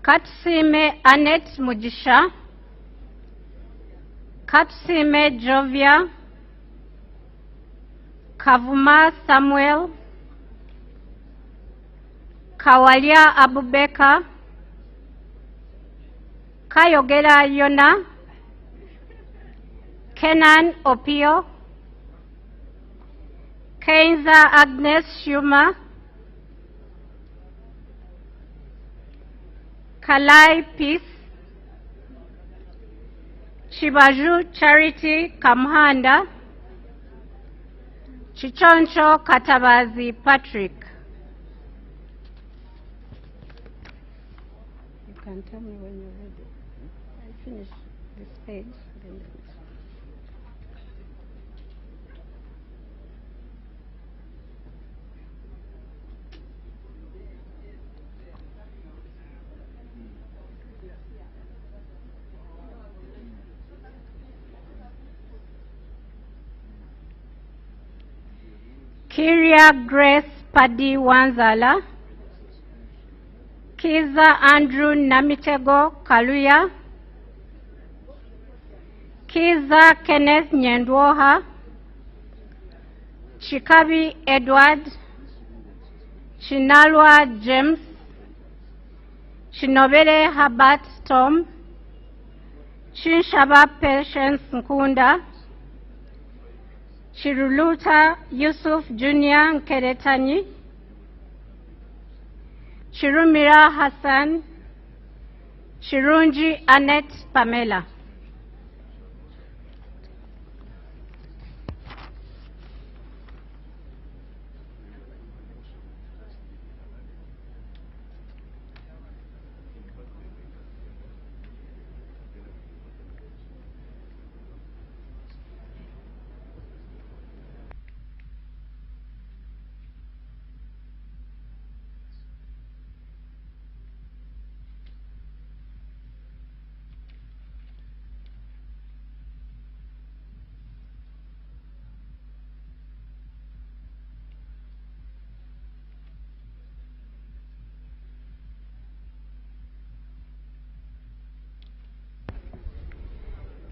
Katusime Annette Mugisha, Katusime Jovia, Kavuma Samuel, Kawalia Abubeka, Kayogera Yona, Kenan Opio, Kenza Agnes Shuma, Kalai Peace, Chibaju Charity Kamhanda, Chichoncho Katabazi Patrick. You can tell me when you're ready. I finish this page. Then Kiria Grace Padi Wanzala, Kiza Andrew Namitego Kaluya, Kiza Kenneth Nyendwoha, Chikabi Edward, Chinalwa James, Chinobere Habat Tom, Chinshaba Patience Nkunda, Chiruluta Yusuf Junior Nkeretani, Chirumira Hassan, Chirunji Annette Pamela.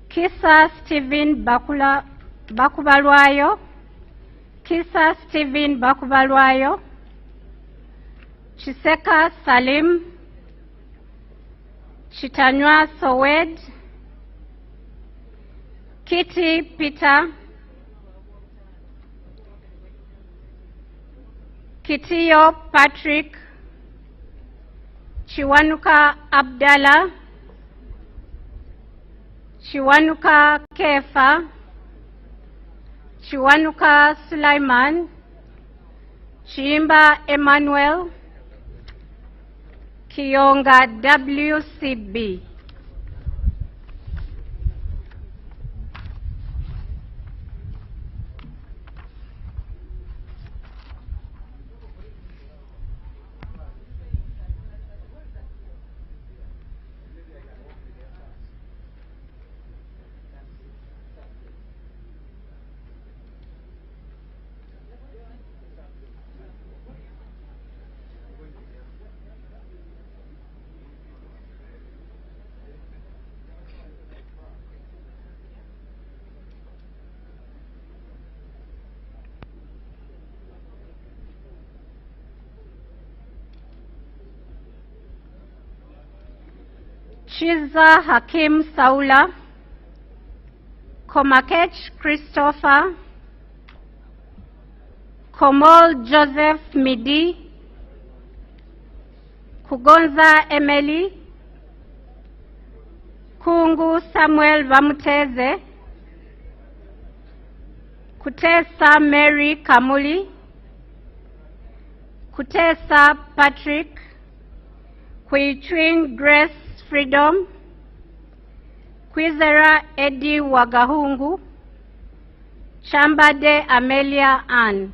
Kisa Stephen Bakubalwayo, Kisa Stephen Bakubalwayo, Chiseka Salim, Chitanywa Sowed, Kitty Peter, Kitiyo Patrick, Chiwanuka Abdallah, Chiwanuka Kefa, Chiwanuka Sulaiman, Chimba Emmanuel, Kiyonga WCB. Chiza Hakim Saula, Komakech Christopher, Komol Joseph Midi, Kugonza Emily, Kungu Samuel Bamuteze, Kutesa Mary Kamuli, Kutesa Patrick, Kuichwin Grace Freedom, Kwizera Eddie Wagahungu, Chambade Amelia Ann.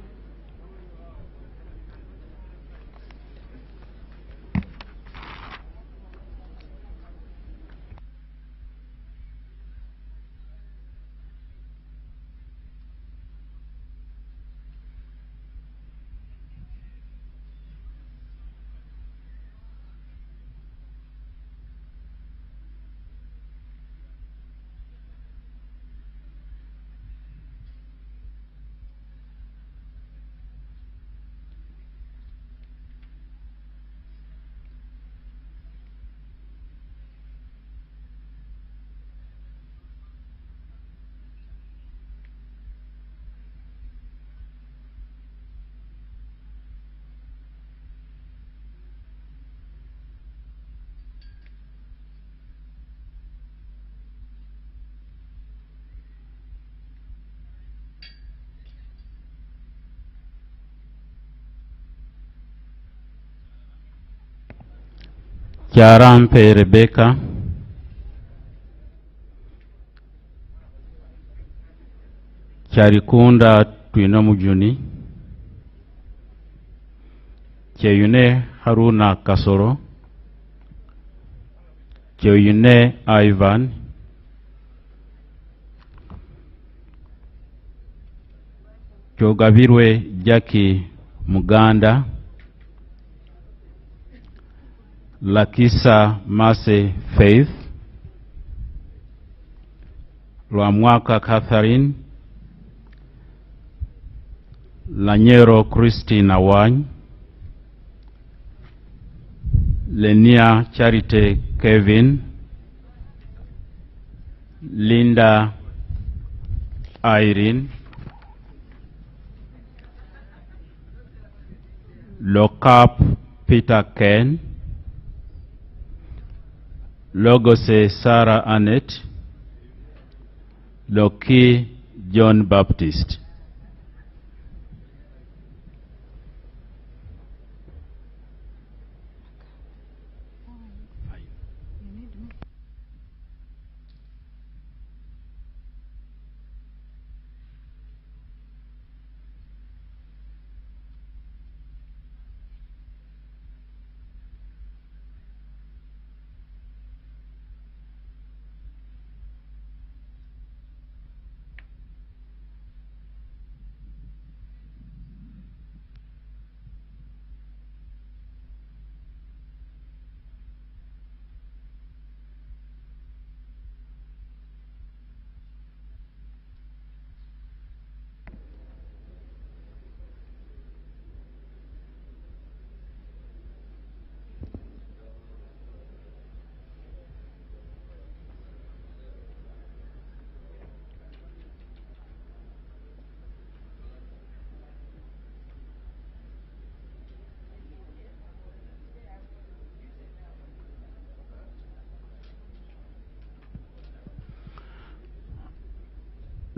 Kyarampe Rebecca, Kyarikunda Twina Mujuni, Kyeyune Haruna Kasoro, Kyeyune Ivan, Kyogabirwe Jackie Muganda, Lakisa Mase Faith, Lwamwaka Catherine, Lanyero Christina Wany, Lenia Charity Kevin, Linda Irene, Lokap Peter Ken, Logose Sarah Annette, Loki John Baptist.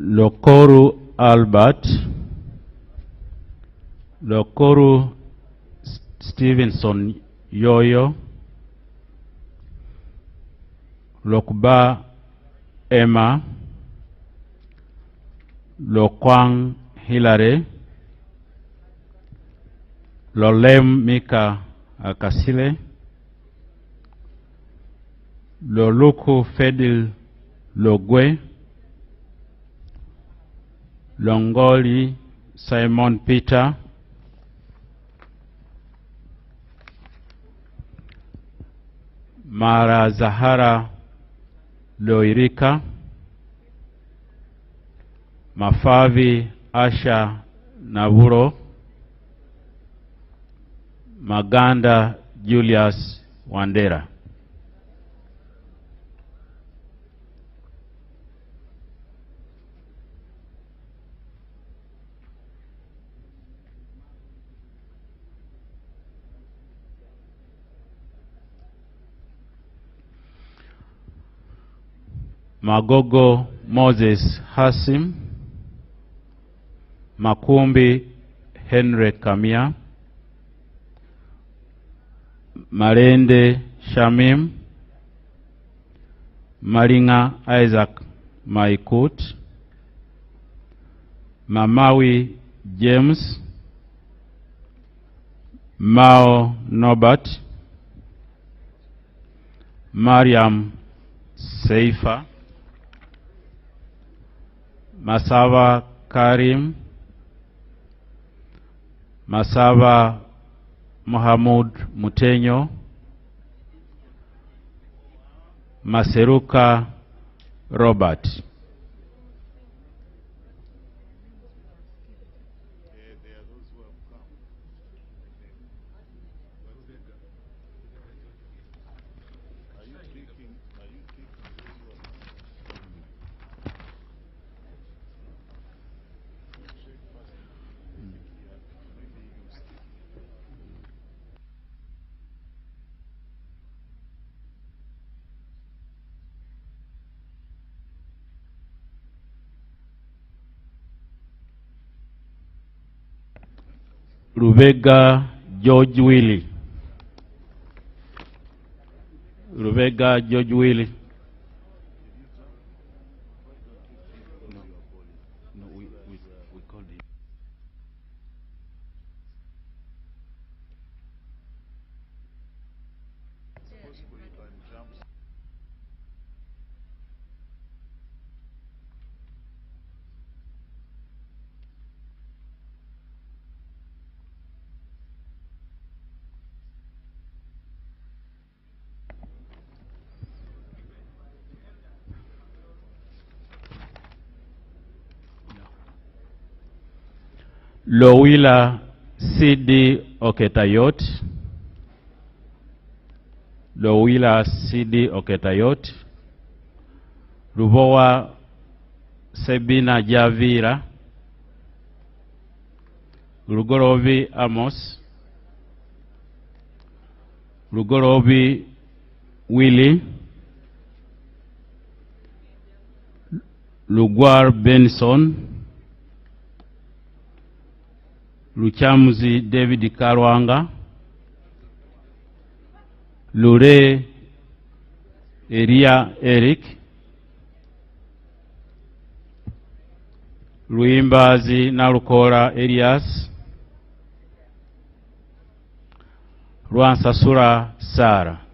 Lokoru Albert, Lokoru Stevenson Yoyo, Lokba Emma, Lokwang Hilary, Lolem Mika Akasile, Loluku Fedil Logwe, Longoli Simon Peter, Mara Zahara Loirika, Mafavi Asha Naburo, Maganda Julius Wandera. Magogo Moses Hasim, Makumbi Henry Kamia, Marende Shamim, Maringa Isaac Maikut, Mamawi James, Mao Nobert, Mariam Seifa, Masava Karim, Masava Mohamud Mutenyo, Maseruka Robert. Rubega George Willie, Rubega George Willie. No, we called him. Lowila CD Oketayot. Lowila CD Oketayot. Rubowa Sebina Javira. Lugorovi Amos. Lugorovi Willie. Lugwar Benson. Luchamuzi David Karwanga. Lure Eria Eric. Luimbazi Narukora Elias. Rwansasura Sara.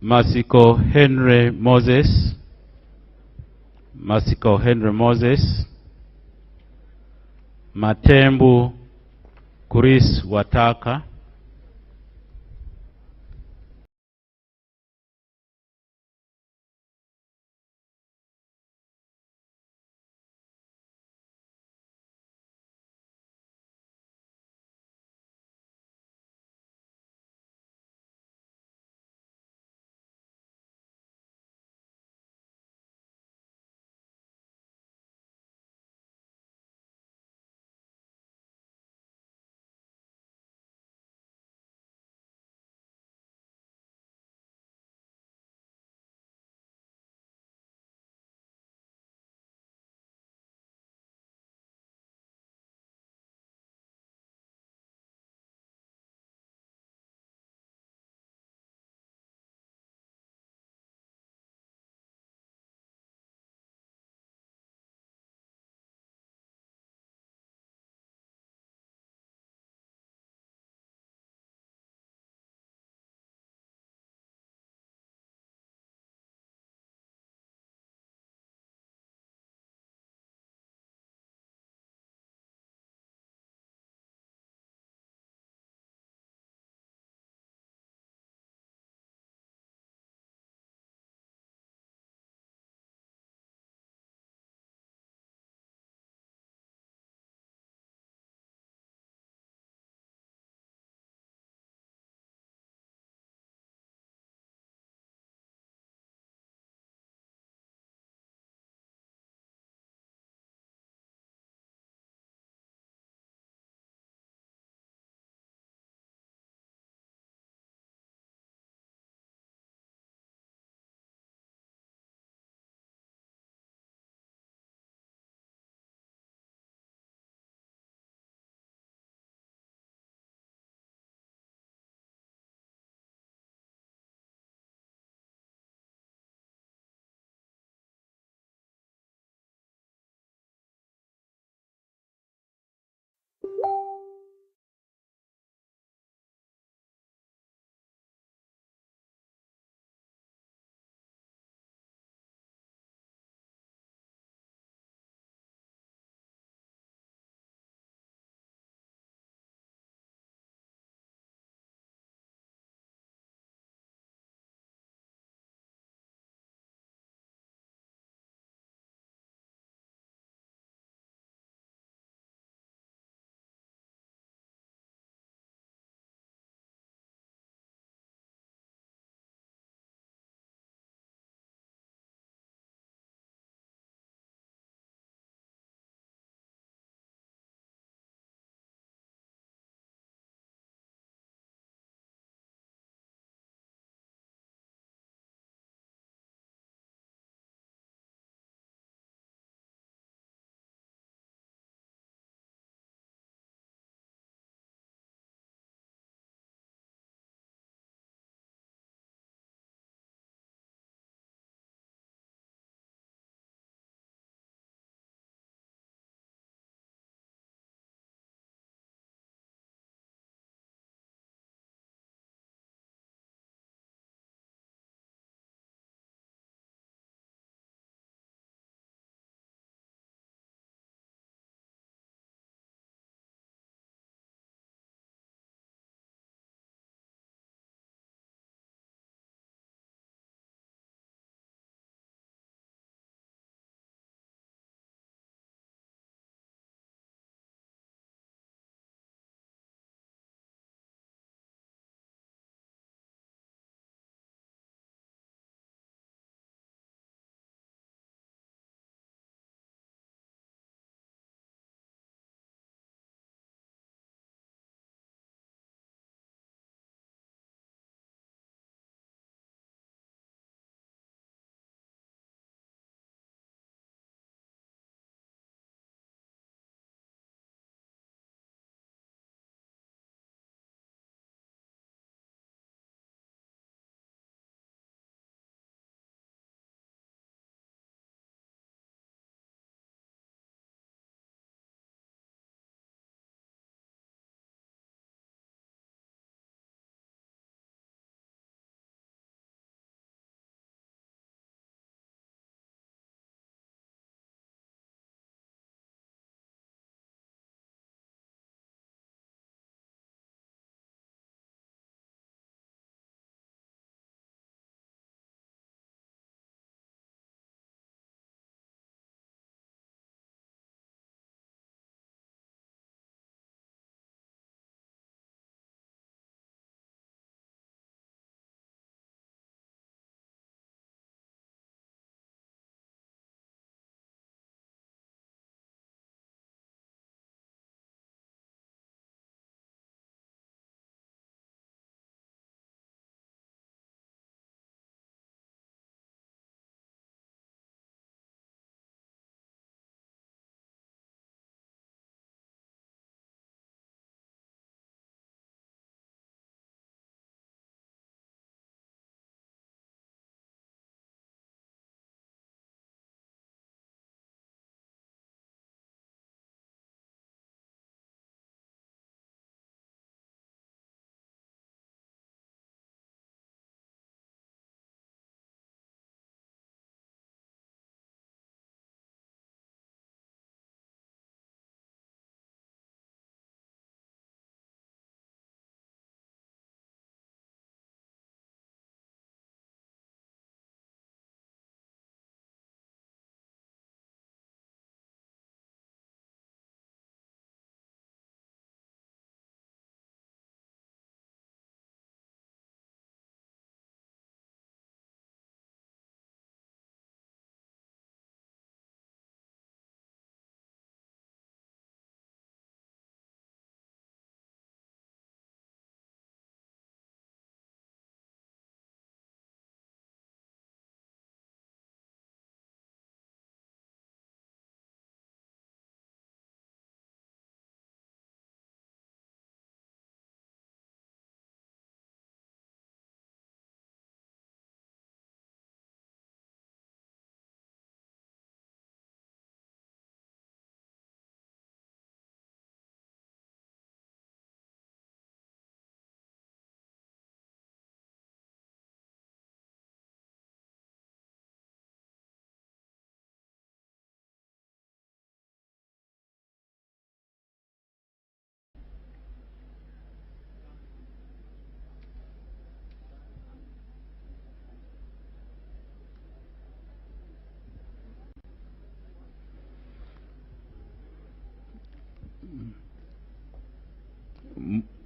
Masiko Henry Moses. Masiko Henry Moses. Matembu Chris Wataka.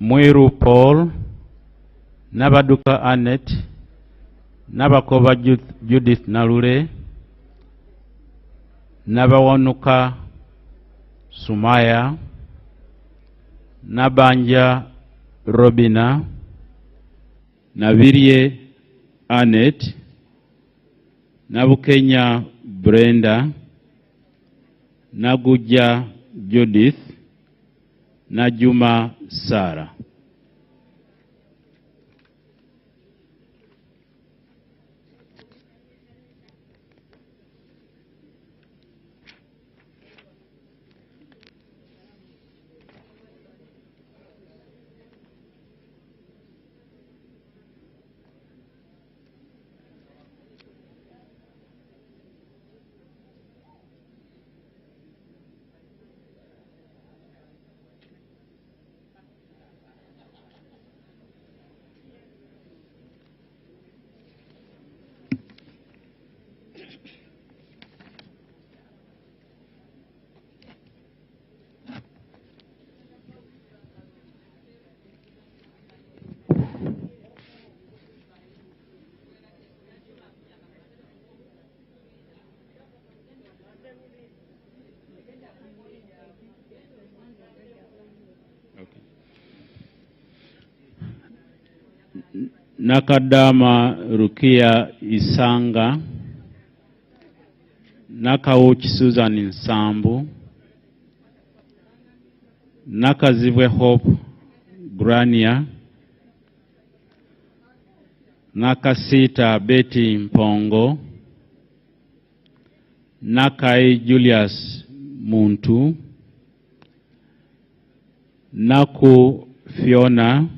Mwiru Paul, Nabaduka Annette, Nabakoba Judith Nalule, Nabawanuka Sumaya, Nabanja Robina, Nabirie Annette, Nabukenya Brenda, Naguja Judith, Najuma Sarah. Nakadama Rukia Isanga, Nakauchi Susan Nsambu, Nakazibwe Hope Grania, Nakasita Betty Mpongo, Nakai Julius Muntu, Naku Fiona,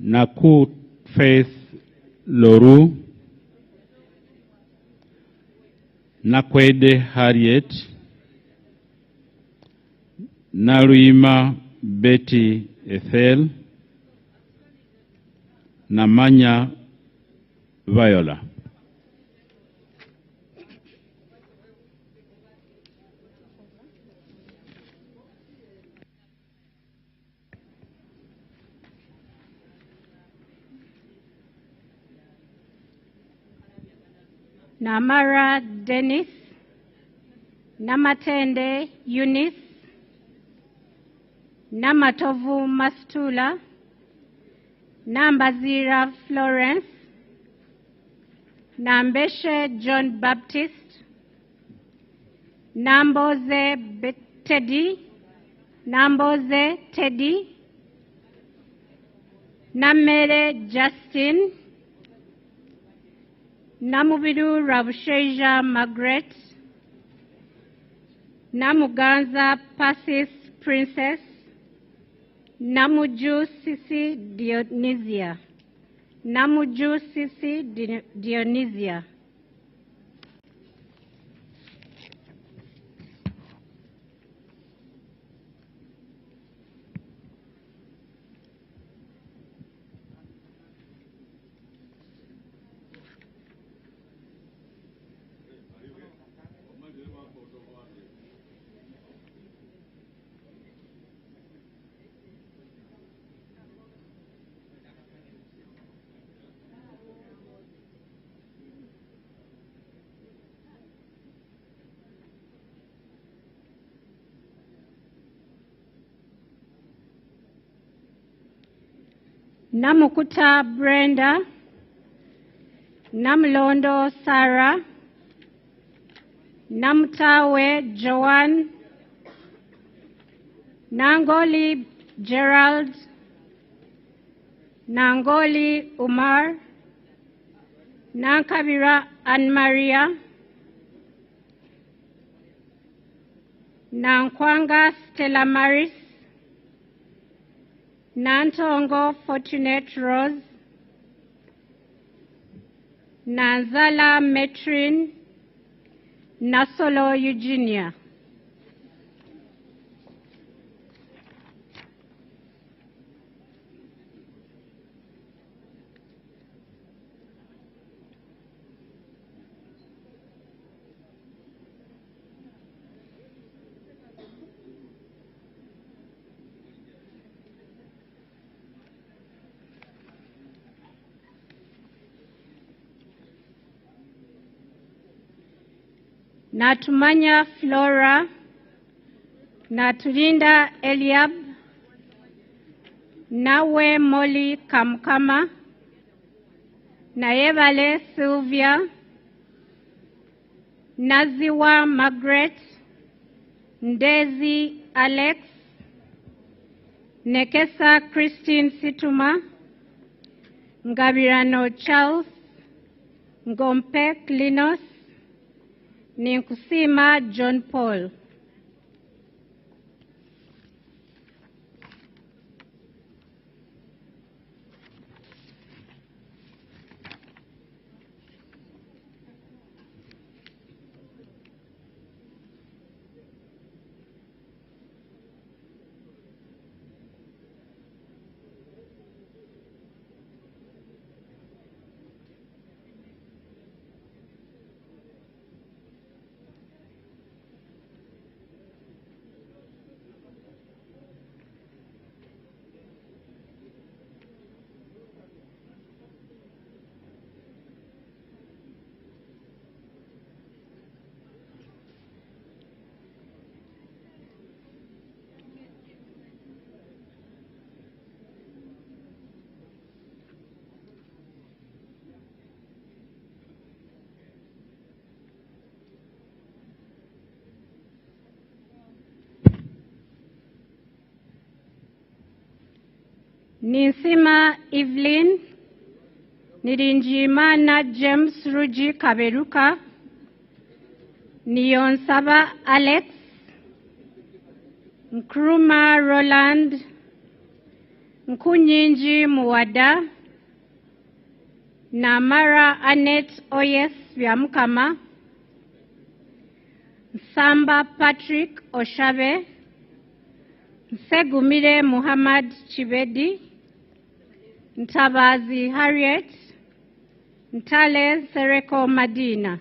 Naku Faith Loru, Nakwede Harriet, Naruima Betty Ethel, Namanya Viola. Namara Dennis, Namatende Eunice, Namatovu Mastula, Nambazira Florence, Nambeshe John Baptist, Namboze Teddy, Namboze Teddy, Namere Justin, Namubiru Rabusheja Margaret, Namuganza Passis Princess, Namuju Sisi Dionysia, Namuju Sisi Dionysia. Namukuta Brenda, Namlondo Sarah, Namtawe Joanne, Nangoli Gerald, Nangoli Umar, Nankabira Anne Maria, Nankwanga Stella Maris, Nantongo Fortunate Rose, Nanzala Metrin, Nasolo Eugenia. Natumanya Flora, Natulinda Eliab, Nawe Molly Kamkama, Nayebale Sylvia, Naziwa Margaret, Ndezi Alex, Nekesa Christine Situma, Ngabirano Charles, Ngompek Linus, Ninkusima John Paul. Ninsima Evelyn, Nirinjimana James Ruji Kaberuka, Niyonsaba Alex, Nkrumah Roland, Nkunyinji Muwada, Namara Annette Oyes Vyamkama, Samba Patrick Oshabe, Segumire Muhammad Chibedi, Ntabazi Harriet, Ntale Sereko Madina.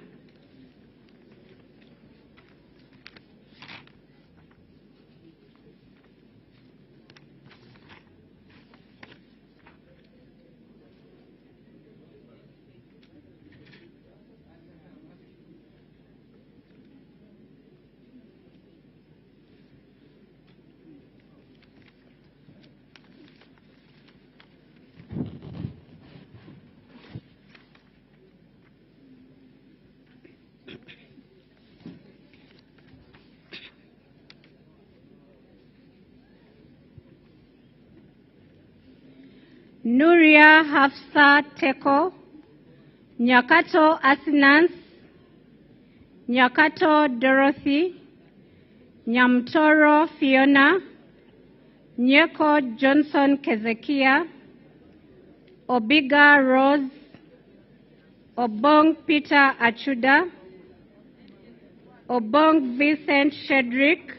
Nuria Hafsa Teko, Nyakato Asinance, Nyakato Dorothy, Nyamtoro Fiona, Nyeko Johnson Kezekia, Obiga Rose, Obong Peter Achuda, Obong Vincent Shedrick,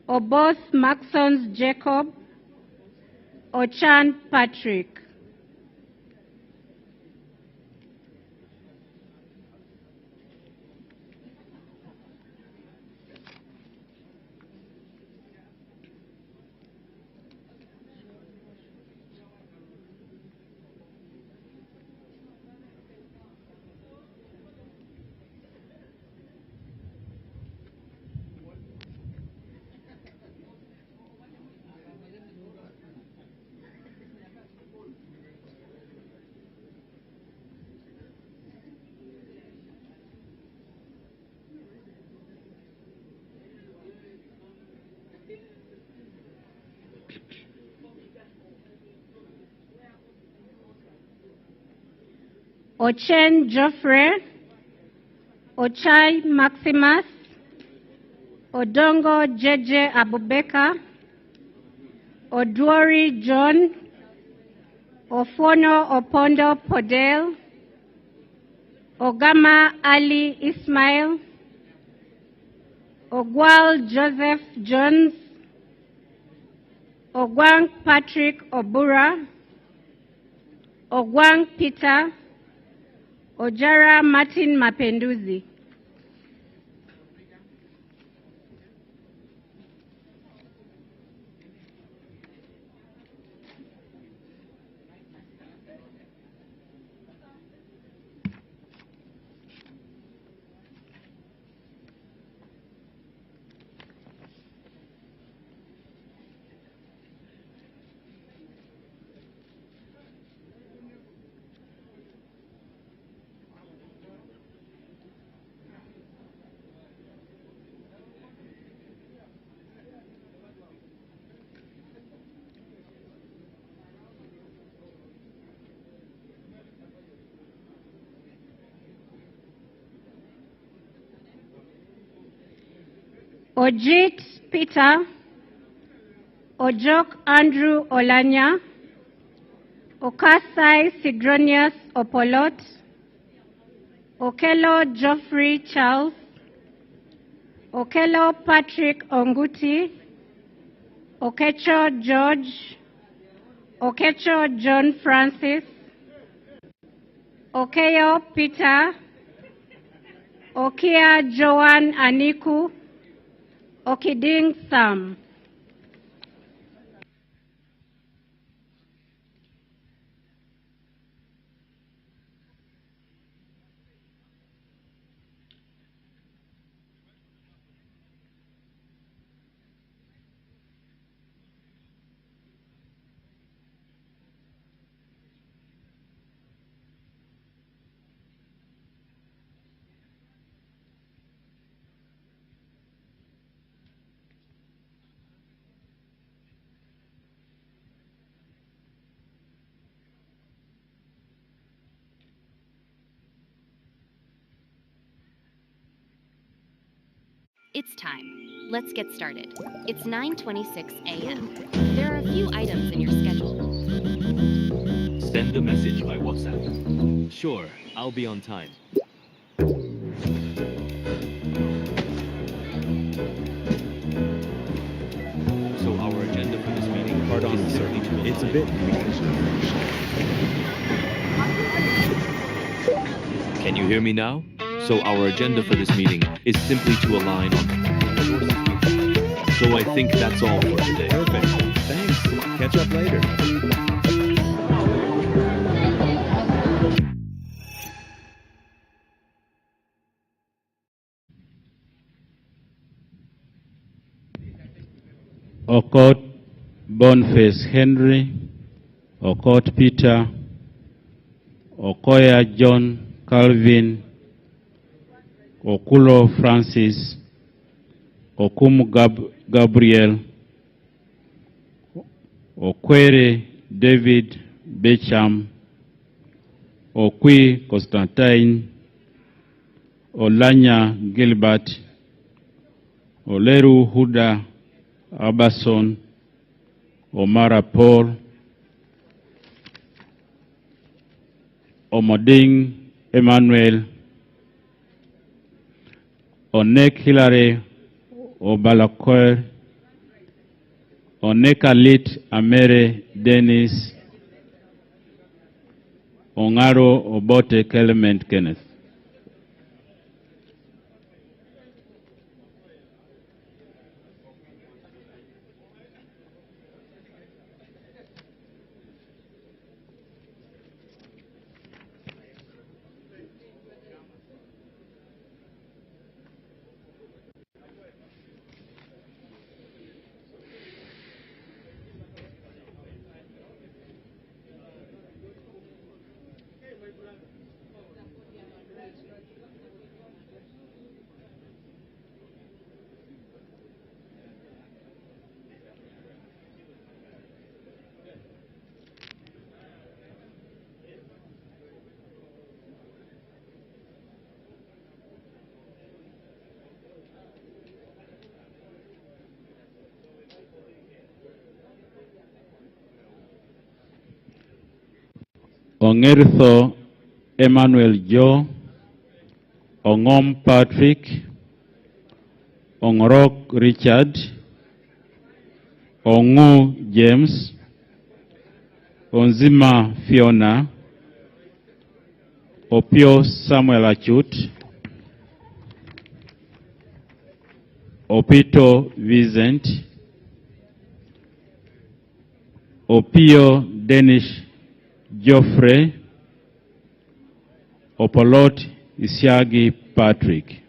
Oboth Maxons Jacob, Ochan Patrick. Ochen Geoffrey, Ochai Maximus, Odongo Jeje Abubeka, Odwori John, Ofono Opondo Podel, Ogama Ali Ismail, Ogwal Joseph Jones, Ogwang Patrick Obura, Ogwang Peter, Ojara Martin Mapenduzi. Ojit Peter, Ojok Andrew Olanya, Okasai Sidronius Opolot, Okello Geoffrey Charles, Okello Patrick Onguti, Okecho George, Okecho John Francis, Okeyo Peter, Okia Joan Aniku, Okiding Sam. It's time. Let's get started. It's 9:26 a.m. There are a few items in your schedule. Send a message by WhatsApp. Sure, I'll be on time. So our agenda for this meeting is simply to It's a bit. Can you hear me now? So our agenda for this meeting is simply to align on. So I think that's all for today. Perfect. Thanks. Catch up later. Okot Boniface Henry, Okot Peter, Okoya John Calvin, Okulo Francis, Okumu Gabriel, Okwere David Becham, Okwi Constantine, Olanya Gilbert, Oleru Huda Abason, Omara Paul, Omoding Emmanuel, Onek Hilary Obalakoer, Onekalit Amere Dennis, Ongaro Obote Clement Kenneth. Ongertho Emmanuel Joe, Ongom Patrick, Ongrok Richard, Ongu James, Onzima Fiona, Opio Samuel Achut, Opito Vincent, Opio Danish Geoffrey, Opolot Isiagi Patrick.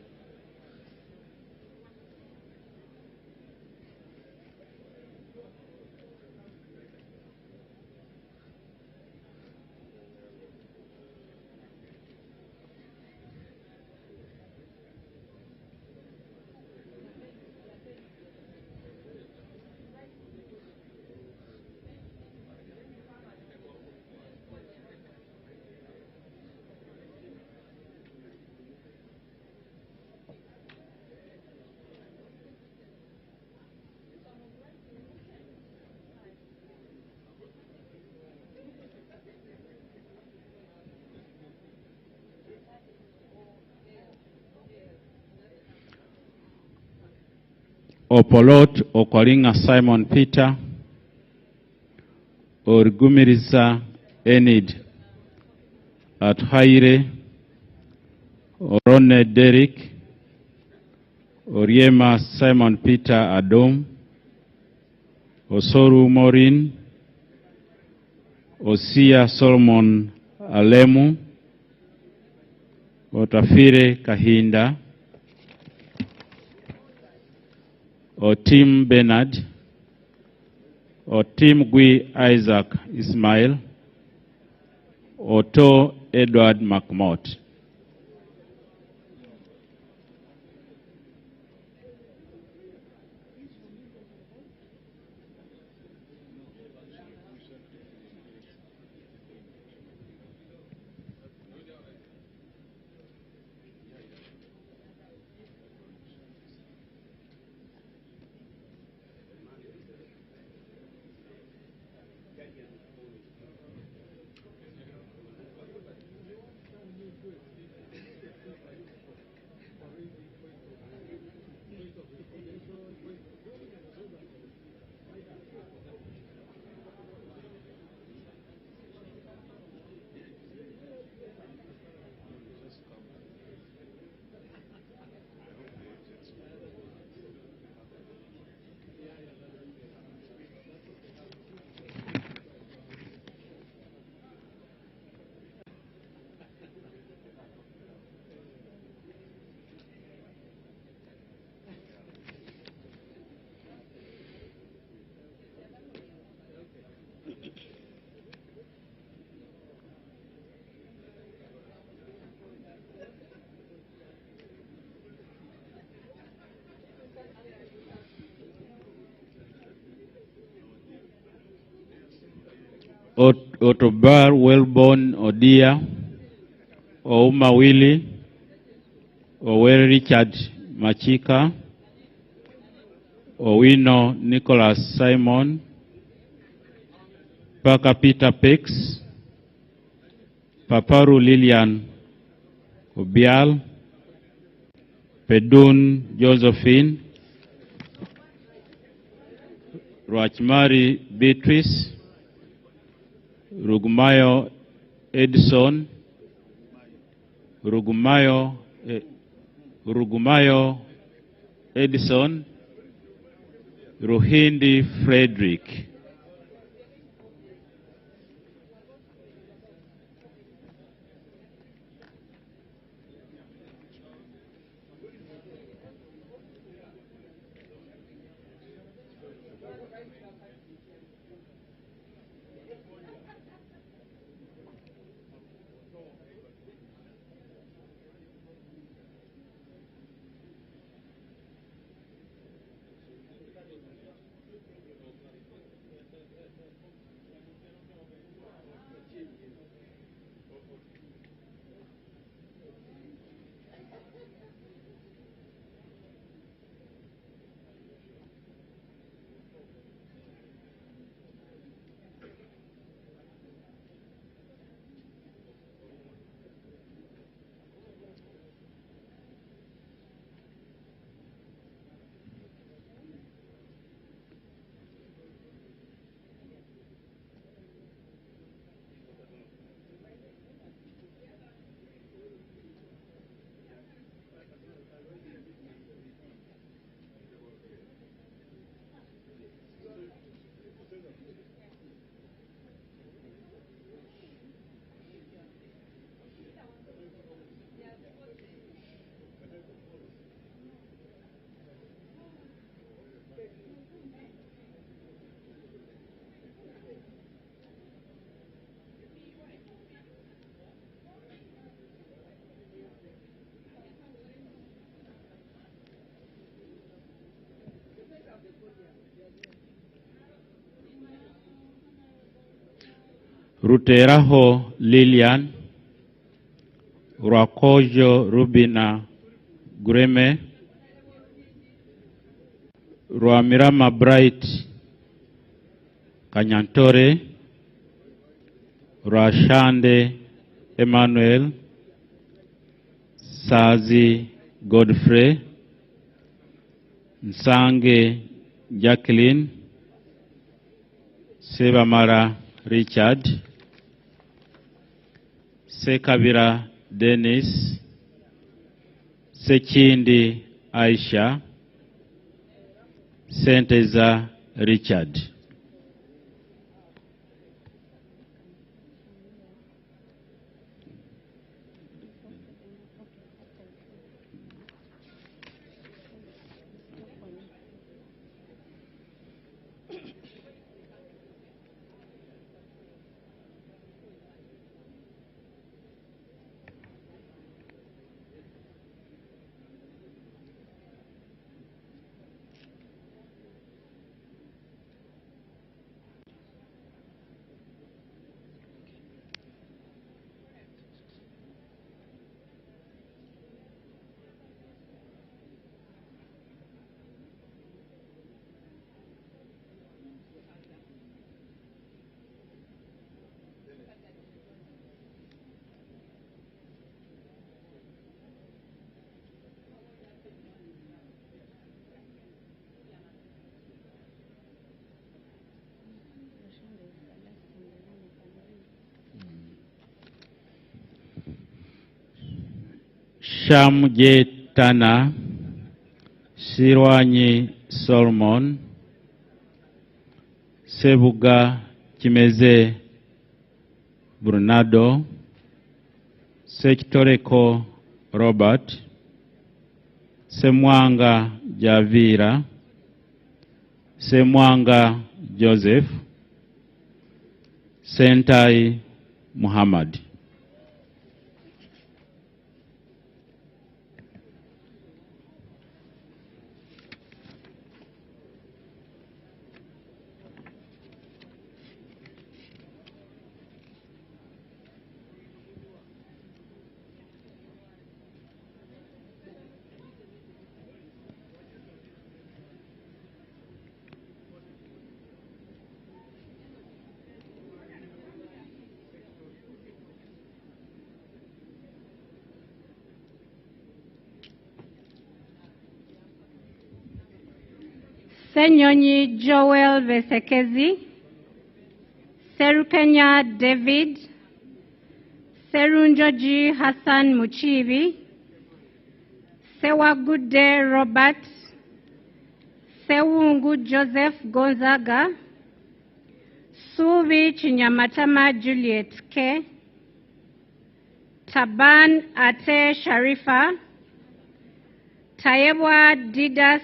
Opolot Okwalinga Simon Peter, Orgumiriza Enid Athaire, Orone Derek, Oriema Simon Peter Adom, Osoru Morin, Osia Solomon Alemu, Otafire Kahinda, Otim Bernard, Otim Gui Isaac Ismail, Otto Edward McMott. Otobar Wellborn Odia, Ouma Willie, Oweri Richard Machika, Owino Nicholas Simon, Paka Peter Pex, Paparu Lilian Obial, Pedun Josephine, Rachmari Beatrice, Rugumayo Edison, Rugumayo Edison, Ruhindi Frederick. Ruteraho Lilian, Rwakojo Rubina Gureme, Rwamirama Bright Kanyantore, Rwashande Emmanuel, Sazi Godfrey, Nsange Jacqueline, Sebamara Richard, Sekabira Dennis, Sekindi Aisha, Senteza Richard. Shamje Tana, Sirwanyi Solomon, Sebuga Kimeze Bernardo, Sekitoreko Robert, Semwanga Javira, Semwanga Joseph, Sentai Muhammad. Senyonyi Joel Vesekezi, Serukenya David, Serunjoji Hassan Muchibi, Sewagude Robert, Sewungu Joseph Gonzaga, Suvi Chinyamatama Juliet K, Taban Ate Sharifa, Tayebwa Didas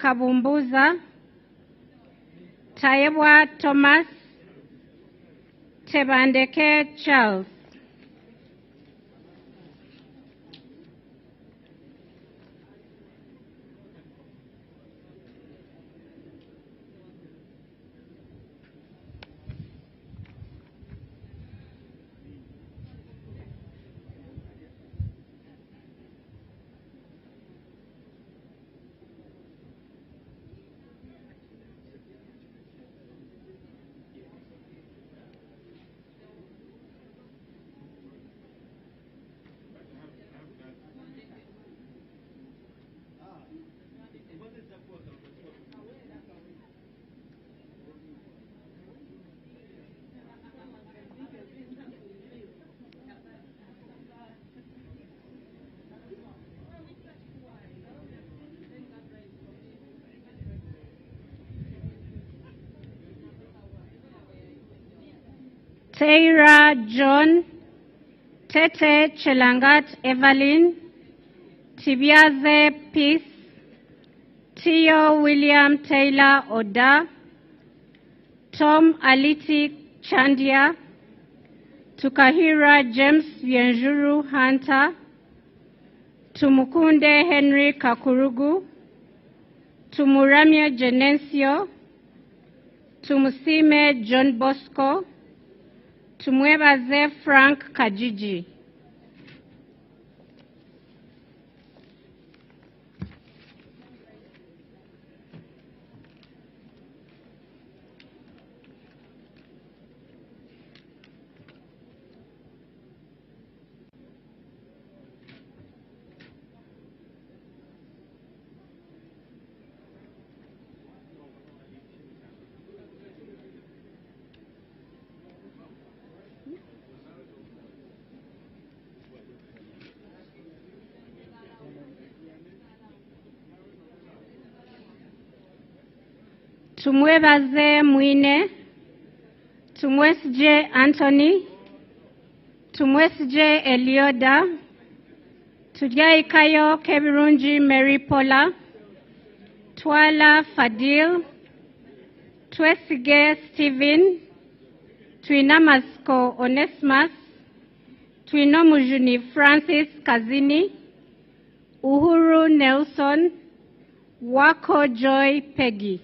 Kabumbuza, Tayebwa Thomas, Tebandeke Charles. Teira John, Tete Chelangat Evelyn, Tibiaze Peace, Tio William Taylor Oda, Tom Aliti Chandia, Tukahira James Vienjuru Hunter, Tumukunde Henry Kakurugu, Tumuramya Genensio, Tumusime John Bosco, Tumwebaze Frank Kajiji. Tumwebaze Mwine, Tumwesije Anthony, Tumwesije Elioda, Tujaikayo Kebirungi Mary Paula, Twala Fadil, Twesige Stephen, Twinamasko Onesimus, Twinomujuni Francis Kazini, Uhuru Nelson, Wako Joy Peggy.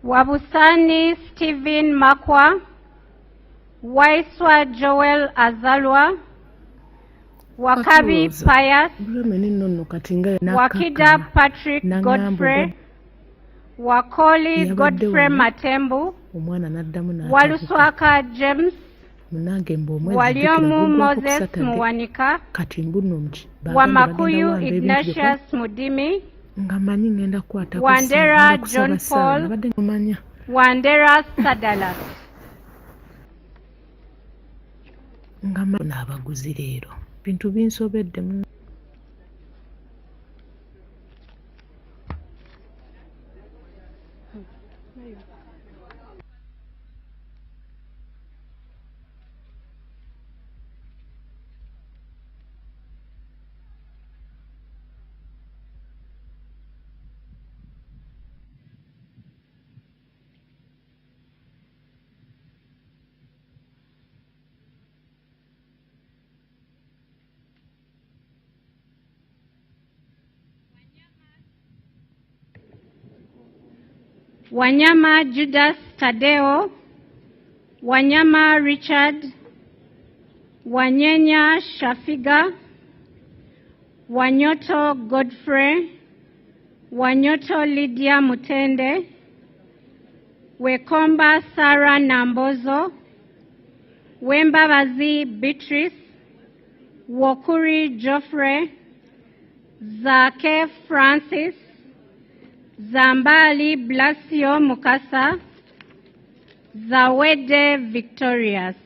Wabusani Stephen Makwa, Waiswa Joel Azalwa, Wakabi Pius, Wakida Patrick Godfrey, Wakoli Godfrey Matembu, Waluswaka James, Waliomu Moses Muwanika, Wamakuyu Ignatius Mudimi, Wandera John Paul, Wandera Sadala. N'abaguzi leero bintu binsobedde mu Wanyama Judas Tadeo, Wanyama Richard, Wanyenya Shafiga, Wanyoto Godfrey, Wanyoto Lydia Mutende, Wekomba Sarah Nambozo, Wembabazi Beatrice, Wokuri Geoffrey, Zake Francis, Zambali Blasio Mukasa, Zawede Victorious.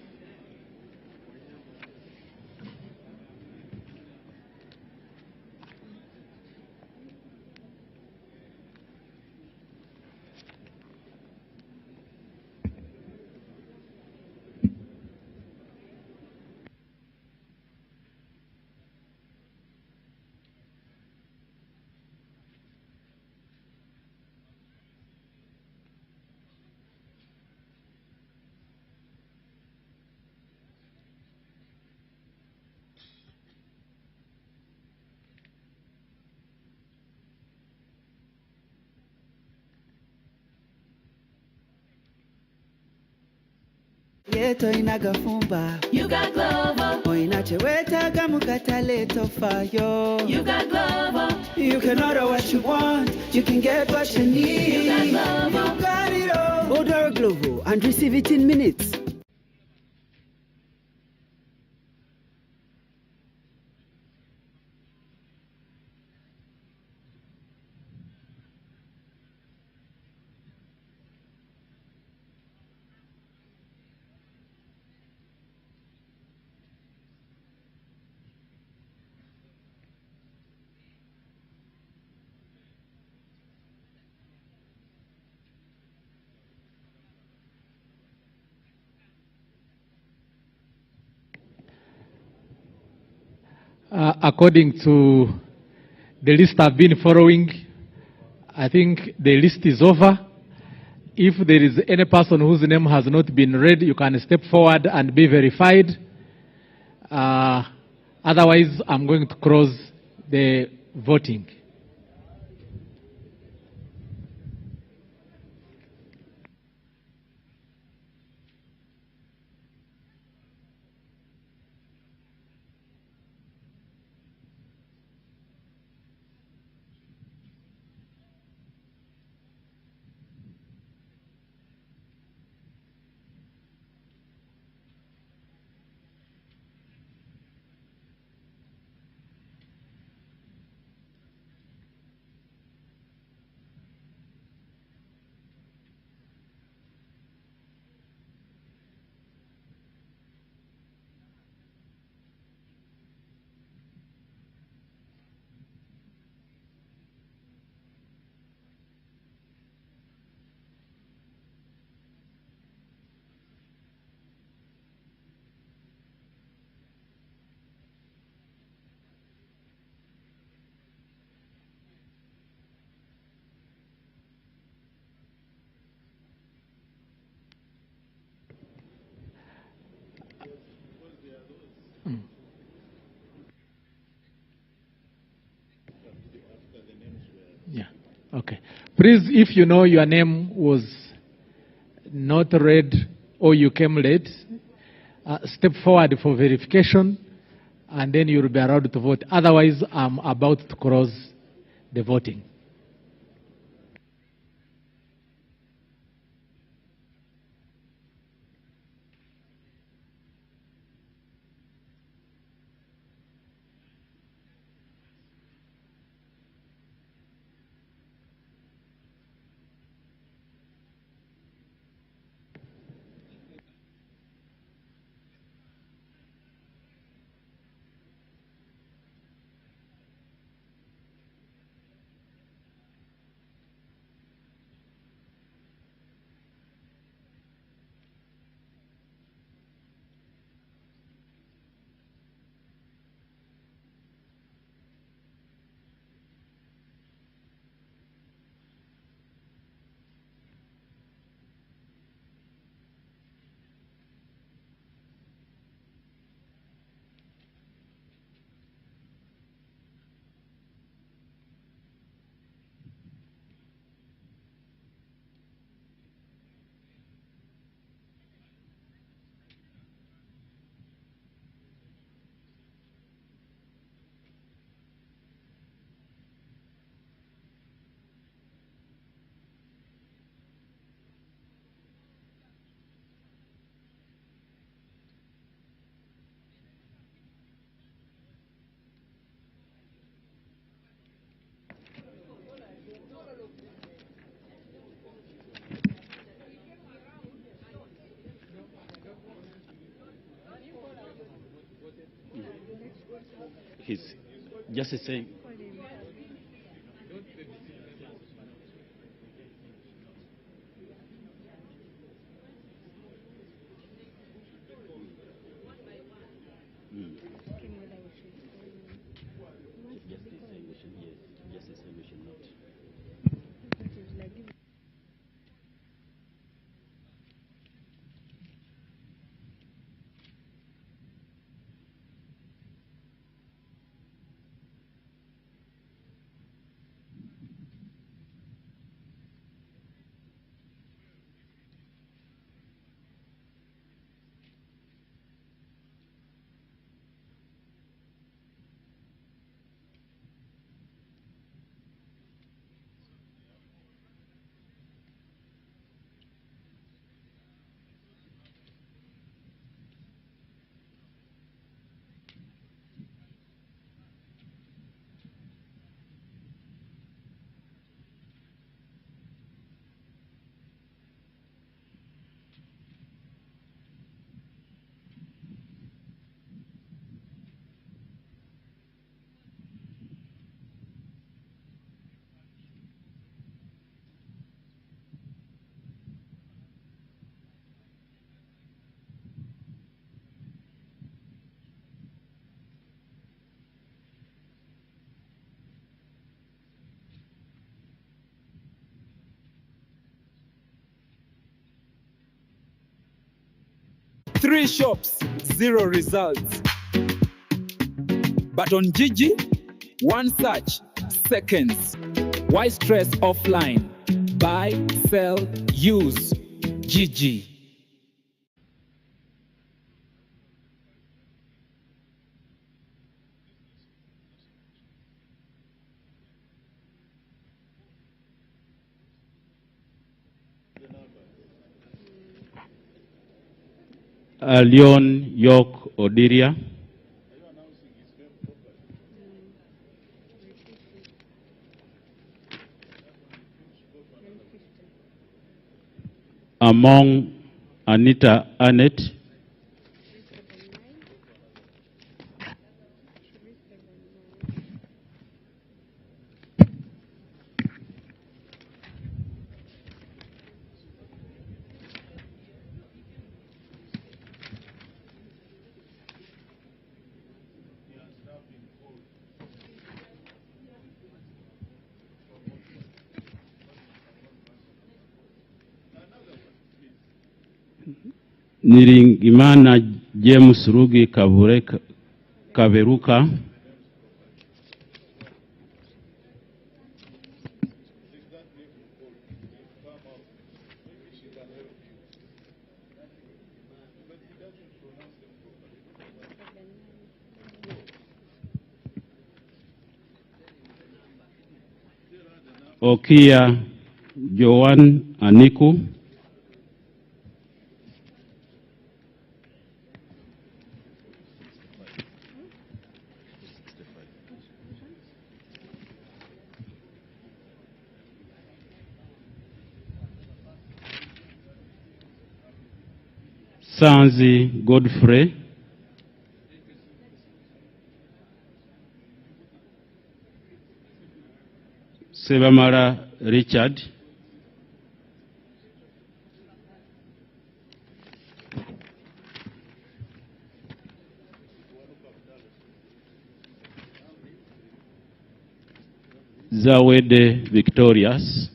Yeto inagafumba. You got Glovo. Oinacheweta gamukatale tofayo. You got Glovo. You can order what you want. You can get what you need. You got Glovo. You got it all. Order a Glovo and receive it in minutes. According to the list I've been following, I think the list is over. If there is any person whose name has not been read, you can step forward and be verified. Otherwise, I'm going to close the voting. Please, if you know your name was not read or you came late, step forward for verification, and then you will be allowed to vote. Otherwise, I'm about to close the voting. He's just saying. Three shops, 0 results. But on Gigi, 1 search, seconds. Why stress offline? Buy, sell, use. Gigi. Leon York Odiria. Among Anita Annette. Niringimana James Rugi Kaberuka. Okia Joan Aniku, Sanzi Godfrey, Sebamara Richard, Zawede Victorious,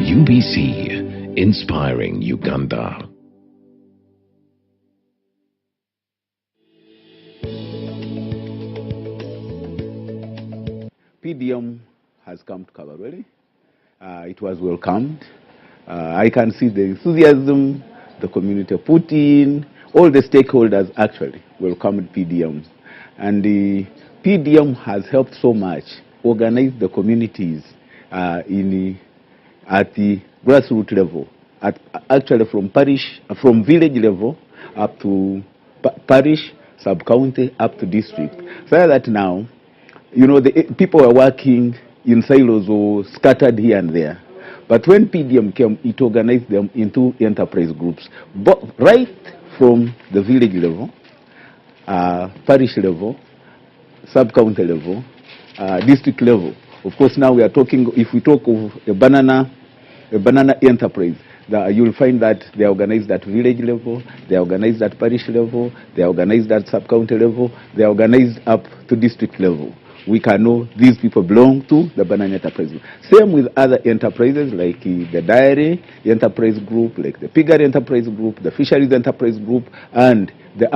UBC, inspiring Uganda. PDM has come to Kabarole. It was welcomed. I can see the enthusiasm the community put in. All the stakeholders actually welcomed PDM. And the PDM has helped so much organize the communities at the grassroots level, actually from village level up to parish, sub-county, up to district. So that now, you know, the people are working in silos or scattered here and there. But when PDM came, it organized them into enterprise groups, right from the village level, parish level, sub-county level, district level. Of course, now we are talking, if we talk of a banana enterprise, you'll find that they are organized at village level, they are organized at parish level, they are organized at sub-county level, they are organized up to district level. We can know these people belong to the banana enterprise group. Same with other enterprises like the dairy enterprise group, like the piggery enterprise group, the fisheries enterprise group, and the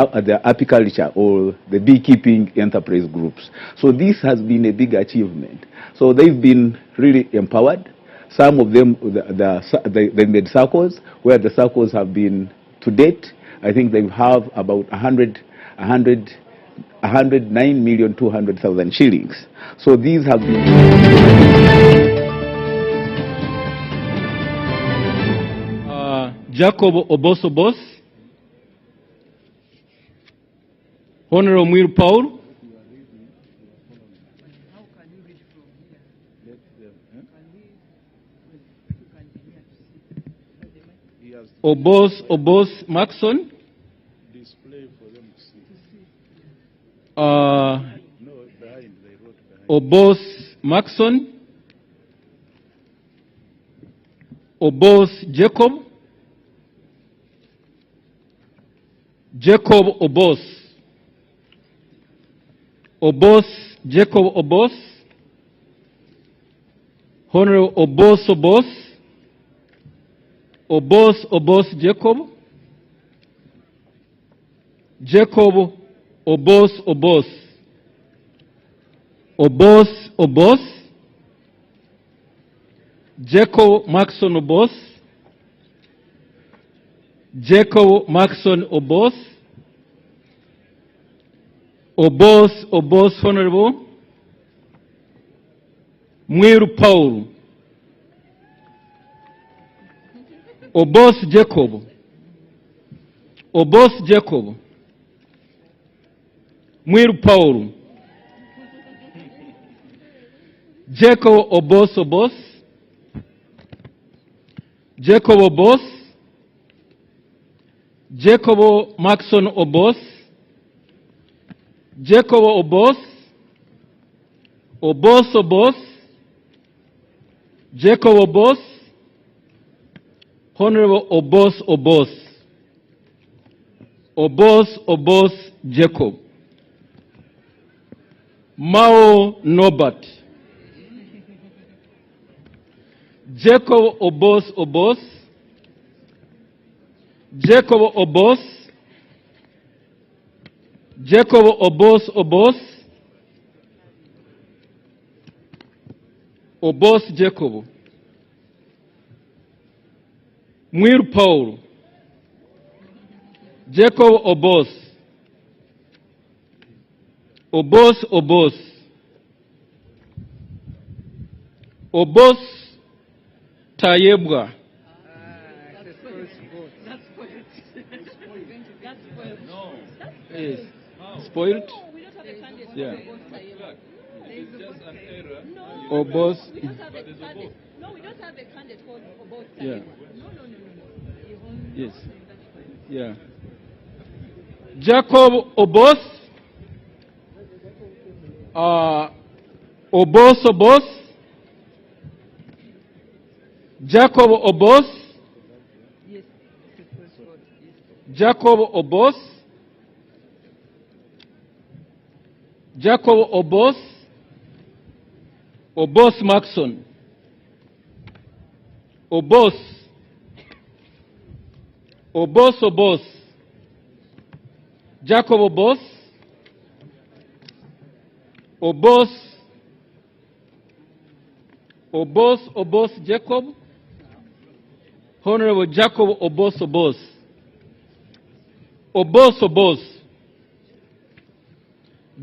apiculture or the beekeeping enterprise groups. So this has been a big achievement. So they've been really empowered. Some of them, they made circles, where the circles have been, to date, I think they have about 109,200,000 shillings. So these have been... Jacob Oboth, Honorable Mwiru Paul, Oboth Maxon, Oboth Maxon, Oboth Jacob, Jacob Oboth, Oboth Jacob Oboth, Honorable Oboth, Oboth Jacob, Jacob Oboth, Jacob Maxon Oboth, Jacob Maxon Oboth, Oboth Honorable, Mwiru Paul, Oboth Jacob, Oboth Jacob, Mwiru Paul, Jacob Oboth Oboth, Jacob Oboth, Jacob Maxon Oboth, Jacob Oboth, Oboth Oboth, Jacob Oboth, Honorable Oboth Oboth, Oboth Jacob, Mao Nobert, Jacob Oboth, Jacob Oboth, Jacob Oboth, Jacob, Mwiru Paul, Jacob Oboth, Oboth Tayebwa, yes. Spoiled? No, we don't have a candidate. Yeah. It's just an error. Or both? We don't have a candidate. No, we don't have a candidate for both. Yeah. No. Yes. Yeah. Jacob Oboth, Oboth, Jacob Oboth, Jacob Oboth, Jacob Oboth Maxon, Oboth, Jacob Oboth, Jacob, Honorable Jacob Oboth,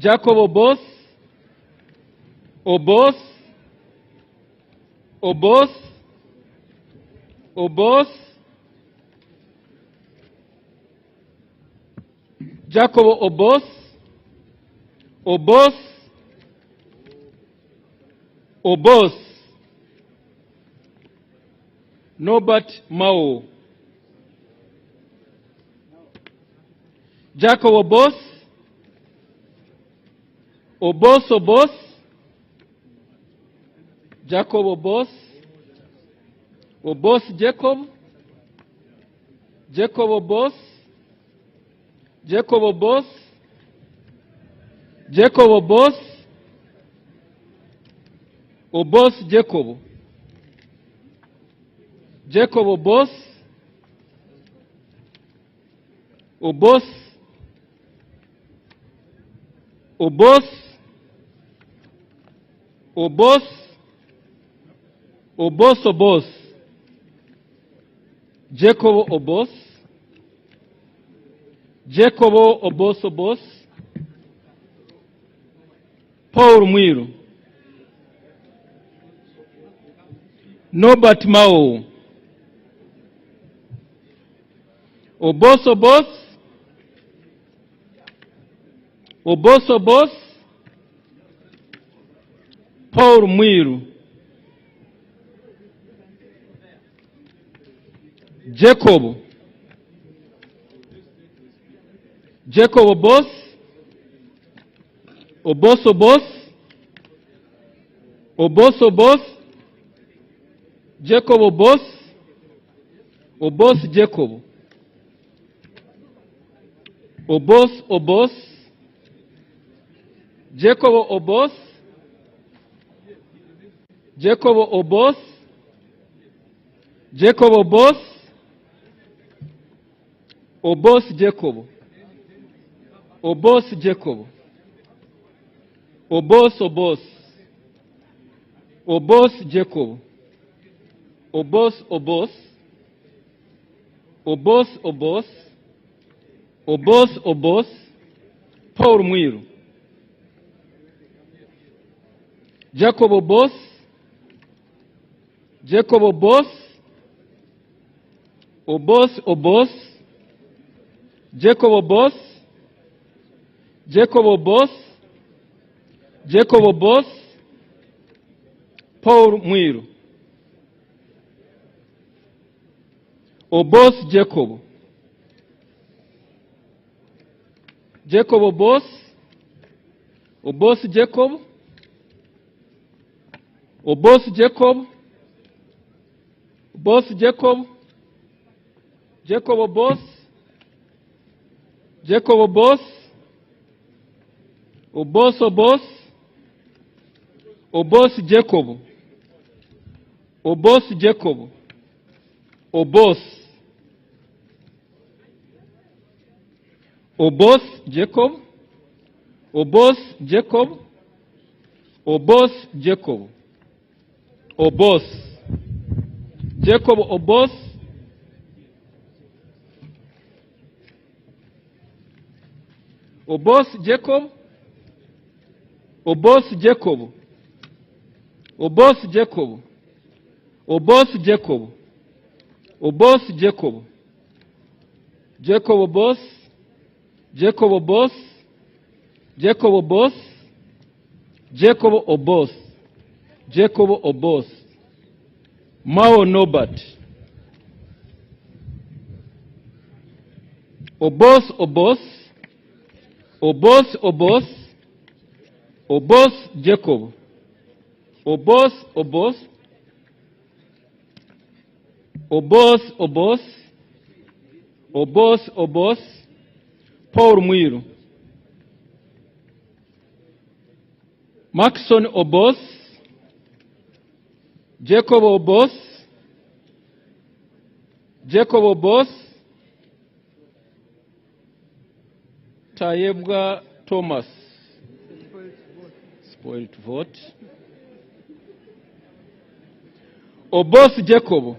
Jacob Oboth, Jacob Oboth, Nobert Mao, Jacob Oboth, Jacob Oboth, Jacob, Jacob Oboth, Jacob Oboth, Jacob Oboth, Jacob, Jacob Oboth, Jacob Oboth, Jacob Oboth, Paul Mwiru, Nobert Mao, Oboth, Paul Mwiru, Jacob Oboth, Jacob Oboth, Jacob, Oboth, Jacob Oboth, Jacob Oboth, Jacob Oboth, Jacob, Jacob, Jacob, Oboth, Oboth, Oboth, Oboth, Oboth, Oboth, Paul Mwiru. Jacob Oboth, Jacob Oboth, Oboth, Oboth, Jacob Oboth, Jacob Oboth, Jacob Oboth, Paul Mwiru. Oboth Jacob. Jacob Oboth. Oboth Jacob. Oboth Jacob. Oboth Jacob. Jacob Oboth. Jacob Oboth. Oboth Oboth. Oboth Jacob. Oboth Jacob. Oboth. Oboth Jacob. Oboth Jacob. Oboth Jacob. Oboth. Jacob Oboth. Oboth Jacob. Oboth Jacob. Oboth Jacob. Oboth Jacob. Oboth Jacob. Jacob Oboth. Jacob Oboth. Jacob Oboth. Jacob Oboth. Jacob Oboth. Mao Nobert. Oboth Oboth. Oboth Oboth. Oboth Jacob. Oboth Oboth. Oboth Oboth. Oboth Oboth. Paul Mwiru. Maxon Oboth. Jacob Oboth. Jacob Oboth. Tayebwa Thomas. Spoiled vote. Oboth Jacob.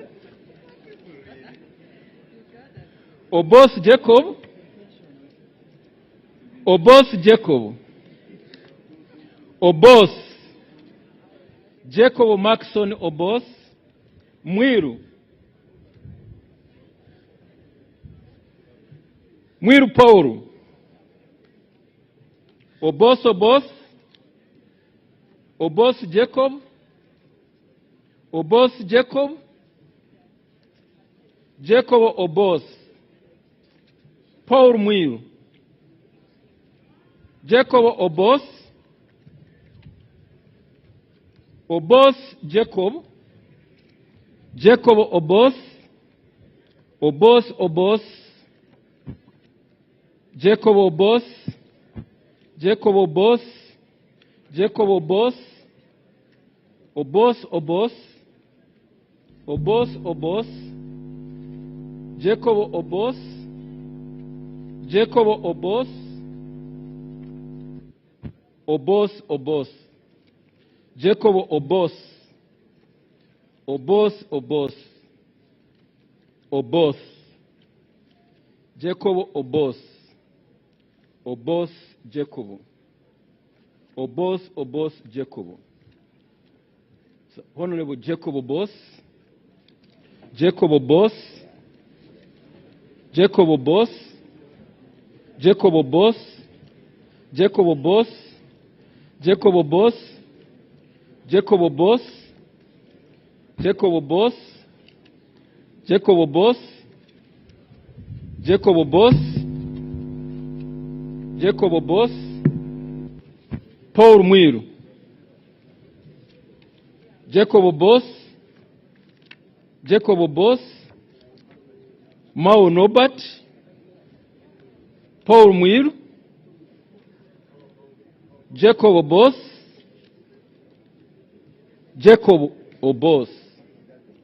Oboth Jacob. Oboth Jacob. Oboth. Jacob Maxon Oboth. Mwiru. Mwiru Paul. Oboth Oboth. Oboth Jacob. Oboth Jacob. Jacob Oboth. Paul Mwiru. Jacob Oboth. Oboth Jacob. Jacob Oboth. Oboth Oboth. Jacob Oboth. Jacob Oboth. Jacob Oboth. Oboth Oboth. Oboth Oboth. Jacob Oboth. Jacob Oboth. Oboth Oboth. Jacob Oboth. Oboth Oboth. Oboth. Jacob Oboth. Oboth Jacob. Oboth Oboth Jacob. So, Honorable Jacob Oboth. Jacob Oboth. Jacob Oboth. Jacob Oboth. Jacob Oboth. Jacob Oboth. Jacob Oboth. Jacob Oboth. Jacob Oboth. Jacob Oboth. Jacob Oboth. Paul Mwiru. Jacob Oboth. Jacob Oboth. Mao Nobert. Paul Mwiru. Jacob Oboth. Jacob Oboth.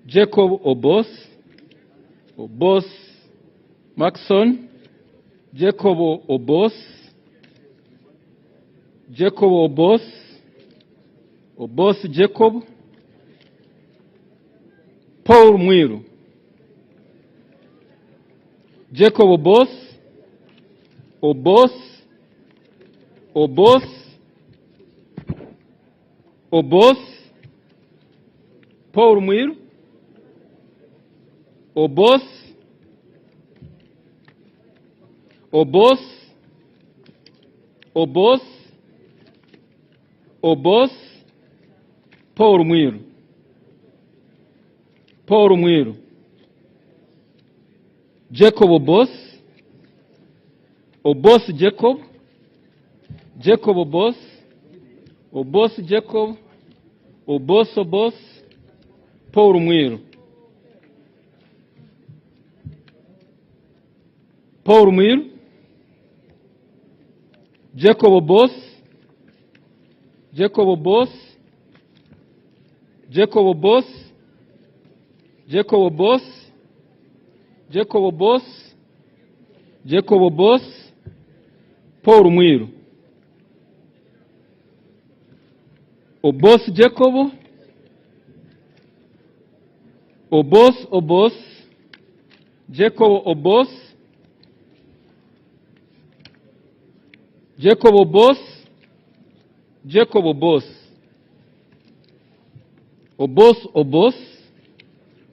Jacob Oboth. Oboth Maxon. Jacob Oboth. Jacob Oboth. Oboth Jacob. Paul Mwiru, Jacob Oboth, Oboth, Oboth, Oboth, Paul Mwiru, Oboth, Oboth, Oboth, Oboth, Paul Mwiru, Paul Mwiru, Jacob Oboth, Oboth Jacob, Jacob Oboth, Oboth Jacob, Oboth Oboth, Paul Mwiru, Paul Mwiru, Jacob Oboth, Jacob Oboth, Jacob Oboth, Jacob Oboth, Jacob Oboth, Jacob Oboth, Paul Mwiru, Oboth Jacob, Oboth Oboth, Jacob Oboth, Jacob Oboth, Jacob Oboth, Oboth Oboth,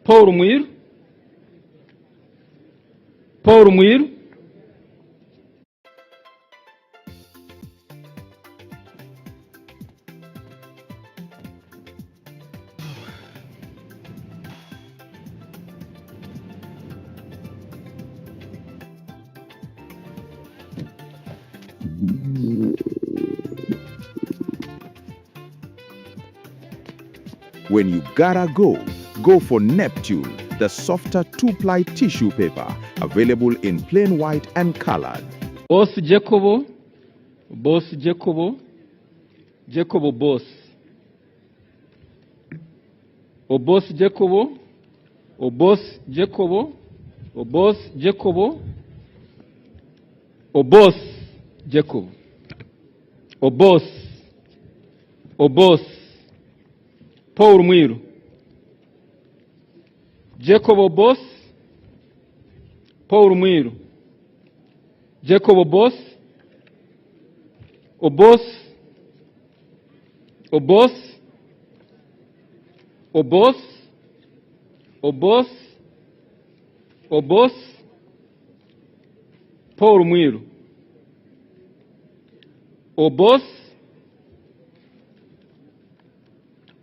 Paul Mwiru, Paul Mwiru, When you gotta go, go for Neptune, the softer two-ply tissue paper, available in plain white and colored. Both Jacob, both Jacob, Jacob both. Oboth Jacob, Oboth Jacob, Oboth Jacob, Oboth Jacob, Oboth, Oboth, Paul Mwiru, Jacob Oboth, Paul Mwiru, Jacob Oboth, Oboth, Oboth, Oboth, Oboth, Oboth, Paul Mwiru, Oboth,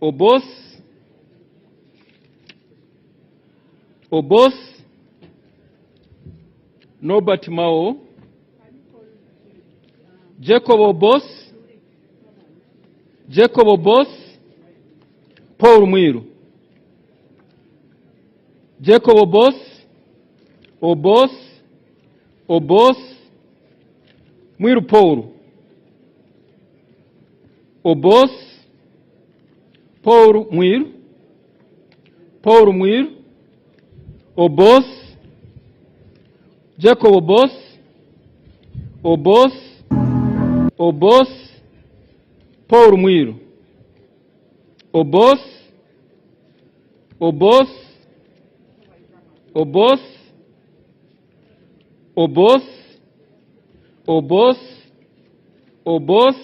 Oboth, Oboth, Nobert Mao, Jacob Oboth, Jacob Oboth, Paul Mwiru, Jacob Oboth, Oboth, Oboth, Mwiru Paul, Oboth, Paul Mwiru, Paul Mwiru, Oboth, Jacob Oboth, Oboth, Oboth, Paul Mwiru, Oboth, Oboth, Oboth, Oboth, Oboth, Oboth,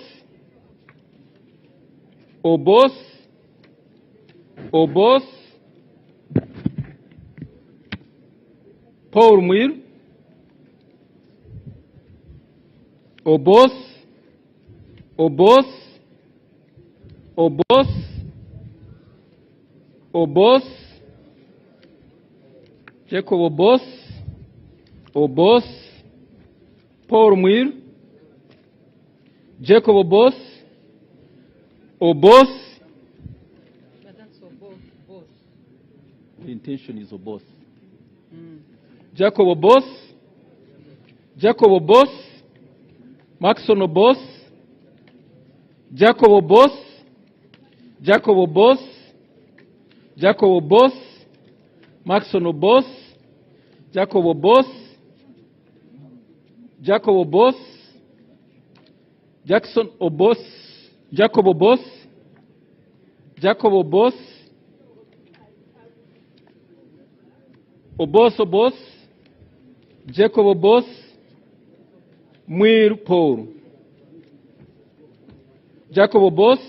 Oboth, Oboth, Paul Mwiru, Oboth, Oboth, Oboth, Oboth, Jacob Oboth, Oboth, Paul Mwiru, Jacob Oboth, Oboth. But that's Oboth, both. The intention is Oboth. Jacob Oboth, Jacob Oboth, Maxon Oboth, Jacob Oboth, Jacob Oboth, Jacob Oboth, Maxon Oboth, Jacob Oboth, Jacob Oboth, Jackson Oboth, Jacob Oboth, Jacob Oboth, Oboth, Jacob Oboth, Mwiru Paul. Jacob Oboth,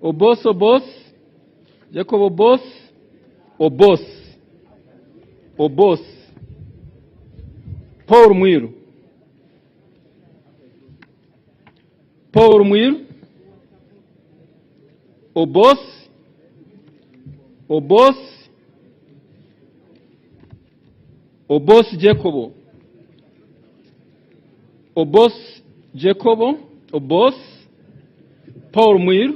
Oboth, Jacob Oboth, Oboth, Paul Mwiru. Paul Mwiru, Oboth, Jacob, Oboth, Paul Mwiru,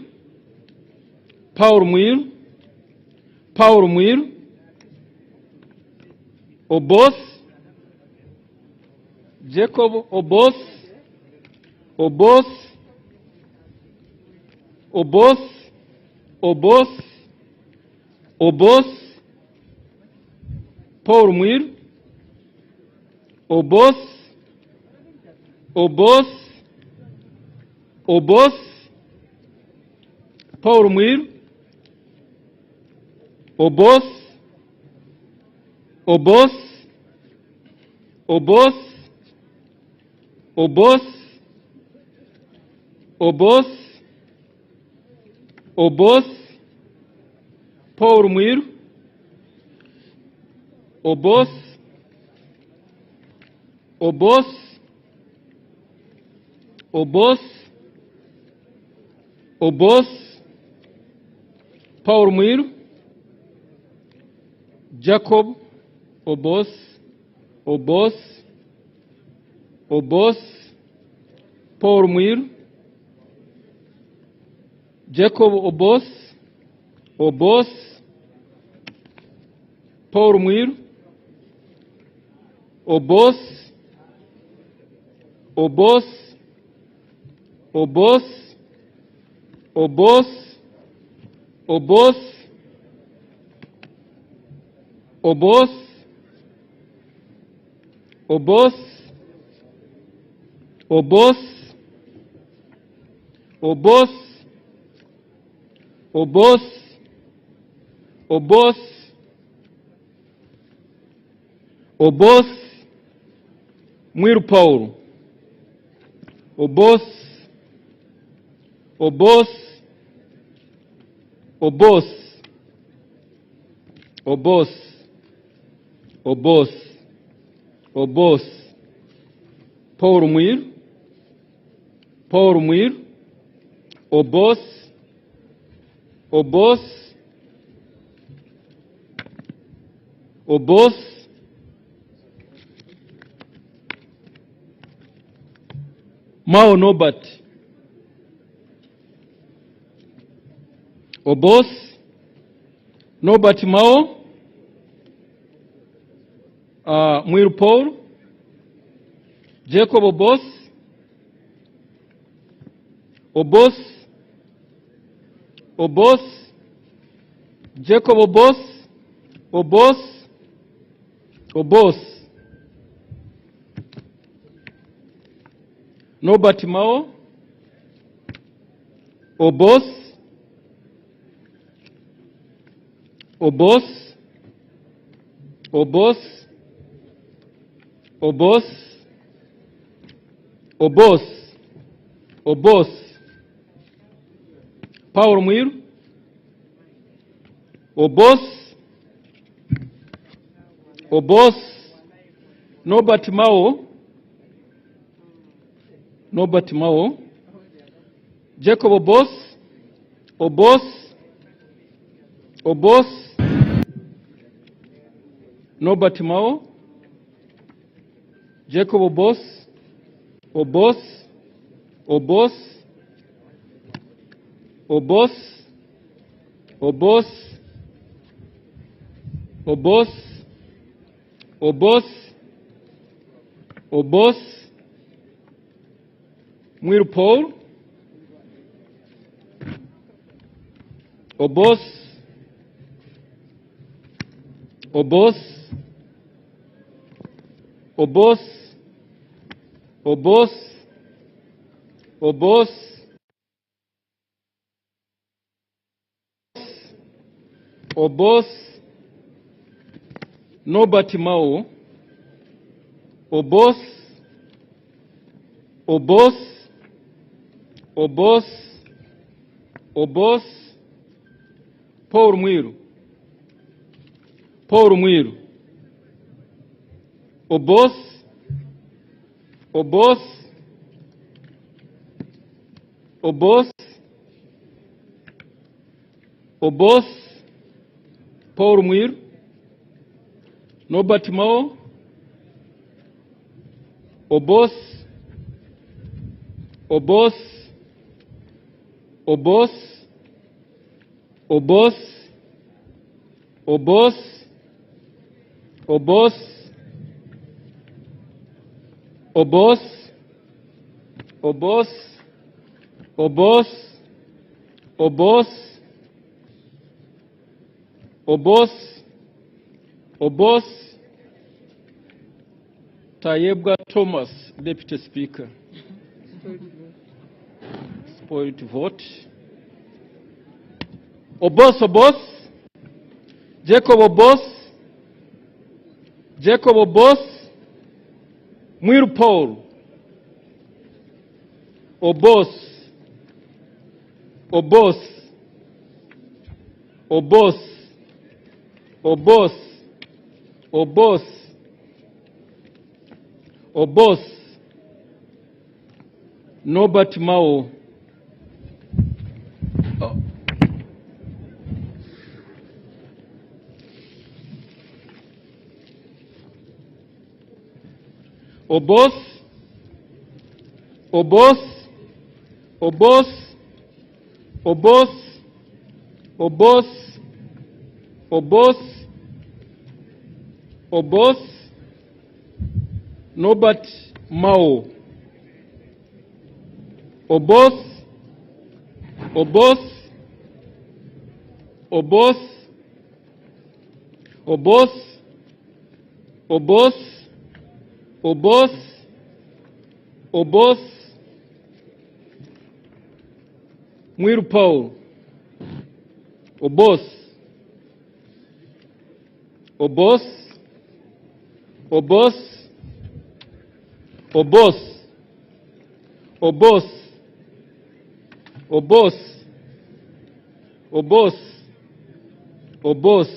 Oboth, Jacob, Oboth, Paul Mwiru, Oboth, Paul Mwiru, Oboth, Paul Mwiru, Oboth, Paul Mwiru, Jacob, Oboth, Paul Mwiru, Jacob Oboth, Paul Mwiru, Oboth, Mwiru Paul, Oboth, Paul Mwiru, Oboth, Mao Nobert, Oboth, Nobert Mao, Mwiru Paul, Jacob Oboth, Jacob Oboth, Nobert Mao, Oboth, Paul Mwiru, Oboth, Nobert Mao, Jacob Oboth, Nobert Mao, Jacob Oboth, Mwiru Paul, Oboth, Oboth, Nobert Mao, Oboth, Oboth, Oboth, Oboth, Paul Mwiru, Paul Mwiru, Oboth, Oboth, Oboth, Oboth, Paul Mwiru, Nobert Mao, Oboth, Oboth, Oboth, Oboth, Oboth, Oboth, Oboth, Oboth, Oboth, Oboth, Oboth, Oboth, Tayebwa Thomas, Deputy Speaker. Spoiled vote. Oboth, Oboth, Jacob Oboth, Jacob Oboth, Mwiru Paul, Oboth, Oboth, Oboth, Oboth, Oboth, Oboth, Nobert Mao. Oboth, Oboth, Oboth, Oboth, Oboth, Oboth, Oboth, Nobert Mao. Oboth, Oboth, Oboth, Oboth, Oboth, Oboth, Oboth, Mwiru Paul, Oboth, Oboth, Oboth, Oboth, Oboth, Oboth, Oboth, Oboth,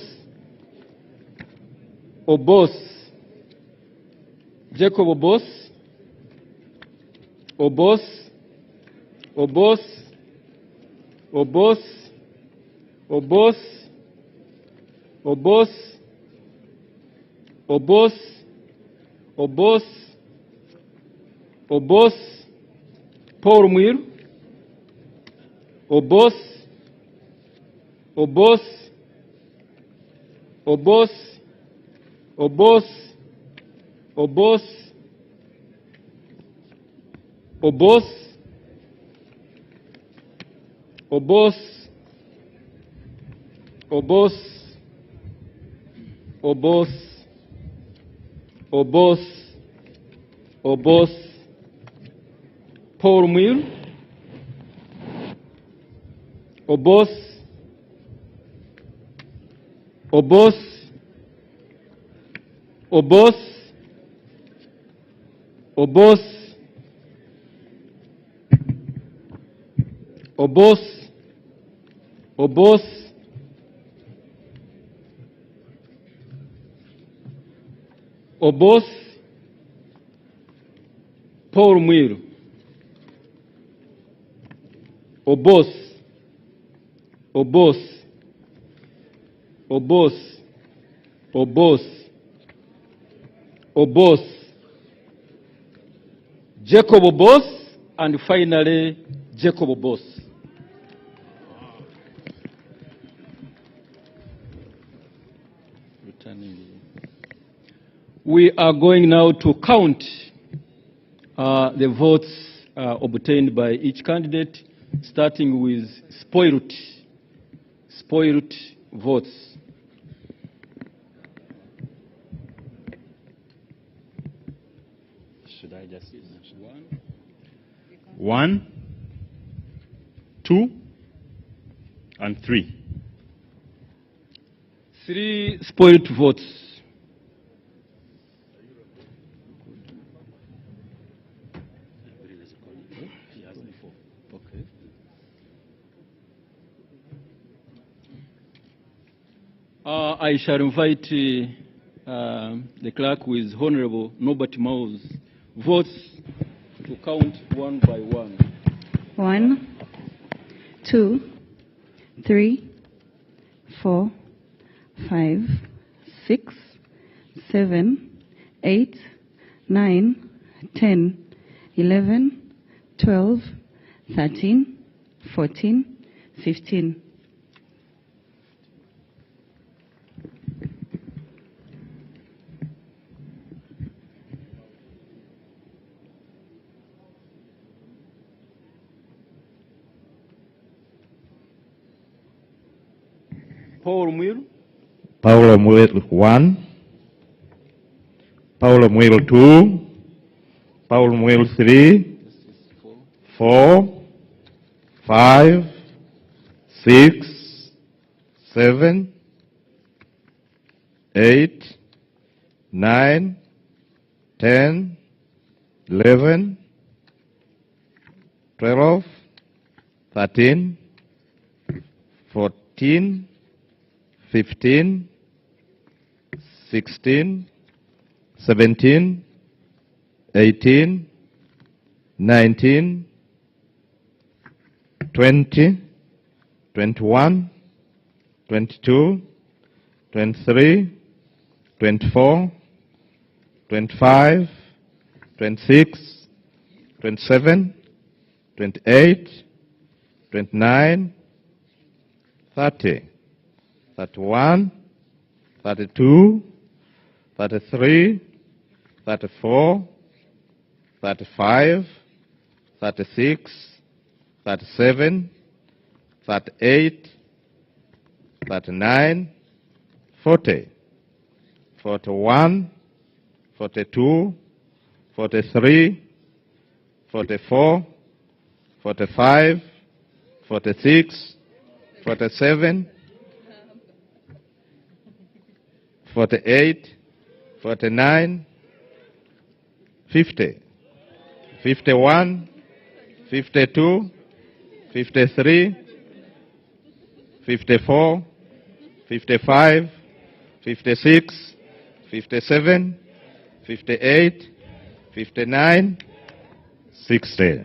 Oboth, Jacob Oboth, Oboth, Oboth, Oboth, Oboth, Oboth, Oboth, Oboth, Oboth, Paul Mwiru, Oboth, Oboth, Oboth, Oboth, Oboth, Oboth, Oboth, Oboth, Oboth, Oboth, Oboth, Paul Mwiru, Oboth, Oboth, Oboth, Oboth, Oboth, Oboth, Oboth, Paul Mwiru, Oboth, Oboth, Oboth, Oboth, Oboth, Jacob Oboth, and finally Jacob Oboth. We are going now to count the votes obtained by each candidate, starting with spoiled votes. Should I just use one? 1, 2, and 3. 3 spoiled votes. Okay. I shall invite the clerk with Honorable Nobert Mau's votes to count one by one. 1, 2, 3, 4, 5, 6, 7, 8, 9, 10, 11, 12, 13, 14, 15. Paul Mwiru. Paulo Mwiru 1. Paulo Mwiru 2. Paulo Mwiru 3. 4. 5. 6. 7. 8. 9. 10. 11. 12. 13. 14. 15, 16, 17, 18, 19, 20, 21, 22, 23, 24, 25, 26, 27, 28, 29, 30. 31, 32, 33, 34, 35, 36, 37, 38, 39, 40, 41, 42, 43, 44, 45, 46, 47, 48, 49, 50, 51, 52, 53, 54, 55, 56, 57, 58, 59, 60.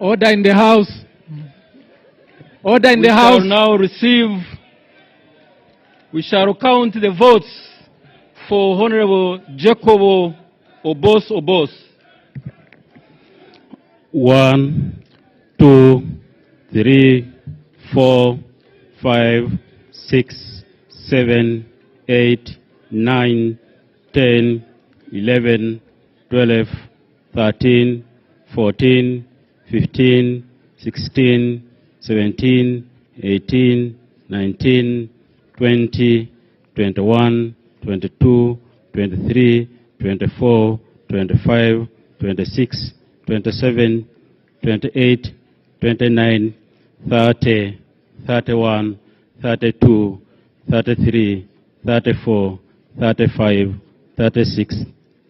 Order in the House. Order in the House. We shall count the votes for Honorable Jacobo Oboth. 1, 2, 3, 4, 5, 6, 7, 8, 9, 10, 11, 12, 13, 14, 15, 16, 17, 18, 19, 20, 21, 22, 23, 24, 25, 26, 27, 28, 29, 30, 31, 32, 33, 34, 35, 36,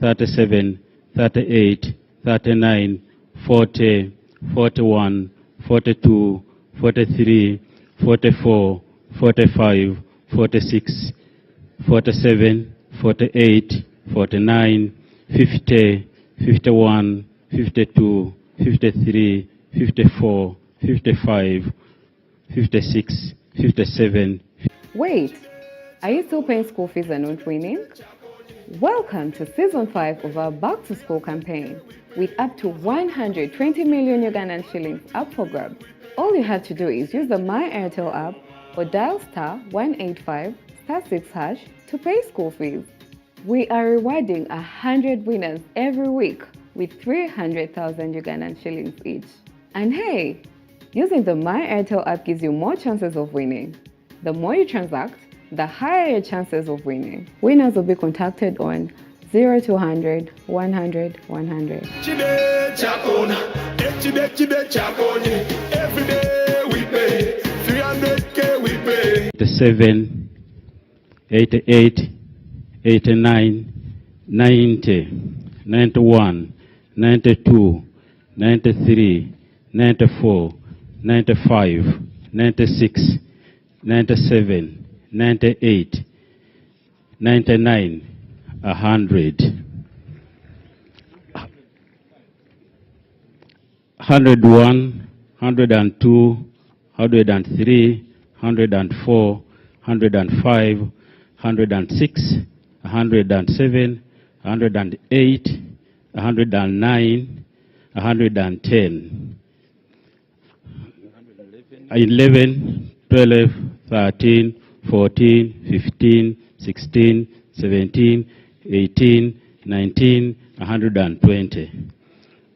37, 38, 39, 40, 41, 42, 43, 44, 45, 46, 47, 48, 49, 50, 51, 52, 53, 54, 55, 56, 57. Wait, are you still paying school fees and not winning? Welcome to Season 5 of our Back to School campaign, with up to 120 million Ugandan shillings up for grabs. All you have to do is use the My Airtel app or dial *185 *6# to pay school fees. We are rewarding 100 winners every week with 300,000 Ugandan shillings each. And hey, using the My Airtel app gives you more chances of winning. The more you transact, the higher your chances of winning. Winners will be contacted on 0200 100 100. Every day we pay 300K we pay. 87, 88, 89, 90, 91, 92, 93, 94, 95, 96, 97, 98, 99, 100. 101, 102, 103, 104, 105, 106, 107, 108, 109, 110. 11, 12, 13, 14, 15, 16, 17, 18, 19, 120.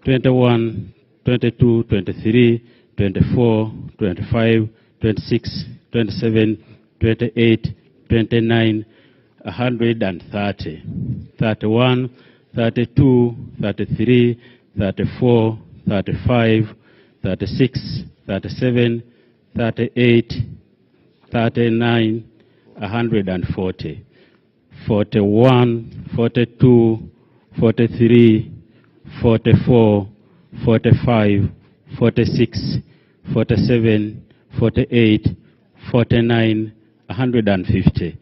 21, 22, 23, 24, 25, 26, 27, 28, 29, 130. 31, 32, 33, 34, 35, 36, 37, 38, 39, 140. 41, 42, 43, 44, 45, 46, 47, 48, 49, 150.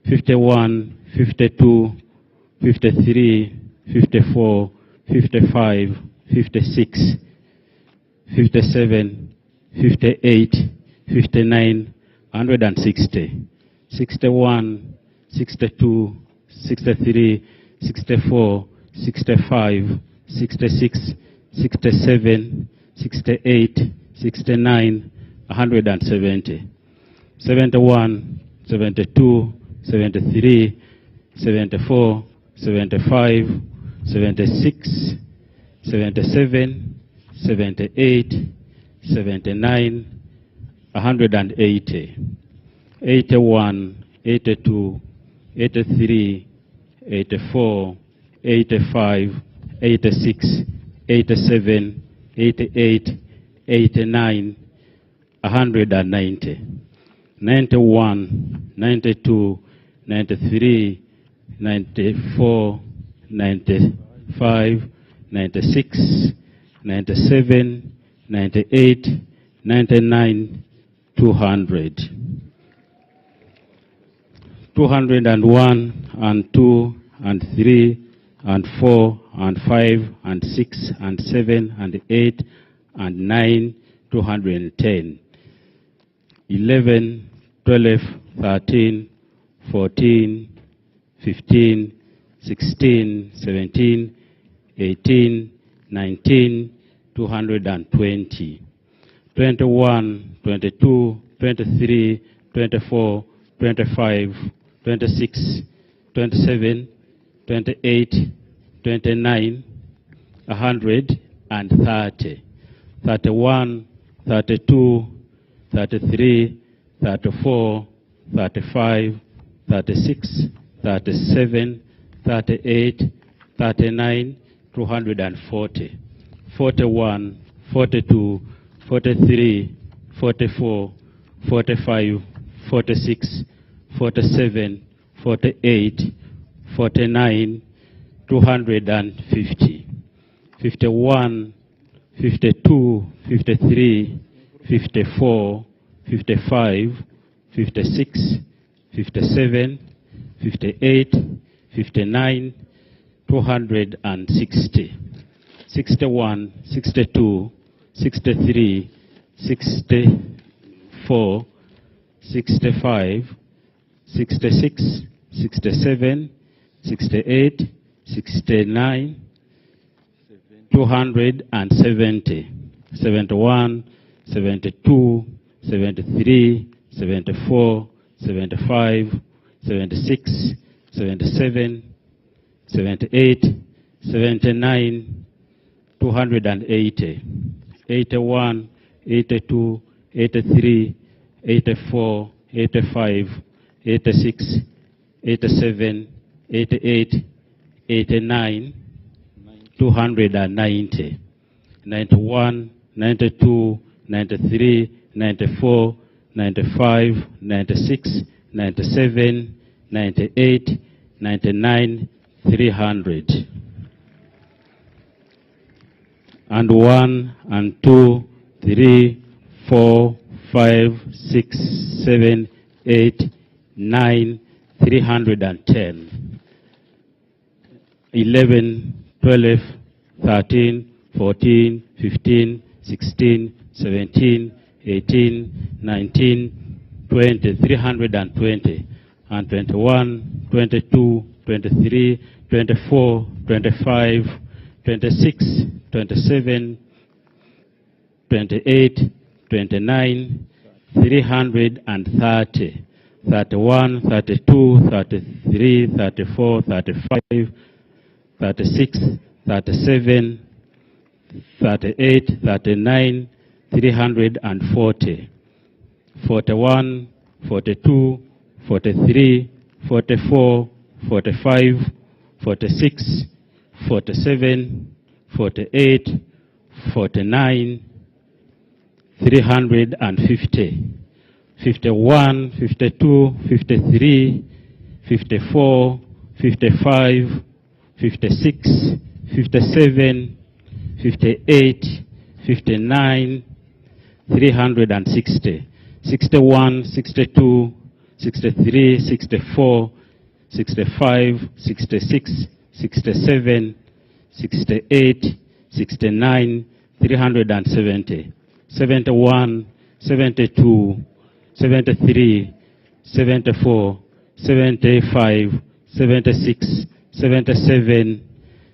51, 52, 53, 54, 55, 56, 57, 58, 59, 160. 61, 62, 63, 64, 65, 66, 67, 68, 69, 170. 71, 72, 73, 74, 75, 76, 77, 78, 79, 180. 81, 82, 83, 84, 85, 86, 87, 88, 89, 190. 91, 92, 93, 94, 95, 96, 97, 98, 99, 200. 201 and 2 and 3 and 4 and 5 and 6 and 7 and 8 and 9, 210. 11, 12, 13, 14, 15, 16, 17, 18, 19, 220. 21, 22, 23, 24, 25, 26, 27, 28, 29, 130. 31, 32, 33, 34, 35, 36, 37, 38, 39, 240. 41, 42, 43, 44, 45, 46, 47, 48, 49, 250. 51, 52, 53, 54, 55, 56, 57, 58, 59, 260. 61, 62, 63, 64, 65, 66, 67, 68, 69, 270, 71, 72, 73, 74, 75, 76, 77, 78, 79, 280, 81, 82, 83, 84, 85, 86, 87, 88, 89, 290, 91, 92, 93, 94, 95, 96, 97, 98, 99, 300. And 1, and 2, 3, 4, 5, 6, 7, 8, 9, 310. 11, 12, 13, 14, 15, 16, 17, 18, 19, 20, 320, and 21, 22, 23, 24, 25, 26, 27, 28, 29, 330, 31, 32, 33, 34, 35, 36, 37, 38, 39, 340, 41, 42, 43, 44, 45, 46, 47, 48, 49, 350, 51, 52, 53, 54, 55, 56, 57, 58, 59, 360, 61, 62, 63, 64, 65, 66, 67, 68, 69, 370, 71, 72, 73, 74, 75, 76, 77,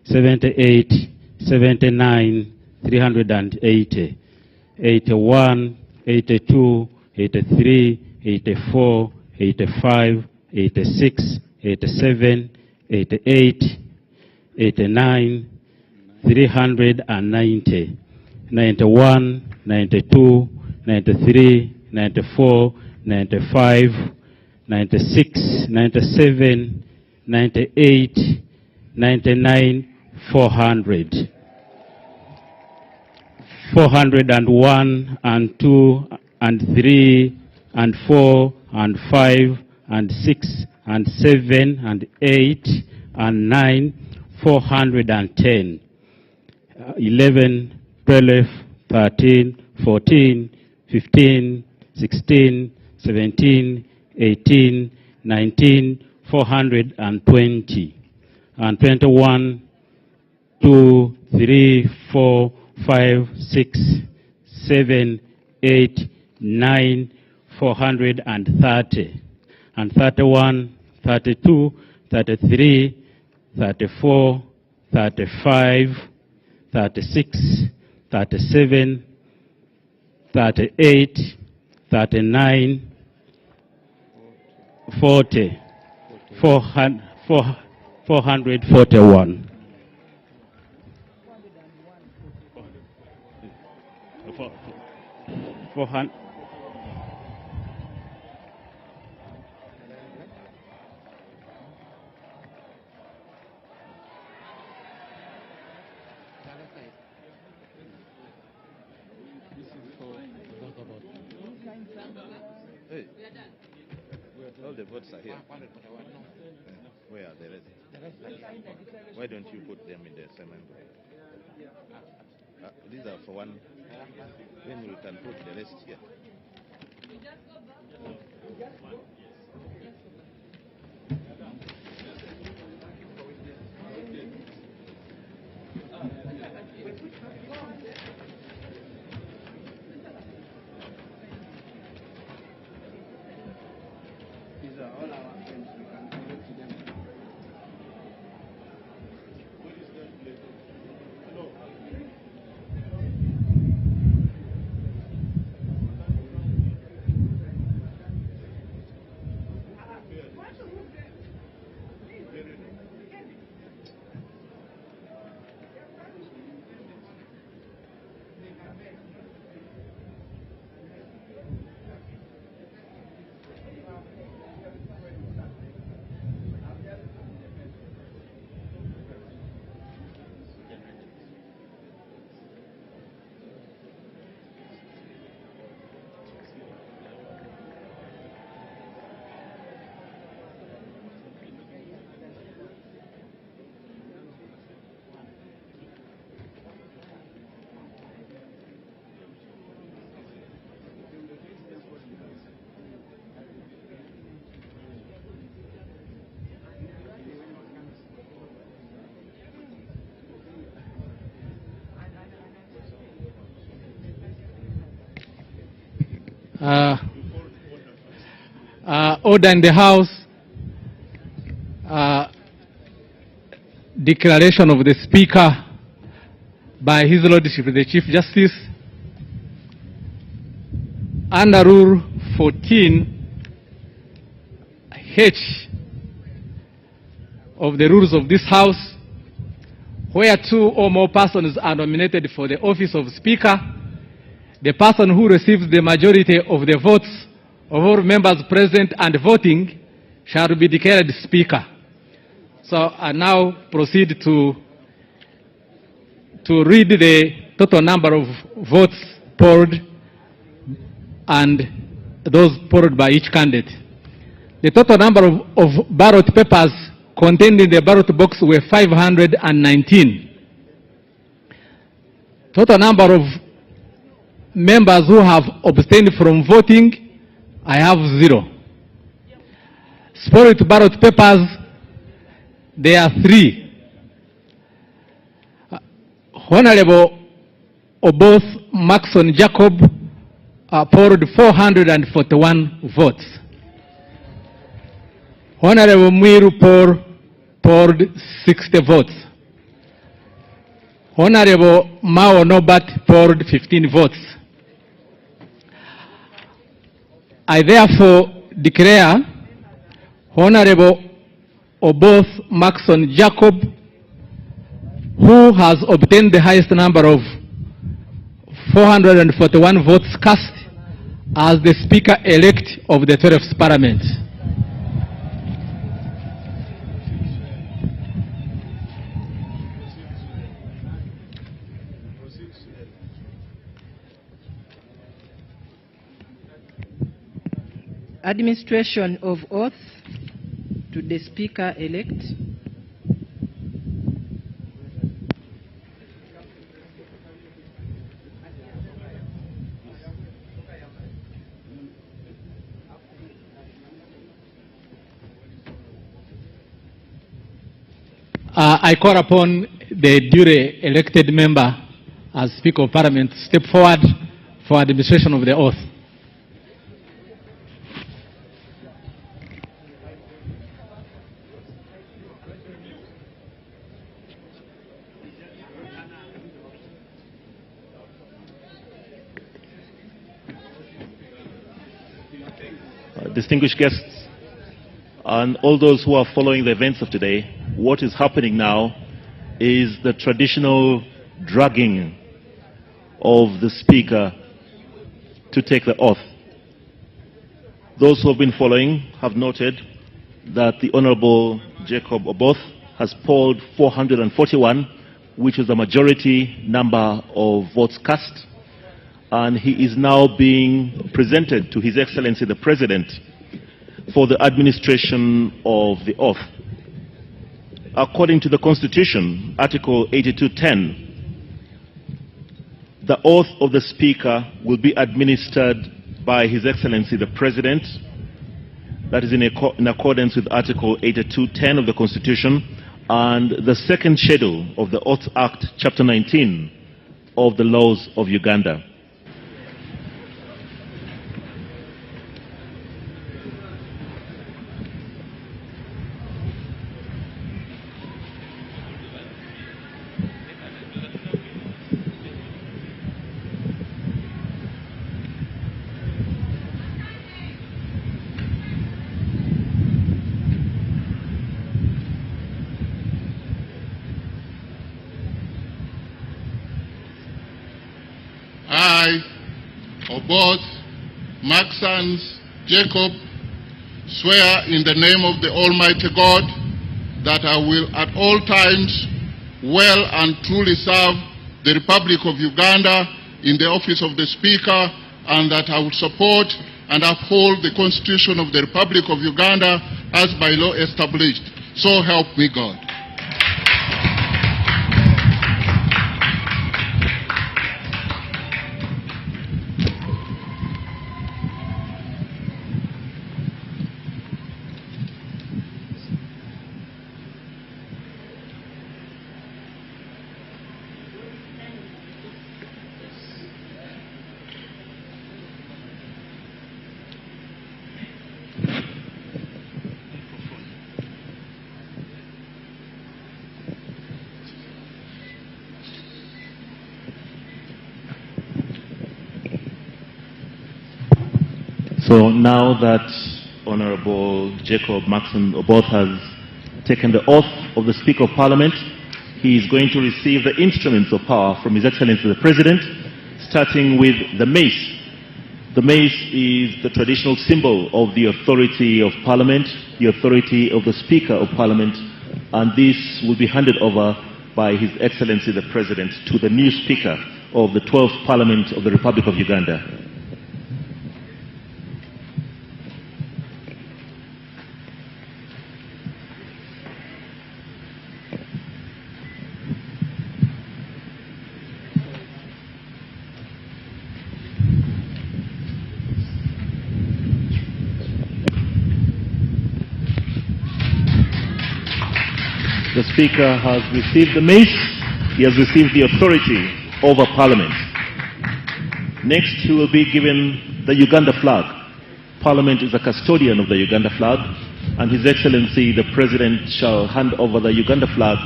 78, 79, 380, 81, 82, 83, 84, 85, 86, 87, 88, 89, 390, 91, 92, 93, 94, 95, 96, 97, 98, 99, 400. 401 and 2 and 3 and 4 and 5 and 6 and 7 and 8 and 9, 410. 11, 12, 13, 14, 15, 16, 17, 18, 19, 420. And 21, 2, 3, 4, 5, 6, 7, 8, 9, 430. And 31, 32, 33, 34, 35, 36, 37, 38, 39, 40, 441. 400. Hey, all the votes are here. Where are the rest? Why don't you put them in the same envelope? These are for one. Then we can put the rest here. These are all our friends. We can go to them. Order in the House. Declaration of the Speaker by His Lordship the Chief Justice. Under Rule 14H of the rules of this House, where two or more persons are nominated for the office of Speaker, the person who receives the majority of the votes of all members present and voting shall be declared Speaker. So I now proceed to read the total number of votes polled and those polled by each candidate. The total number of ballot papers contained in the ballot box were 519. Total number of members who have abstained from voting, I have 0. Spoiled ballot papers, there are 3. Honorable Oboth Maxon Jacob polled 441 votes. Honorable Mwiru polled 60 votes. Honorable Nobert polled 15 votes. I therefore declare Honorable Oboth Maxon Jacob, who has obtained the highest number of 441 votes cast, as the Speaker-elect of the 12th Parliament. Administration of oath to the Speaker-elect. I call upon the duly elected member as Speaker of Parliament to step forward for administration of the oath. Distinguished guests, and all those who are following the events of today, what is happening now is the traditional dragging of the Speaker to take the oath. Those who have been following have noted that the Honorable Jacob Oboth has polled 441, which is the majority number of votes cast, and he is now being presented to His Excellency the President for the administration of the oath. According to the Constitution, Article 82:10, the oath of the Speaker will be administered by His Excellency the President. That is in accordance with Article 82:10 of the Constitution and the second schedule of the Oath Act, Chapter 19 of the laws of Uganda. I, Oboth Maxon Jacob, swear in the name of the Almighty God that I will at all times well and truly serve the Republic of Uganda in the office of the Speaker, and that I will support and uphold the Constitution of the Republic of Uganda as by law established. So help me God. So now that Honorable Jacob Maxon Oboth has taken the oath of the Speaker of Parliament, he is going to receive the instruments of power from His Excellency the President, starting with the mace. The mace is the traditional symbol of the authority of Parliament, the authority of the Speaker of Parliament, and this will be handed over by His Excellency the President to the new Speaker of the 12th Parliament of the Republic of Uganda. The Speaker has received the mace. He has received the authority over Parliament. Next, he will be given the Uganda flag. Parliament is a custodian of the Uganda flag, and His Excellency the President shall hand over the Uganda flag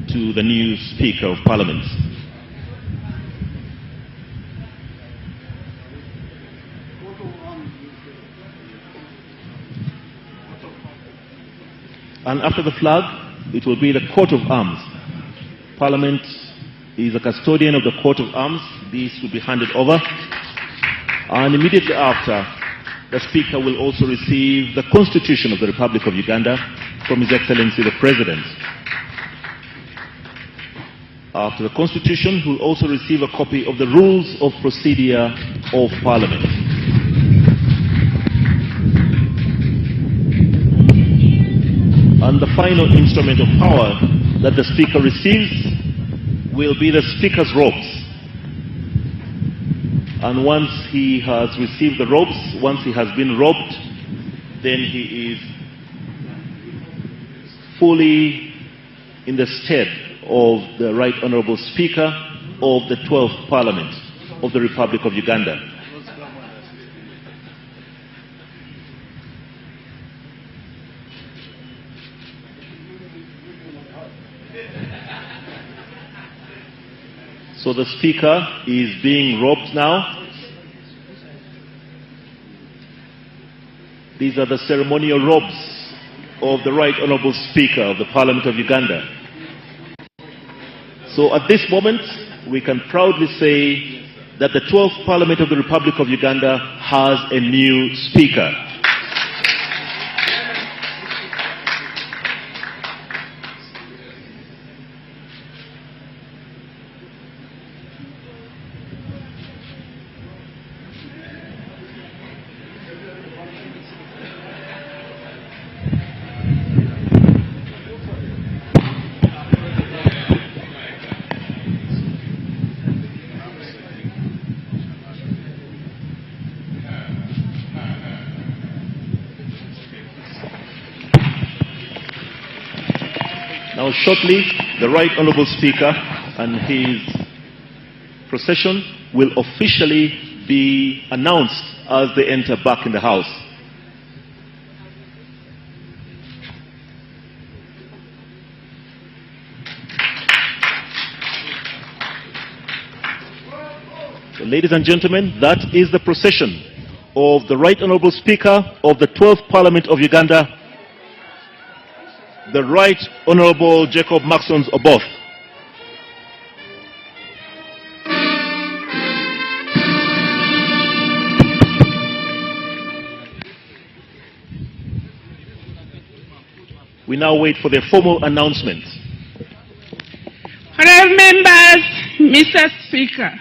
to the new Speaker of Parliament. And after the flag, it will be the coat of arms. Parliament is a custodian of the coat of arms. This will be handed over. And immediately after, the Speaker will also receive the Constitution of the Republic of Uganda from His Excellency the President. After the Constitution, he will also receive a copy of the Rules of Procedure of Parliament. And the final instrument of power that the Speaker receives will be the Speaker's robes. And once he has received the robes, once he has been robed, then he is fully in the stead of the Right Honourable Speaker of the 12th Parliament of the Republic of Uganda. So the Speaker is being robed now. These are the ceremonial robes of the Right Honourable Speaker of the Parliament of Uganda. So at this moment, we can proudly say that the 12th Parliament of the Republic of Uganda has a new Speaker. Now shortly, the Right Honourable Speaker and his procession will officially be announced as they enter back in the House. So, ladies and gentlemen, that is the procession of the Right Honourable Speaker of the 12th Parliament of Uganda, the Right Honourable Jacob Maxon Oboth. We now wait for their formal announcement. Honourable members, Mr. Speaker.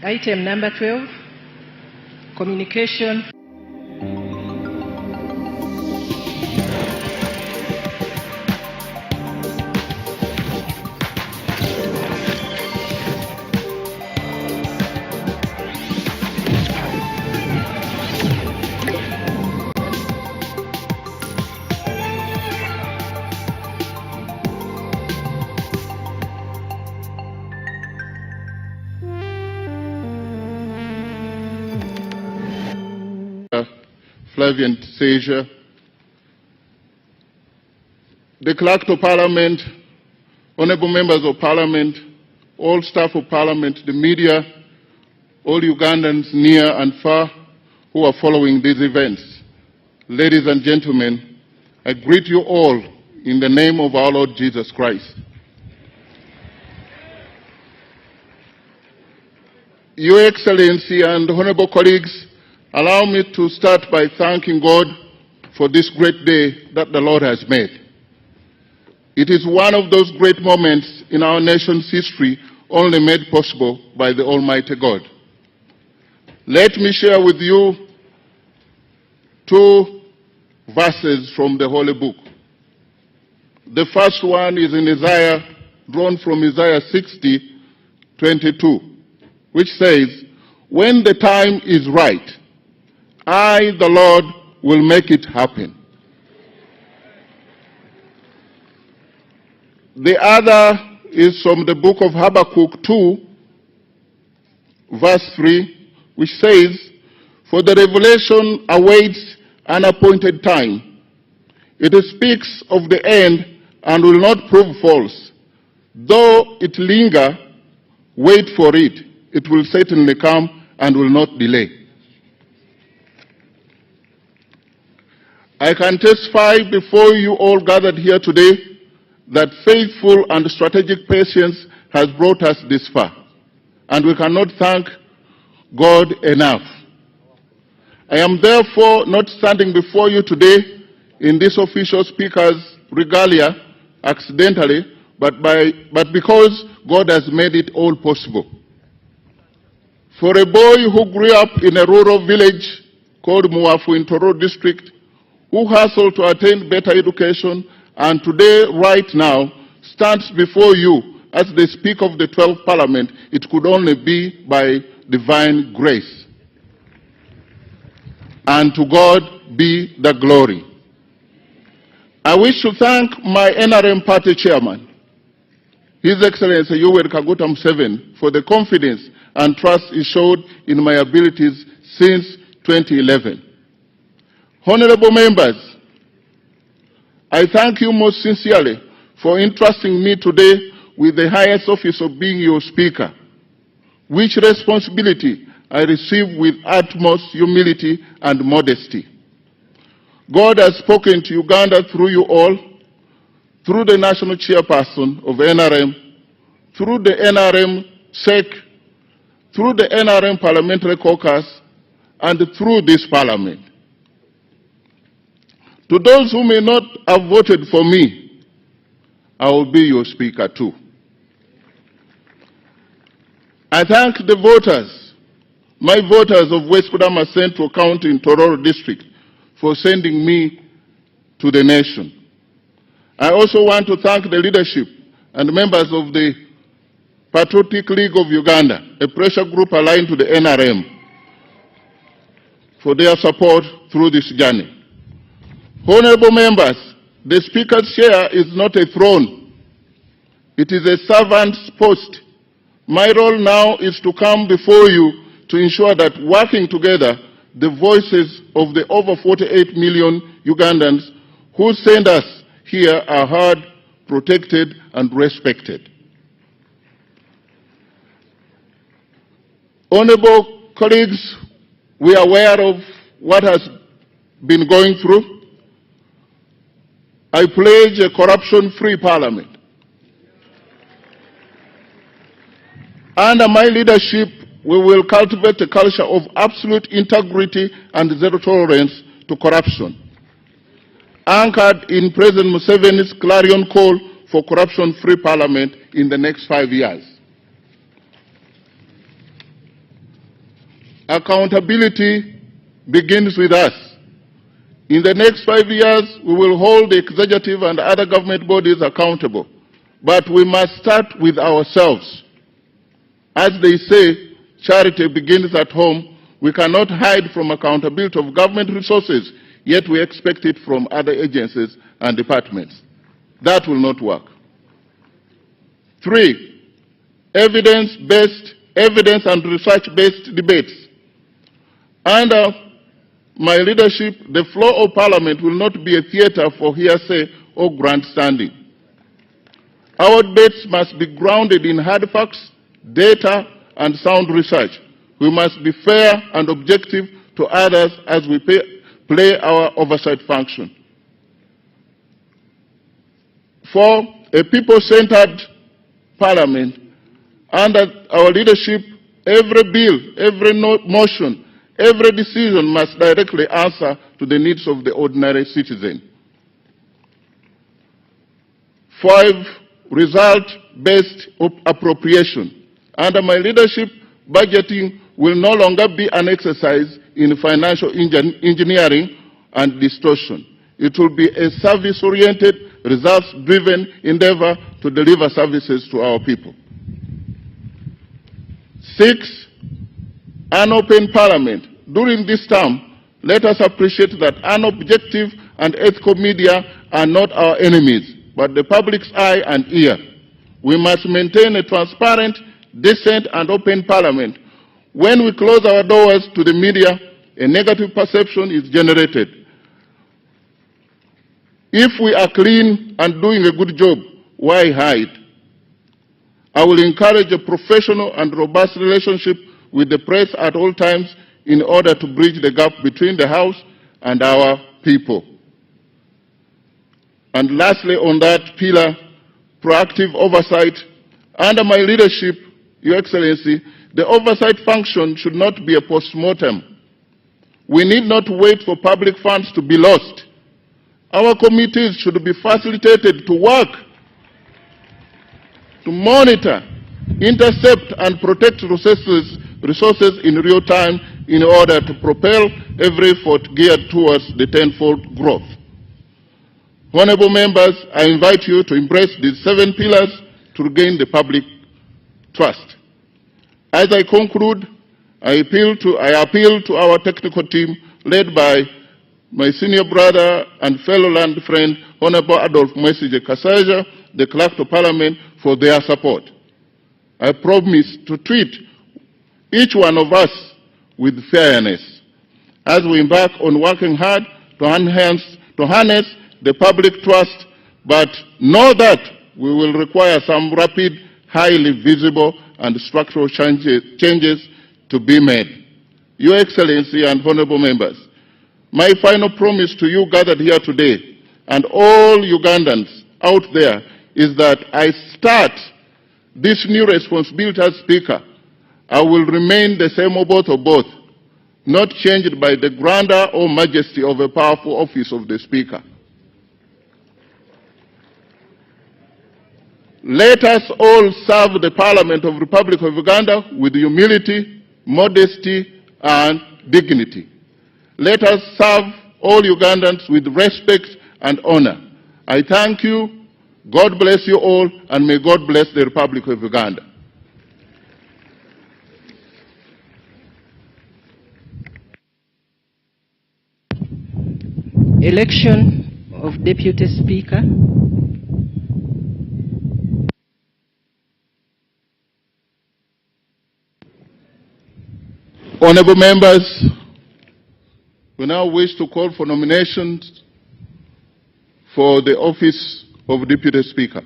Item number 12, communication. Flavian Seizure, the Clerk of Parliament, honorable members of Parliament, all staff of Parliament, the media, all Ugandans near and far who are following these events. Ladies and gentlemen, I greet you all in the name of our Lord Jesus Christ. Your Excellency and honorable colleagues, allow me to start by thanking God for this great day that the Lord has made. It is one of those great moments in our nation's history only made possible by the Almighty God. Let me share with you two verses from the Holy Book. The first one is in Isaiah, drawn from Isaiah 60:22, which says, "When the time is right, I, the Lord, will make it happen." The other is from the book of Habakkuk 2, verse 3, which says, "For the revelation awaits an appointed time. It speaks of the end and will not prove false. Though it linger, wait for it. It will certainly come and will not delay." I can testify before you all gathered here today that faithful and strategic patience has brought us this far, and we cannot thank God enough. I am therefore not standing before you today in this official speaker's regalia accidentally, but because God has made it all possible. For a boy who grew up in a rural village called Mwiru in Toro district, who hustled to attain better education, and today, right now, stands before you as the Speaker of the 12th Parliament, it could only be by divine grace. And to God be the glory. I wish to thank my NRM party chairman, His Excellency Yoweri Museveni, for the confidence and trust he showed in my abilities since 2011. Honorable members, I thank you most sincerely for entrusting me today with the highest office of being your Speaker, which responsibility I receive with utmost humility and modesty. God has spoken to Uganda through you all, through the national chairperson of NRM, through the NRM SEC, through the NRM parliamentary caucus, and through this parliament. To those who may not have voted for me, I will be your Speaker too. I thank the voters, my voters of West Kudama Central County in Tororo District, for sending me to the nation. I also want to thank the leadership and members of the Patriotic League of Uganda, a pressure group aligned to the NRM, for their support through this journey. Honorable members, the Speaker's chair is not a throne. It is a servant's post. My role now is to come before you to ensure that working together, the voices of the over 48 million Ugandans who send us here are heard, protected, and respected. Honorable colleagues, we are aware of what has been going through. I pledge a corruption-free parliament. Under my leadership, we will cultivate a culture of absolute integrity and zero tolerance to corruption, anchored in President Museveni's clarion call for corruption-free parliament in the next 5 years. Accountability begins with us. In the next 5 years, we will hold the executive and other government bodies accountable. But we must start with ourselves. As they say, charity begins at home. We cannot hide from accountability of government resources, yet we expect it from other agencies and departments. That will not work. 3, evidence and research-based debates. Under my leadership, the floor of Parliament will not be a theater for hearsay or grandstanding. Our debates must be grounded in hard facts, data, and sound research. We must be fair and objective to others as we play our oversight function. 4, a people-centered Parliament. Under our leadership, every bill, every motion, every decision must directly answer to the needs of the ordinary citizen. 5, result-based appropriation. Under my leadership, budgeting will no longer be an exercise in financial engineering and distortion. It will be a service-oriented, results-driven endeavor to deliver services to our people. 6, an open Parliament. During this term, let us appreciate that unobjective and ethical media are not our enemies, but the public's eye and ear. We must maintain a transparent, decent, and open Parliament. When we close our doors to the media, a negative perception is generated. If we are clean and doing a good job, why hide? I will encourage a professional and robust relationship with the press at all times in order to bridge the gap between the House and our people. And lastly, on that pillar, proactive oversight. Under my leadership, Your Excellency, the oversight function should not be a post-mortem. We need not wait for public funds to be lost. Our committees should be facilitated to work, to monitor, intercept, and protect resources in real time in order to propel every effort geared towards the tenfold growth. Honorable members, I invite you to embrace these 7 pillars to regain the public trust. As I conclude, I appeal to our technical team led by my senior brother and fellow land friend, Honorable Adolf Mwesige Kasaja, the Clerk to Parliament, for their support. I promise to treat each one of us with fairness as we embark on working hard to harness the public trust, but know that we will require some rapid, highly visible and structural changes to be made. Your Excellency and honorable members, my final promise to you gathered here today and all Ugandans out there is that I start this new responsibility as Speaker. I will remain the same Oboth, not changed by the grandeur or majesty of a powerful office of the Speaker. Let us all serve the Parliament of the Republic of Uganda with humility, modesty, and dignity. Let us serve all Ugandans with respect and honor. I thank you. God bless you all, and may God bless the Republic of Uganda. Election of Deputy Speaker. Honorable members, we now wish to call for nominations for the office of Deputy Speaker.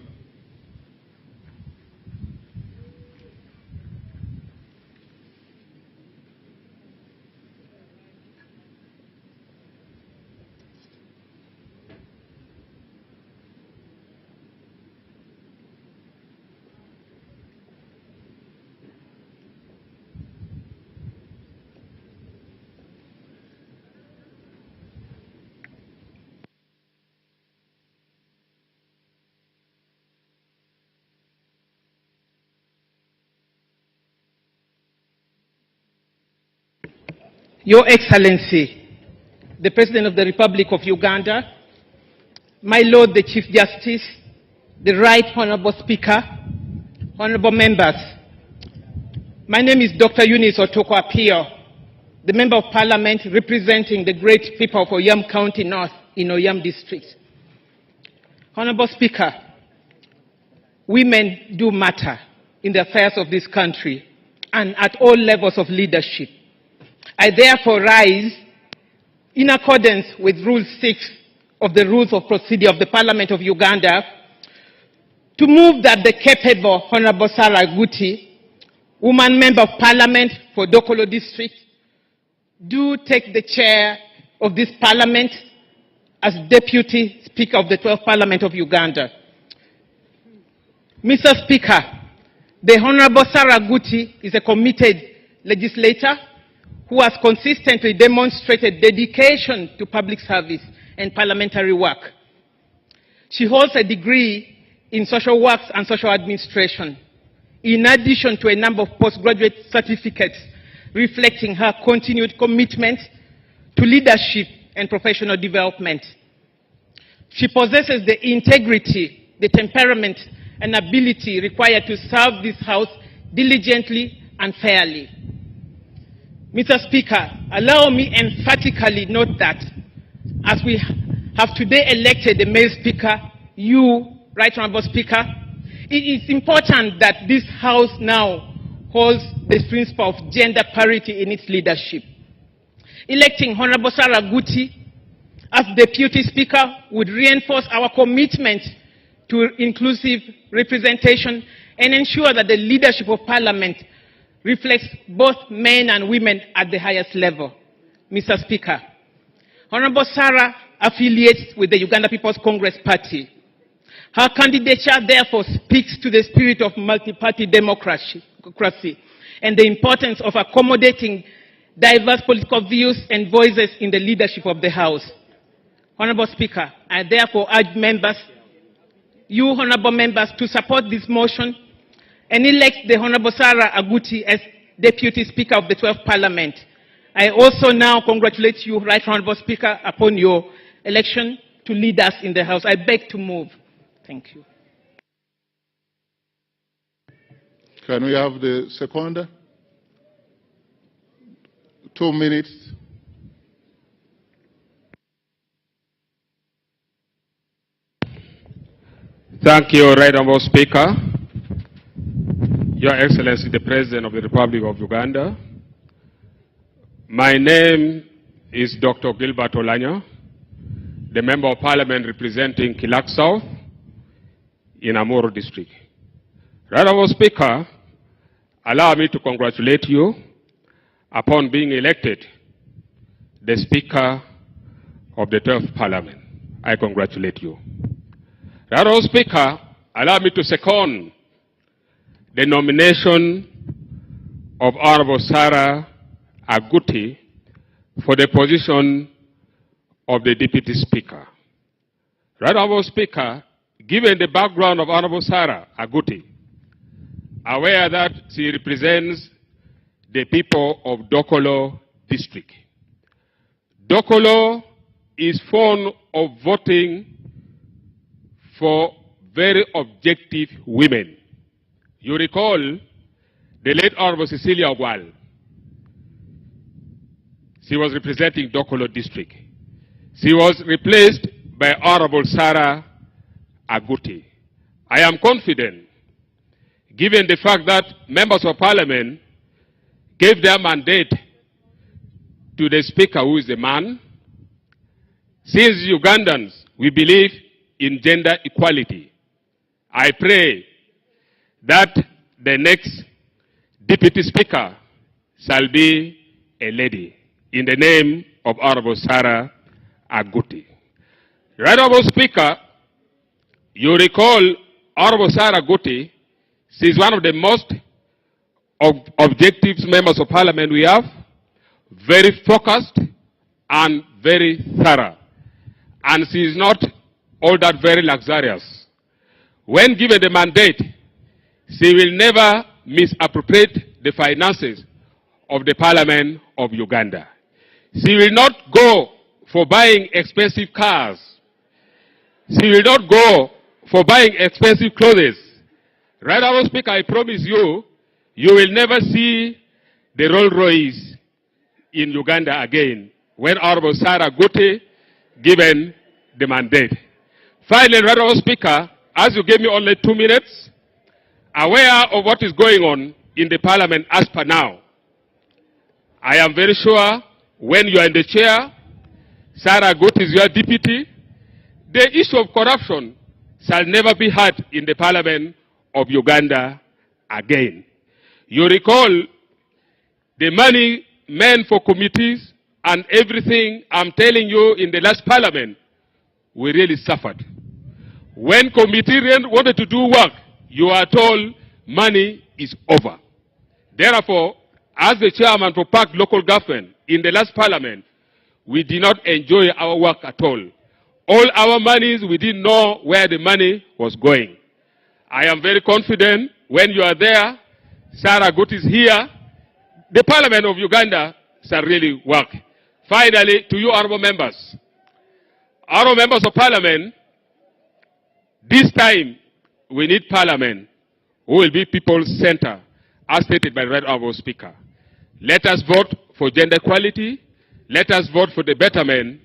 Your Excellency, the President of the Republic of Uganda, my Lord the Chief Justice, the Right Honorable Speaker, honorable members, my name is Dr. Eunice Otoko Apio, the Member of Parliament representing the great people of Oyam County North in Oyam District. Honorable Speaker, women do matter in the affairs of this country and at all levels of leadership. I therefore rise in accordance with Rule 6 of the Rules of Procedure of the Parliament of Uganda to move that the capable Honorable Sarah Guti, woman Member of Parliament for Dokolo District, do take the chair of this Parliament as Deputy Speaker of the 12th Parliament of Uganda. Mr. Speaker, the Honorable Sarah Guti is a committed legislator who has consistently demonstrated dedication to public service and parliamentary work. She holds a degree in social works and social administration, in addition to a number of postgraduate certificates reflecting her continued commitment to leadership and professional development. She possesses the integrity, the temperament, and ability required to serve this House diligently and fairly. Mr. Speaker, allow me emphatically note that as we have today elected the male Speaker, you, Right Honorable Speaker, it is important that this House now holds the principle of gender parity in its leadership. Electing Honorable Sarah Guti as Deputy Speaker would reinforce our commitment to inclusive representation and ensure that the leadership of Parliament reflects both men and women at the highest level. Mr. Speaker, Honorable Sarah affiliates with the Uganda People's Congress Party. Her candidature therefore speaks to the spirit of multi-party democracy and the importance of accommodating diverse political views and voices in the leadership of the House. Honorable Speaker, I therefore urge members, you honorable members, to support this motion and elect the Honorable Sarah Aguti as Deputy Speaker of the 12th Parliament. I also now congratulate you, Right Honorable Speaker, upon your election to lead us in the House. I beg to move. Thank you. Can we have the seconder? 2 minutes. Thank you, Right Honourable Speaker. Your Excellency, the President of the Republic of Uganda. My name is Dr. Gilbert Olanya, the Member of Parliament representing Kilak South in Amuru District. Right Honourable Speaker, allow me to congratulate you upon being elected the Speaker of the 12th Parliament. I congratulate you. Right Honourable Speaker, allow me to second the nomination of Honourable Sarah Aguti for the position of the Deputy Speaker. Right Honourable Speaker, given the background of Honourable Sarah Aguti, aware that she represents the people of Kololo District. Kololo is fond of voting for very objective women. You recall the late Honorable Cecilia Ogwal. She was representing Kololo District. She was replaced by Honorable Sarah Aguti. I am confident, given the fact that members of Parliament gave their mandate to the Speaker, who is a man. Since Ugandans, we believe in gender equality. I pray that the next Deputy Speaker shall be a lady, in the name of Honorable Sarah Aguti. Right Honourable Speaker, you recall Honorable Sarah Aguti, she is one of the most objective members of Parliament we have, very focused and very thorough. And she is not all that very luxurious. When given the mandate, she will never misappropriate the finances of the Parliament of Uganda. She will not go for buying expensive cars. She will not go for buying expensive clothes. Right Honourable Speaker, I promise you, you will never see the Rolls Royce in Uganda again when Honourable Sarah Aguti given the mandate. Finally, Right Honourable Speaker, as you gave me only 2 minutes, aware of what is going on in the Parliament as per now, I am very sure when you are in the chair, Sarah Aguti is your deputy, the issue of corruption shall never be heard in the Parliament of Uganda again. You recall the money meant for committees and everything. I'm telling you, in the last Parliament, we really suffered. When committees wanted to do work, you are told money is over. Therefore, as the chairman for Park Local Government in the last Parliament, we did not enjoy our work at all. All our monies, we didn't know where the money was going. I am very confident when you are there, Sarah Aguti is here, the Parliament of Uganda shall really work. Finally, to you honorable members of Parliament, this time we need Parliament who will be people's center, as stated by the Right Honourable Speaker. Let us vote for gender equality. Let us vote for the betterment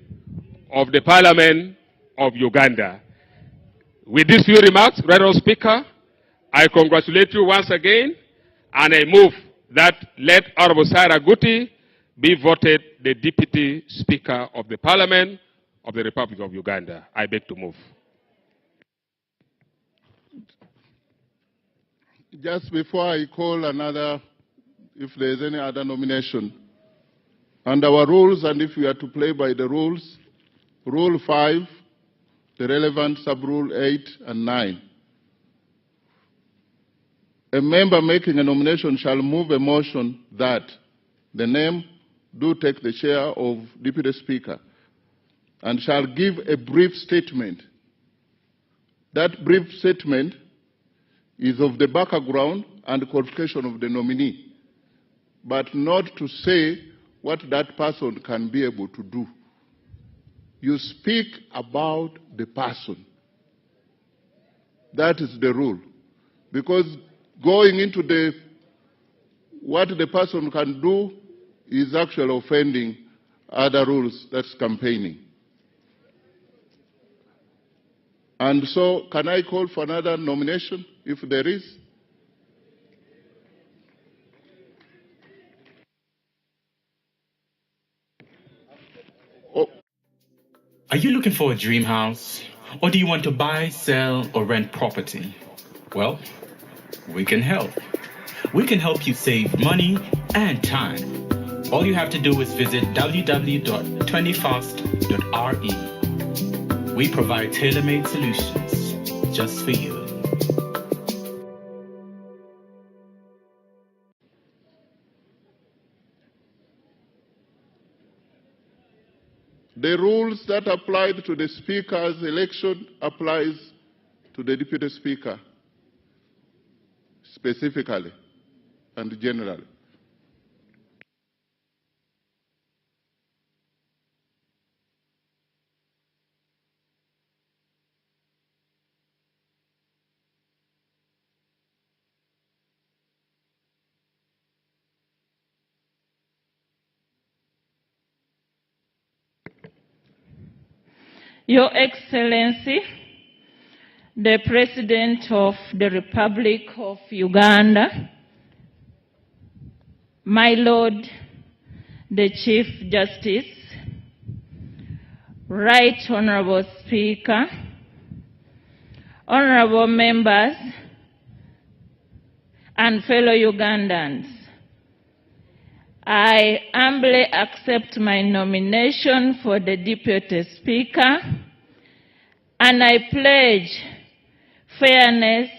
of the Parliament of Uganda. With these few remarks, Right Honourable Speaker, I congratulate you once again, and I move that let Honourable Sarah Aguti be voted the Deputy Speaker of the Parliament of the Republic of Uganda. I beg to move. Just before I call another, if there is any other nomination, and our rules, and if we are to play by the rules, Rule 5, the relevant sub-rule 8 and 9. A member making a nomination shall move a motion that the name do take the chair of Deputy Speaker and shall give a brief statement. That brief statement is of the background and qualification of the nominee, but not to say what that person can be able to do. You speak about the person. That is the rule. Because going into what the person can do is actually offending other rules, that's campaigning. And so, can I call for another nomination, if there is? Are you looking for a dream house? Or do you want to buy, sell, or rent property? Well, we can help. We can help you save money and time. All you have to do is visit www.20fast.re. We provide tailor-made solutions just for you. The rules that applied to the Speaker's election applies to the Deputy Speaker specifically and generally. Your Excellency, the President of the Republic of Uganda, my Lord, the Chief Justice, Right Honorable Speaker, honorable members, and fellow Ugandans, I humbly accept my nomination for the Deputy Speaker, and I pledge fairness,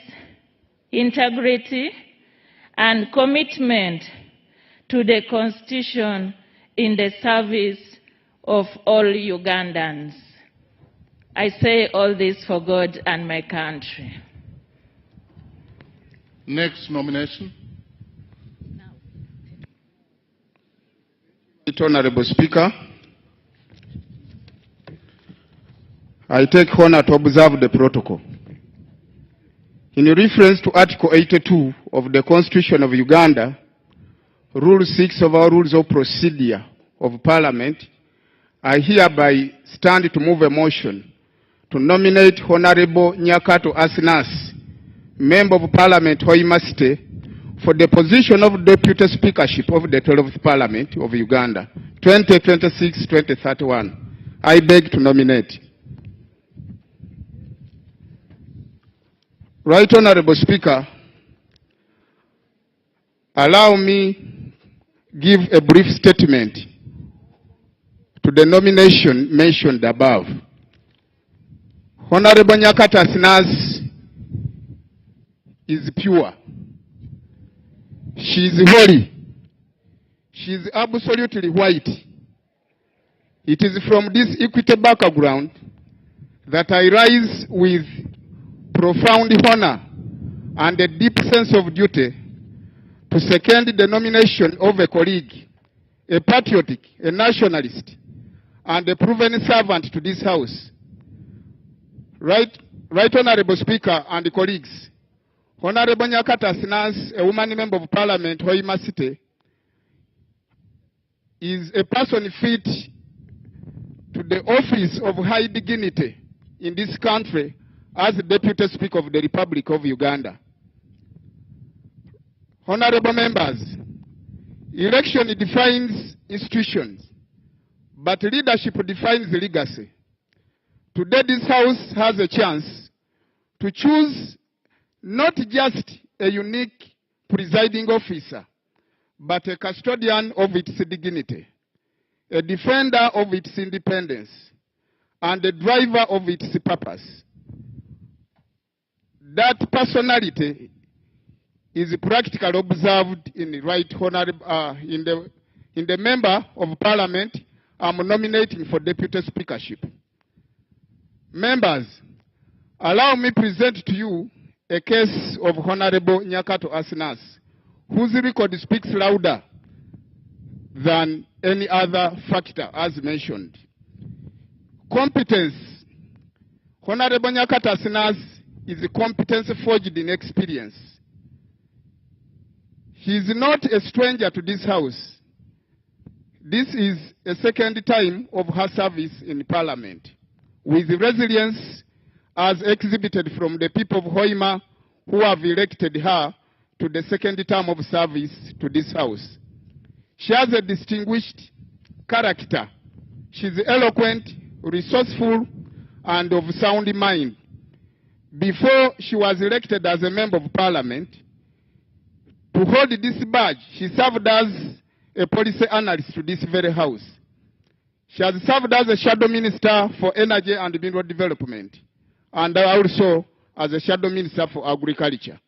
integrity, and commitment to the Constitution in the service of all Ugandans. I say all this for God and my country. Next nomination. Honorable Speaker, I take honor to observe the protocol. In reference to Article 82 of the Constitution of Uganda, Rule 6 of our Rules of Procedure of Parliament, I hereby stand to move a motion to nominate Honorable Nyakato Asinas, Member of Parliament, Hoima City, for the position of Deputy Speakership of the 12th Parliament of Uganda, 2026-2031. I beg to nominate. Right Honorable Speaker, allow me give a brief statement to the nomination mentioned above. Honorable Nyakata Asinas is pure. She is holy. She is absolutely white. It is from this equity background that I rise with profound honor and a deep sense of duty to second the nomination of a colleague, a patriotic, a nationalist, and a proven servant to this House. Right Honorable Speaker and colleagues, Honorable Nyakata Asinas, a woman member of Parliament, Hoima City, is a person fit to the office of high dignity in this country as Deputy Speaker of the Republic of Uganda. Honorable members, election defines institutions, but leadership defines legacy. Today this House has a chance to choose not just a unique presiding officer, but a custodian of its dignity, a defender of its independence, and a driver of its purpose. That personality is practically observed in the right honorable, in the member of Parliament I'm nominating for Deputy Speakership. Members, allow me present to you a case of Honorable Nyakato Asinas, whose record speaks louder than any other factor as mentioned. Competence. Honorable Nyakato Asinas is a competence forged in experience. He is not a stranger to this House. This is a second time of her service in Parliament. With resilience as exhibited from the people of Hoima who have elected her to the second term of service to this house. She has a distinguished character. She's eloquent, resourceful, and of sound mind. Before she was elected as a member of parliament, to hold this badge, she served as a policy analyst to this very house. She has served as a shadow minister for energy and mineral development, and also as a shadow minister for agriculture.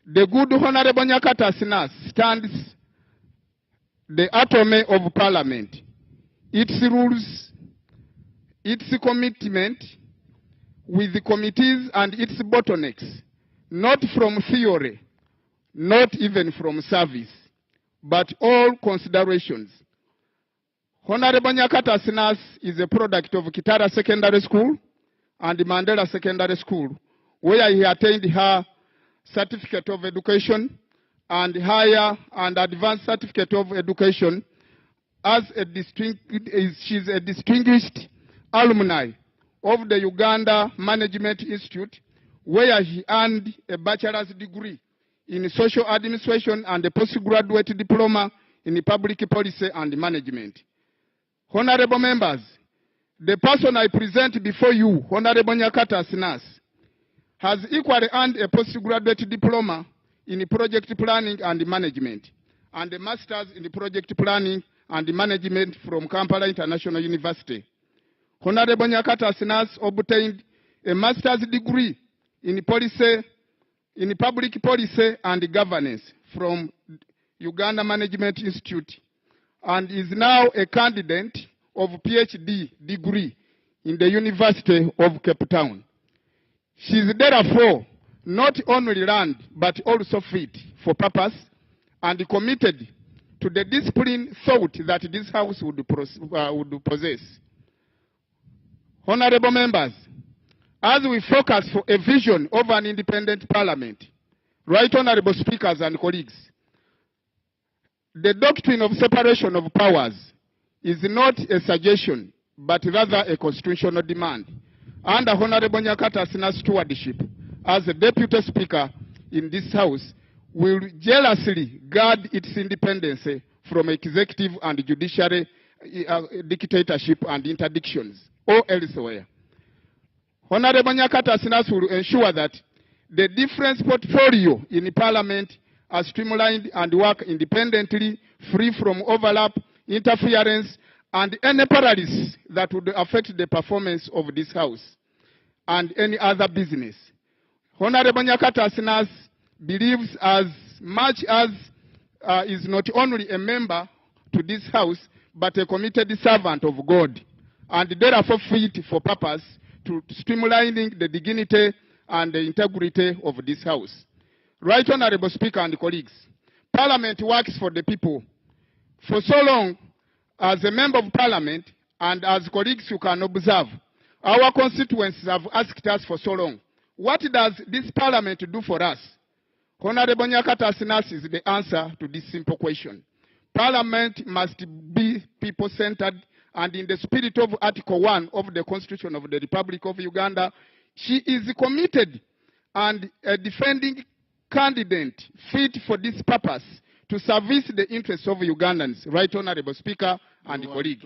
The good Honorable Nyakata Sinas stands the atomy of parliament, its rules, its commitment with the committees and its bottlenecks, not from theory, not even from service, but all considerations. Honorable Nyakata Sinas is a product of Kitara Secondary School and Mandela Secondary School, where he attained her certificate of education and higher and advanced certificate of education as she's a distinguished alumni of the Uganda Management Institute, where he earned a bachelor's degree in social administration and a postgraduate diploma in public policy and management. Honorable members, the person I present before you, Honorable Nyakata Sinas, has equally earned a postgraduate diploma in project planning and management and a master's in project planning and management from Kampala International University. Honorable Nyakata Sinas obtained a master's degree in public policy and governance from Uganda Management Institute and is now a candidate of PhD degree in the University of Cape Town. She is therefore not only learned but also fit for purpose and committed to the discipline thought that this house would possess. Honorable members, as we focus for a vision of an independent parliament, right honorable speakers and colleagues, the doctrine of separation of powers is not a suggestion but rather a constitutional demand. Under Honorable Nyakata Sinas' stewardship as a deputy speaker in this house, will jealously guard its independence from executive and judiciary dictatorship and interdictions or elsewhere. Honorable Nyakata Sinas will ensure that the different portfolio in Parliament are streamlined and work independently, free from overlap, interference, and any paralysis that would affect the performance of this House and any other business. Honorable Nyakata Sinas believes as much as is not only a member to this House, but a committed servant of God, and therefore fit for purpose to streamlining the dignity and the integrity of this House. Right Honorable Speaker and colleagues, Parliament works for the people. For so long, as a member of Parliament, and as colleagues you can observe, our constituents have asked us for so long, what does this Parliament do for us? Honorable Nyakata Sinas is the answer to this simple question. Parliament must be people-centered, and in the spirit of Article 1 of the Constitution of the Republic of Uganda, she is committed and a defending candidate fit for this purpose to service the interests of Ugandans. Right Honorable Speaker and colleague.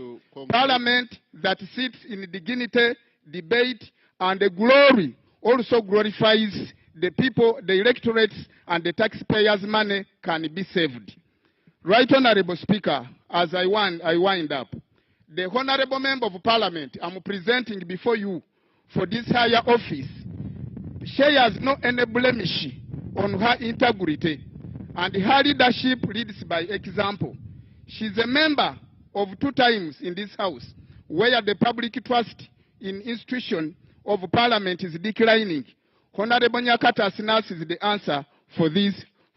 Parliament that sits in dignity, debate, and the glory also glorifies the people, the electorates, and the taxpayers' money can be saved. Right Honorable Speaker, as I wind up, the Honorable Member of Parliament I'm presenting before you for this higher office shares no any blemish on her integrity, and her leadership leads by example. She's a member of 2 times in this House, where the public trust in institution of Parliament is declining. Honorable Nyakata Sinas is the answer for this,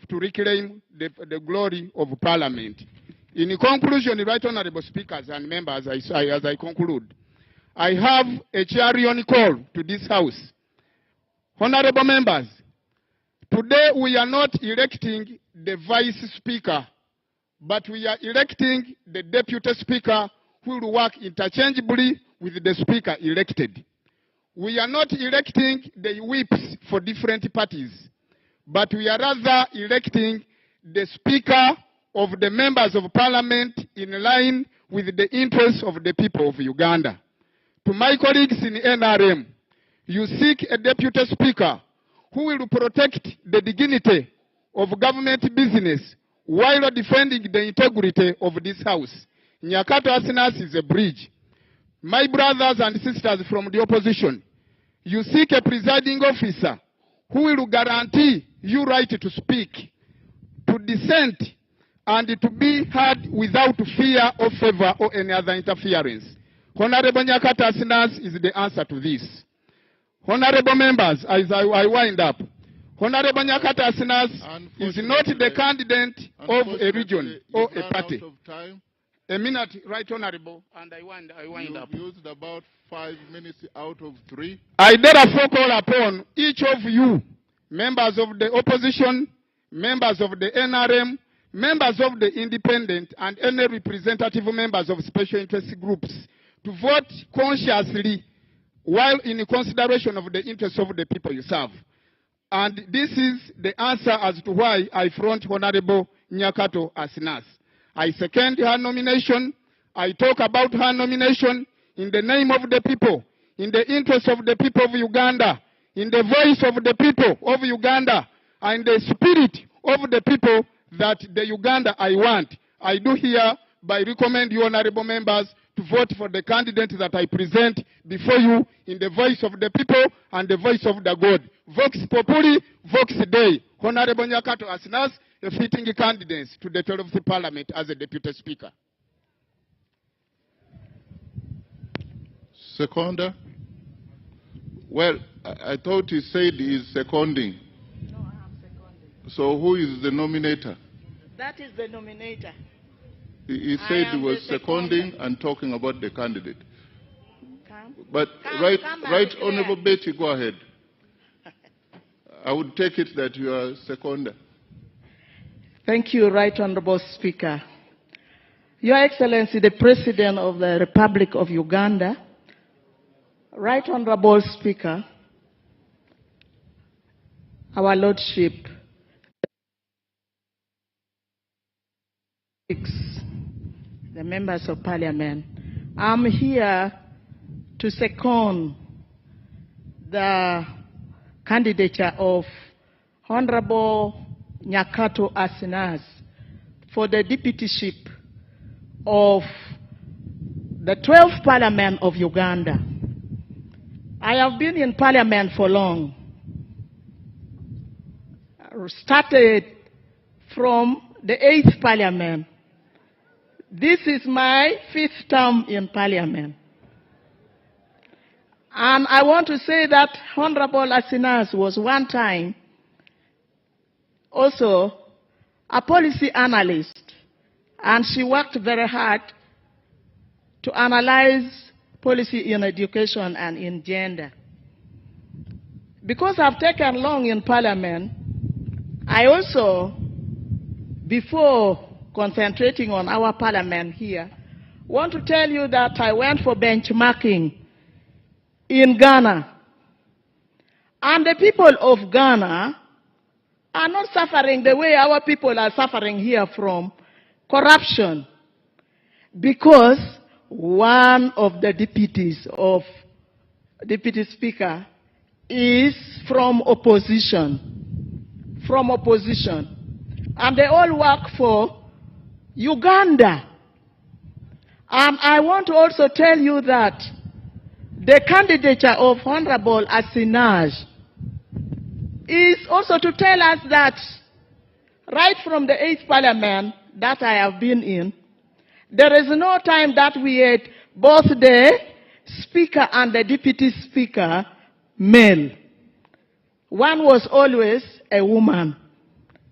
to reclaim the glory of Parliament. In conclusion, Right Honorable Speakers and members, as I conclude, I have a clarion call to this House. Honorable members, today we are not electing the Vice Speaker, but we are electing the Deputy Speaker who will work interchangeably with the Speaker elected. we are not electing the whips for different parties, but we are rather electing the Speaker of the members of Parliament in line with the interests of the people of Uganda. To my colleagues in NRM, you seek a Deputy Speaker who will protect the dignity of government business while defending the integrity of this House. Nyakato Asinas is a bridge. My brothers and sisters from the opposition, you seek a presiding officer who will guarantee you right to speak, to dissent, and to be heard without fear or favor or any other interference. Honorable Nyakato Asinas is the answer to this. Honorable members, as I wind up, Honorable Nyakato Asinas is not the candidate of a region or a party. A minute, right, Honorable, and I wind up. You've used about 5 minutes out of 3. I therefore call upon each of you, members of the opposition, members of the NRM, members of the independent, and any representative members of special interest groups, to vote consciously while in consideration of the interests of the people you serve. And this is the answer as to why I front Honorable Nyakato Asinas. I second her nomination. I talk about her nomination in the name of the people, in the interest of the people of Uganda, in the voice of the people of Uganda, and the spirit of the people that the Uganda I want. I do hereby recommend you, honorable members, to vote for the candidate that I present before you in the voice of the people and the voice of the God. Vox Populi, Vox Dei. Honorable Nyakato Asinas, a fitting candidate to the 12th Parliament as a Deputy Speaker. Seconder? Well, I thought he said he's seconding. No, I'm seconding. So who is the nominator? That is the nominator. He said he was seconding and talking about the candidate. But right, Honorable Betty, go ahead. I would take it that you are seconder. Thank you, Right Honorable Speaker. Your Excellency, the President of the Republic of Uganda, Right Honorable Speaker, our Lordship, the members of Parliament, I'm here to second the candidature of Honorable Nyakato Asinas for the deputyship of the 12th Parliament of Uganda. I have been in Parliament for long. I started from the 8th Parliament. This is my 5th term in Parliament. And I want to say that Honorable Asinas was one time also a policy analyst, and she worked very hard to analyze policy in education and in gender. Because I've taken long in Parliament, I also, before concentrating on our Parliament here, want to tell you that I went for benchmarking in Ghana. And the people of Ghana are not suffering the way our people are suffering here from corruption. Because one of the deputies of Deputy Speaker is from opposition. From opposition. And they all work for Uganda. And I want to also tell you that the candidature of Honorable Asinas is also to tell us that right from the 8th Parliament that I have been in, there is no time that we had both the Speaker and the Deputy Speaker male. One was always a woman.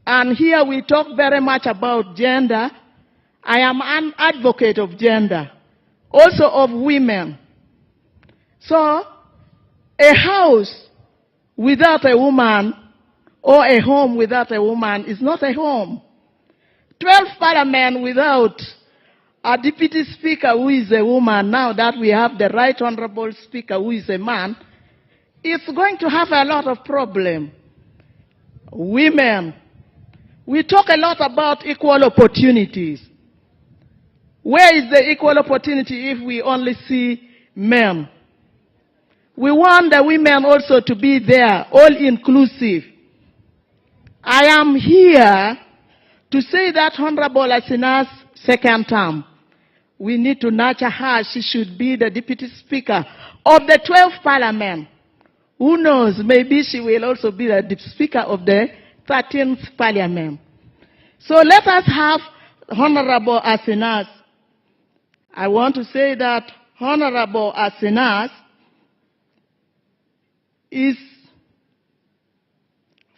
And here we talk very much about gender. I am an advocate of gender, also of women. So, a house without a woman or a home without a woman is not a home. 12th Parliament without a Deputy Speaker who is a woman, now that we have the Right Honorable Speaker who is a man, it's going to have a lot of problem. Women, we talk a lot about equal opportunities. Where is the equal opportunity if we only see men? We want the women also to be there, all inclusive. I am here to say that Honorable Asina's second term, we need to nurture her. She should be the Deputy Speaker of the 12th Parliament. Who knows, maybe she will also be the Speaker of the 13th Parliament. So let us have Honorable Asinas. I want to say that Honorable Asinas is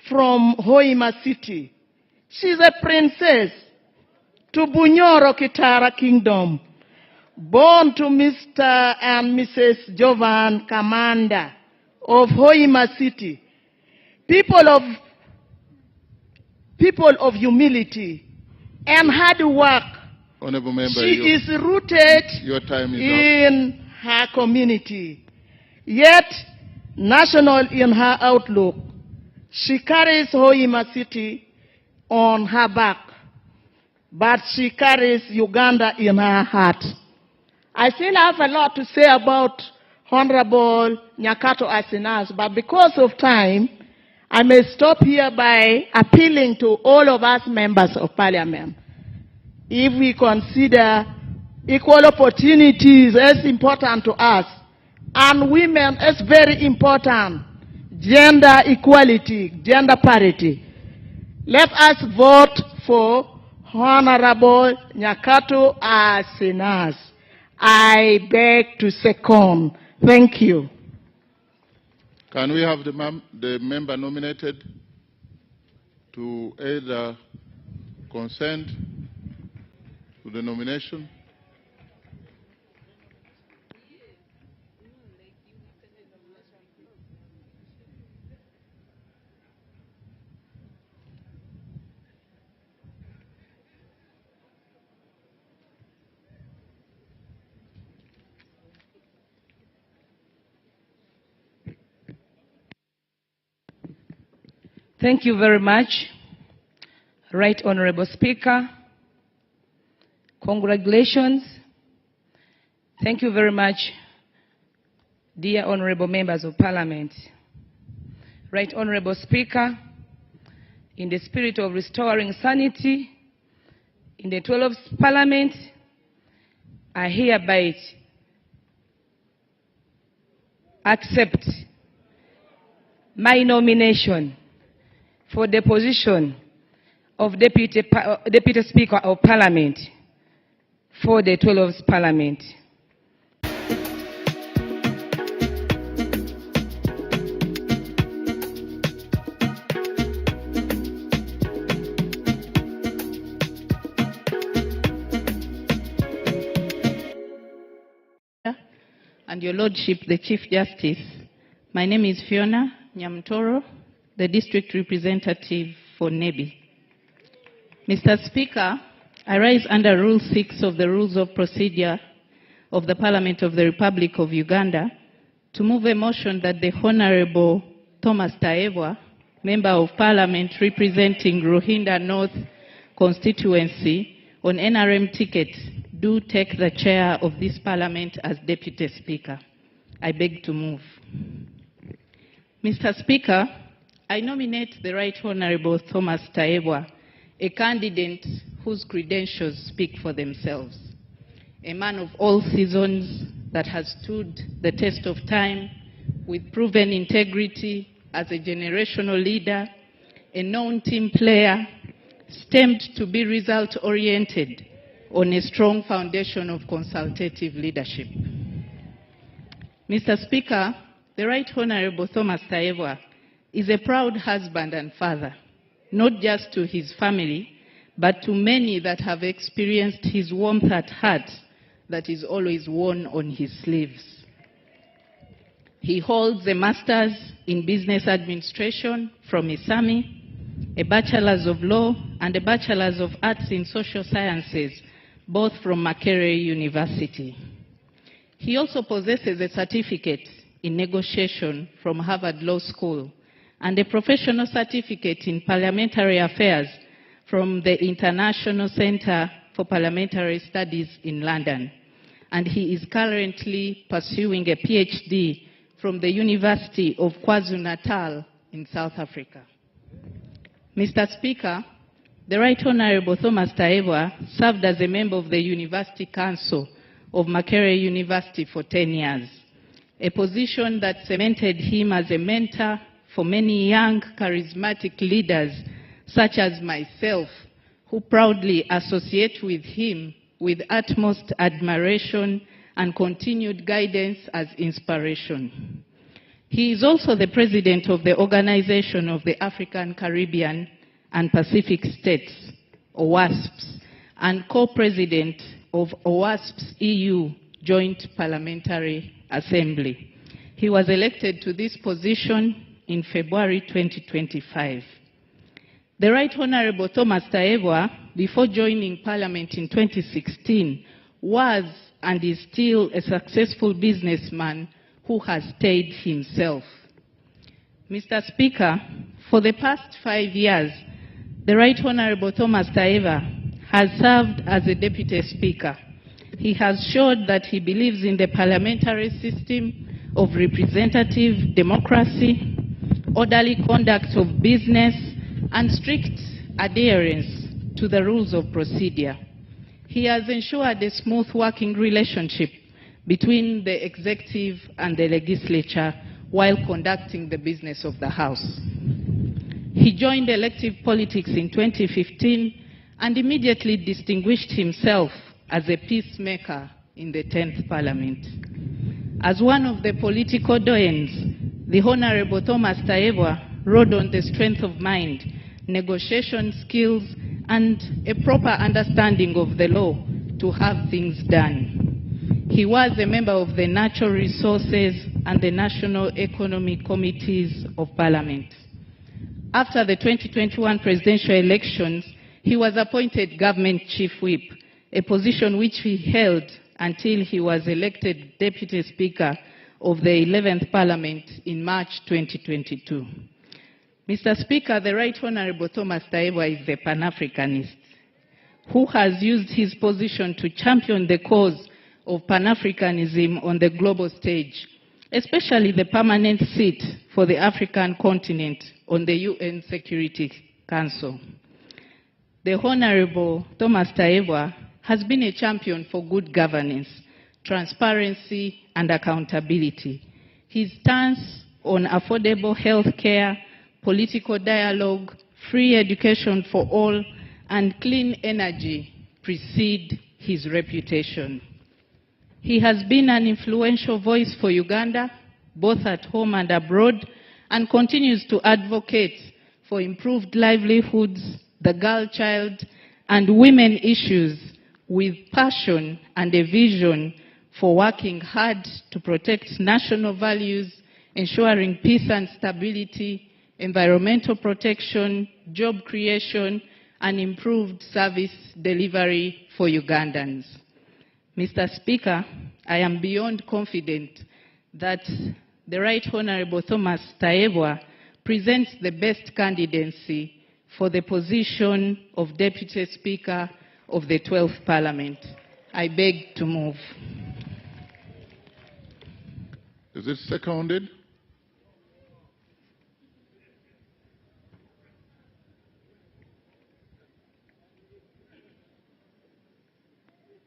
from Hoima City. She's a princess to Bunyoro Kitara Kingdom, born to Mr. and Mrs. Jovan Kamanda of Hoima City. People of humility and hard work. Honorable Member, she is rooted in her community, yet national in her outlook. She carries Hoima City on her back, but she carries Uganda in her heart. I still have a lot to say about Honorable Nyakato Asinas, but because of time, I may stop here by appealing to all of us members of Parliament. If we consider equal opportunities as important to us, and women as very important, gender equality, gender parity, let us vote for Honorable Nyakato Asinas. I beg to second. Thank you. Can we have the member nominated to either consent to the nomination? Thank you very much, Right Honorable Speaker. Congratulations. Thank you very much, dear Honorable Members of Parliament. Right Honorable Speaker, in the spirit of restoring sanity in the 12th Parliament, I hereby accept my nomination for the position of Deputy Speaker of Parliament for the 12th Parliament. And Your Lordship, the Chief Justice, my name is Fiona Nyamtoro, the District Representative for Nebi. Mr. Speaker, I rise under Rule 6 of the Rules of Procedure of the Parliament of the Republic of Uganda to move a motion that the Honorable Thomas Taebwa, Member of Parliament representing Ruhinda North constituency on NRM ticket, do take the chair of this Parliament as Deputy Speaker. I beg to move. Mr. Speaker, I nominate the Right Honorable Thomas Taebwa, a candidate whose credentials speak for themselves. A man of all seasons that has stood the test of time with proven integrity as a generational leader, a known team player, stemmed to be result-oriented on a strong foundation of consultative leadership. Mr. Speaker, the Right Honorable Thomas Taebwa is a proud husband and father, not just to his family, but to many that have experienced his warmth at heart that is always worn on his sleeves. He holds a Master's in Business Administration from ISAMI, a Bachelor's of Law, and a Bachelor's of Arts in Social Sciences, both from Makerere University. He also possesses a certificate in negotiation from Harvard Law School and a professional certificate in parliamentary affairs from the International Center for Parliamentary Studies in London. And he is currently pursuing a PhD from the University of KwaZulu-Natal in South Africa. Mr. Speaker, the Right Honorable Thomas Taebwa served as a member of the University Council of Makerere University for 10 years, a position that cemented him as a mentor for many young, charismatic leaders, such as myself, who proudly associate with him with utmost admiration and continued guidance as inspiration. He is also the president of the Organization of the African, Caribbean, and Pacific States, OWASPs, and co-president of OWASP's EU Joint Parliamentary Assembly. He was elected to this position in February 2025. The Right Honorable Thomas Taebwa, before joining Parliament in 2016, was and is still a successful businessman who has stayed himself. Mr. Speaker, for the past 5 years, the Right Honorable Thomas Taebwa has served as a Deputy Speaker. He has showed that he believes in the parliamentary system of representative democracy, orderly conduct of business, and strict adherence to the rules of procedure. He has ensured a smooth working relationship between the executive and the legislature while conducting the business of the House. He joined elective politics in 2015 and immediately distinguished himself as a peacemaker in the 10th Parliament. As one of the political doyens, the Honorable Thomas Taebwa rode on the strength of mind, negotiation skills, and a proper understanding of the law to have things done. He was a member of the Natural Resources and the National Economic Committees of Parliament. After the 2021 presidential elections, he was appointed Government Chief Whip, a position which he held until he was elected Deputy Speaker of the 11th Parliament in March 2022. Mr. Speaker, the Right Honorable Thomas Taebwa is the Pan-Africanist who has used his position to champion the cause of Pan-Africanism on the global stage, especially the permanent seat for the African continent on the UN Security Council. The Honorable Thomas Taebwa has been a champion for good governance, transparency, and accountability. His stance on affordable health care, political dialogue, free education for all, and clean energy precede his reputation. He has been an influential voice for Uganda, both at home and abroad, and continues to advocate for improved livelihoods, the girl child, and women issues with passion and a vision for working hard to protect national values, ensuring peace and stability, environmental protection, job creation, and improved service delivery for Ugandans. Mr. Speaker, I am beyond confident that the Right Honorable Thomas Taebwa presents the best candidacy for the position of Deputy Speaker of the 12th Parliament. I beg to move. Is it seconded?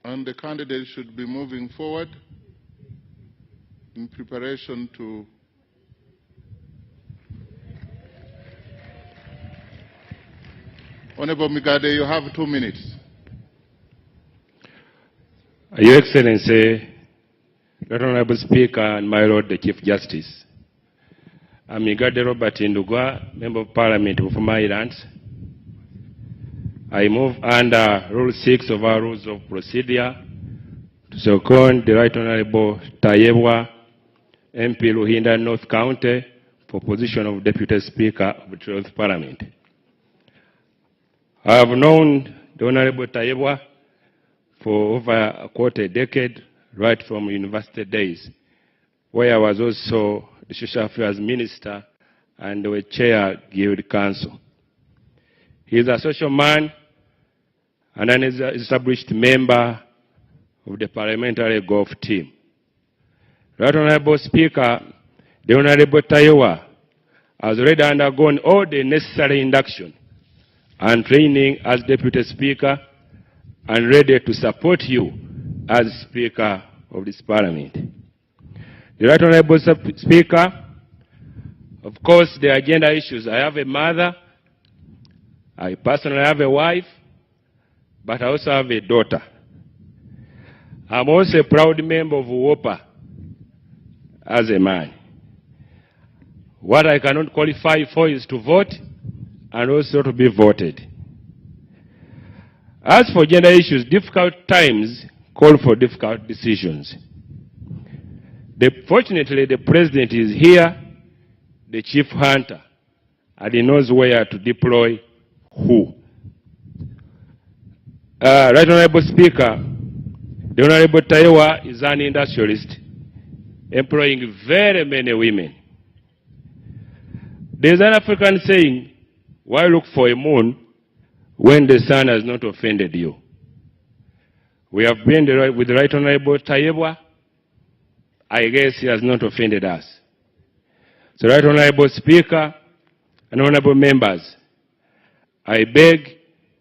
And the candidate should be moving forward in preparation to Honorable Migade, you have 2 minutes. Your Excellency, Right Honorable Speaker, and my Lord the Chief Justice, I'm Migade Robert Ndugwa, Member of Parliament of Maryland. I move under Rule 6 of our Rules of Procedure to second the Right Honorable Taebwa, MP Luhinda North County, for position of Deputy Speaker of the 12th Parliament. I have known the Honorable Taebwa for over a quarter decade, right from university days, where I was also the Social Affairs Minister and the Chair Guild Council. He is a social man and an established member of the parliamentary golf team. Right Honorable Speaker, the Honorable Tayewa has already undergone all the necessary induction and training as Deputy Speaker and ready to support you as Speaker of this Parliament. The Right Honorable Speaker, of course, the agenda issues. I have a mother, I personally have a wife, but I also have a daughter. I'm also a proud member of WOPA as a man. What I cannot qualify for is to vote and also to be voted. As for gender issues, difficult times call for difficult decisions. Fortunately, the President is here, the Chief Hunter, and he knows where to deploy who. Right Honorable Speaker, the Honorable Tayewa is an industrialist employing very many women. There's an African saying, why look for a moon when the sun has not offended you? We have been with the Right Honorable Tayewa. I guess he has not offended us. So, Right Honorable Speaker and honorable members, I beg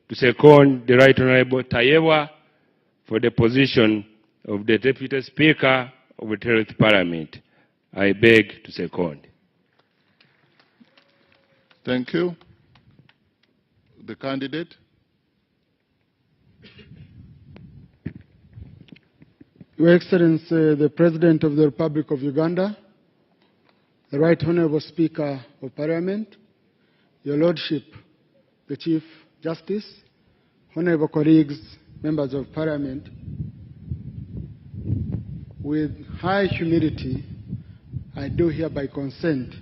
to second the Right Honorable Tayewa for the position of the Deputy Speaker of the 10th Parliament. I beg to second. Thank you. The candidate. Your Excellency, the President of the Republic of Uganda, the Right Honorable Speaker of Parliament, Your Lordship, the Chief Justice, honorable colleagues, members of Parliament, with high humility, I do hereby consent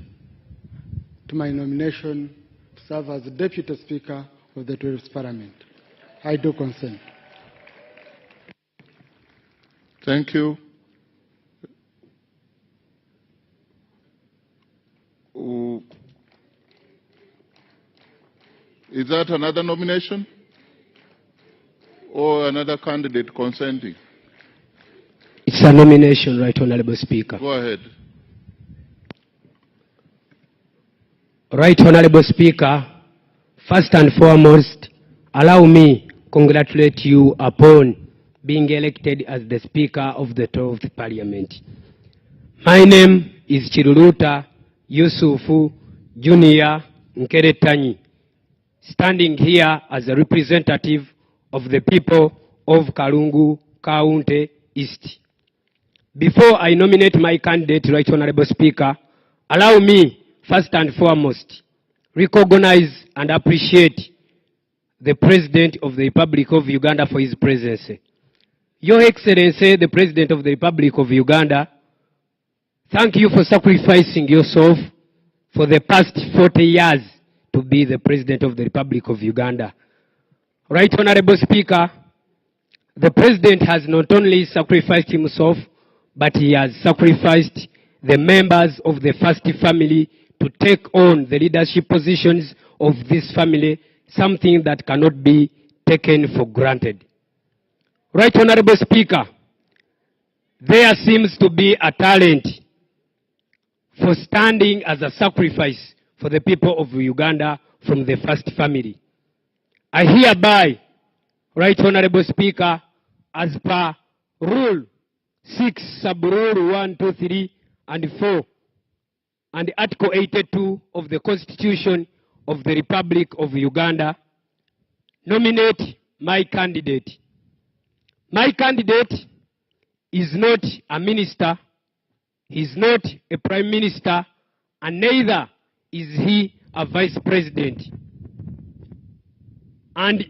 to my nomination to serve as the Deputy Speaker of the 12th Parliament. I do consent. Thank you. Is that another nomination? Or another candidate consenting? It's a nomination, Right Honorable Speaker. Go ahead. Right Honorable Speaker, first and foremost, allow me to congratulate you upon being elected as the Speaker of the 12th Parliament. My name is Chiruruta Yusufu Junior Nkeretanyi, standing here as a representative of the people of Kalungu County East. Before I nominate my candidate, Right Honorable Speaker, allow me, first and foremost, recognize and appreciate the President of the Republic of Uganda for his presence. Your Excellency, the President of the Republic of Uganda, thank you for sacrificing yourself for the past 40 years to be the President of the Republic of Uganda. Right Honorable Speaker, the President has not only sacrificed himself, but he has sacrificed the members of the first family to take on the leadership positions of this family, something that cannot be taken for granted. Right Honorable Speaker, there seems to be a talent for standing as a sacrifice for the people of Uganda from the first family. I hereby, Right Honorable Speaker, as per Rule 6, Sub-Rule 1, 2, 3, and 4, and Article 82 of the Constitution of the Republic of Uganda, nominate my candidate. My candidate is not a minister, he is not a prime minister, and neither is he a vice president. And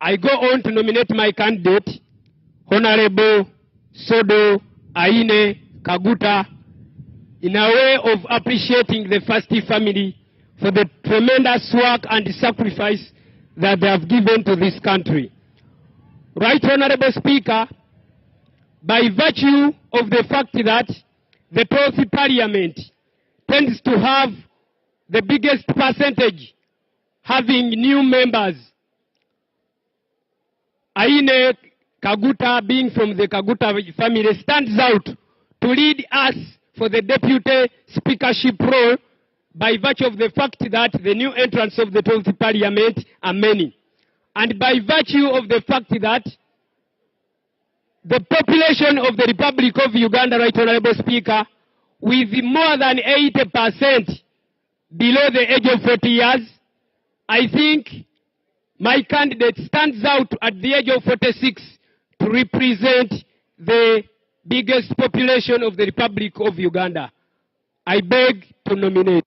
I go on to nominate my candidate, Honorable Sodo Aine Kaguta, in a way of appreciating the first family for the tremendous work and sacrifice that they have given to this country. Right Honorable Speaker, by virtue of the fact that the 12th parliament tends to have the biggest percentage having new members. Aine Kaguta, being from the Kaguta family, stands out to lead us for the deputy speakership role by virtue of the fact that the new entrants of the 12th parliament are many. And by virtue of the fact that the population of the Republic of Uganda, Right Honorable Speaker, with more than 80% below the age of 40 years, I think my candidate stands out at the age of 46 to represent the biggest population of the Republic of Uganda. I beg to nominate.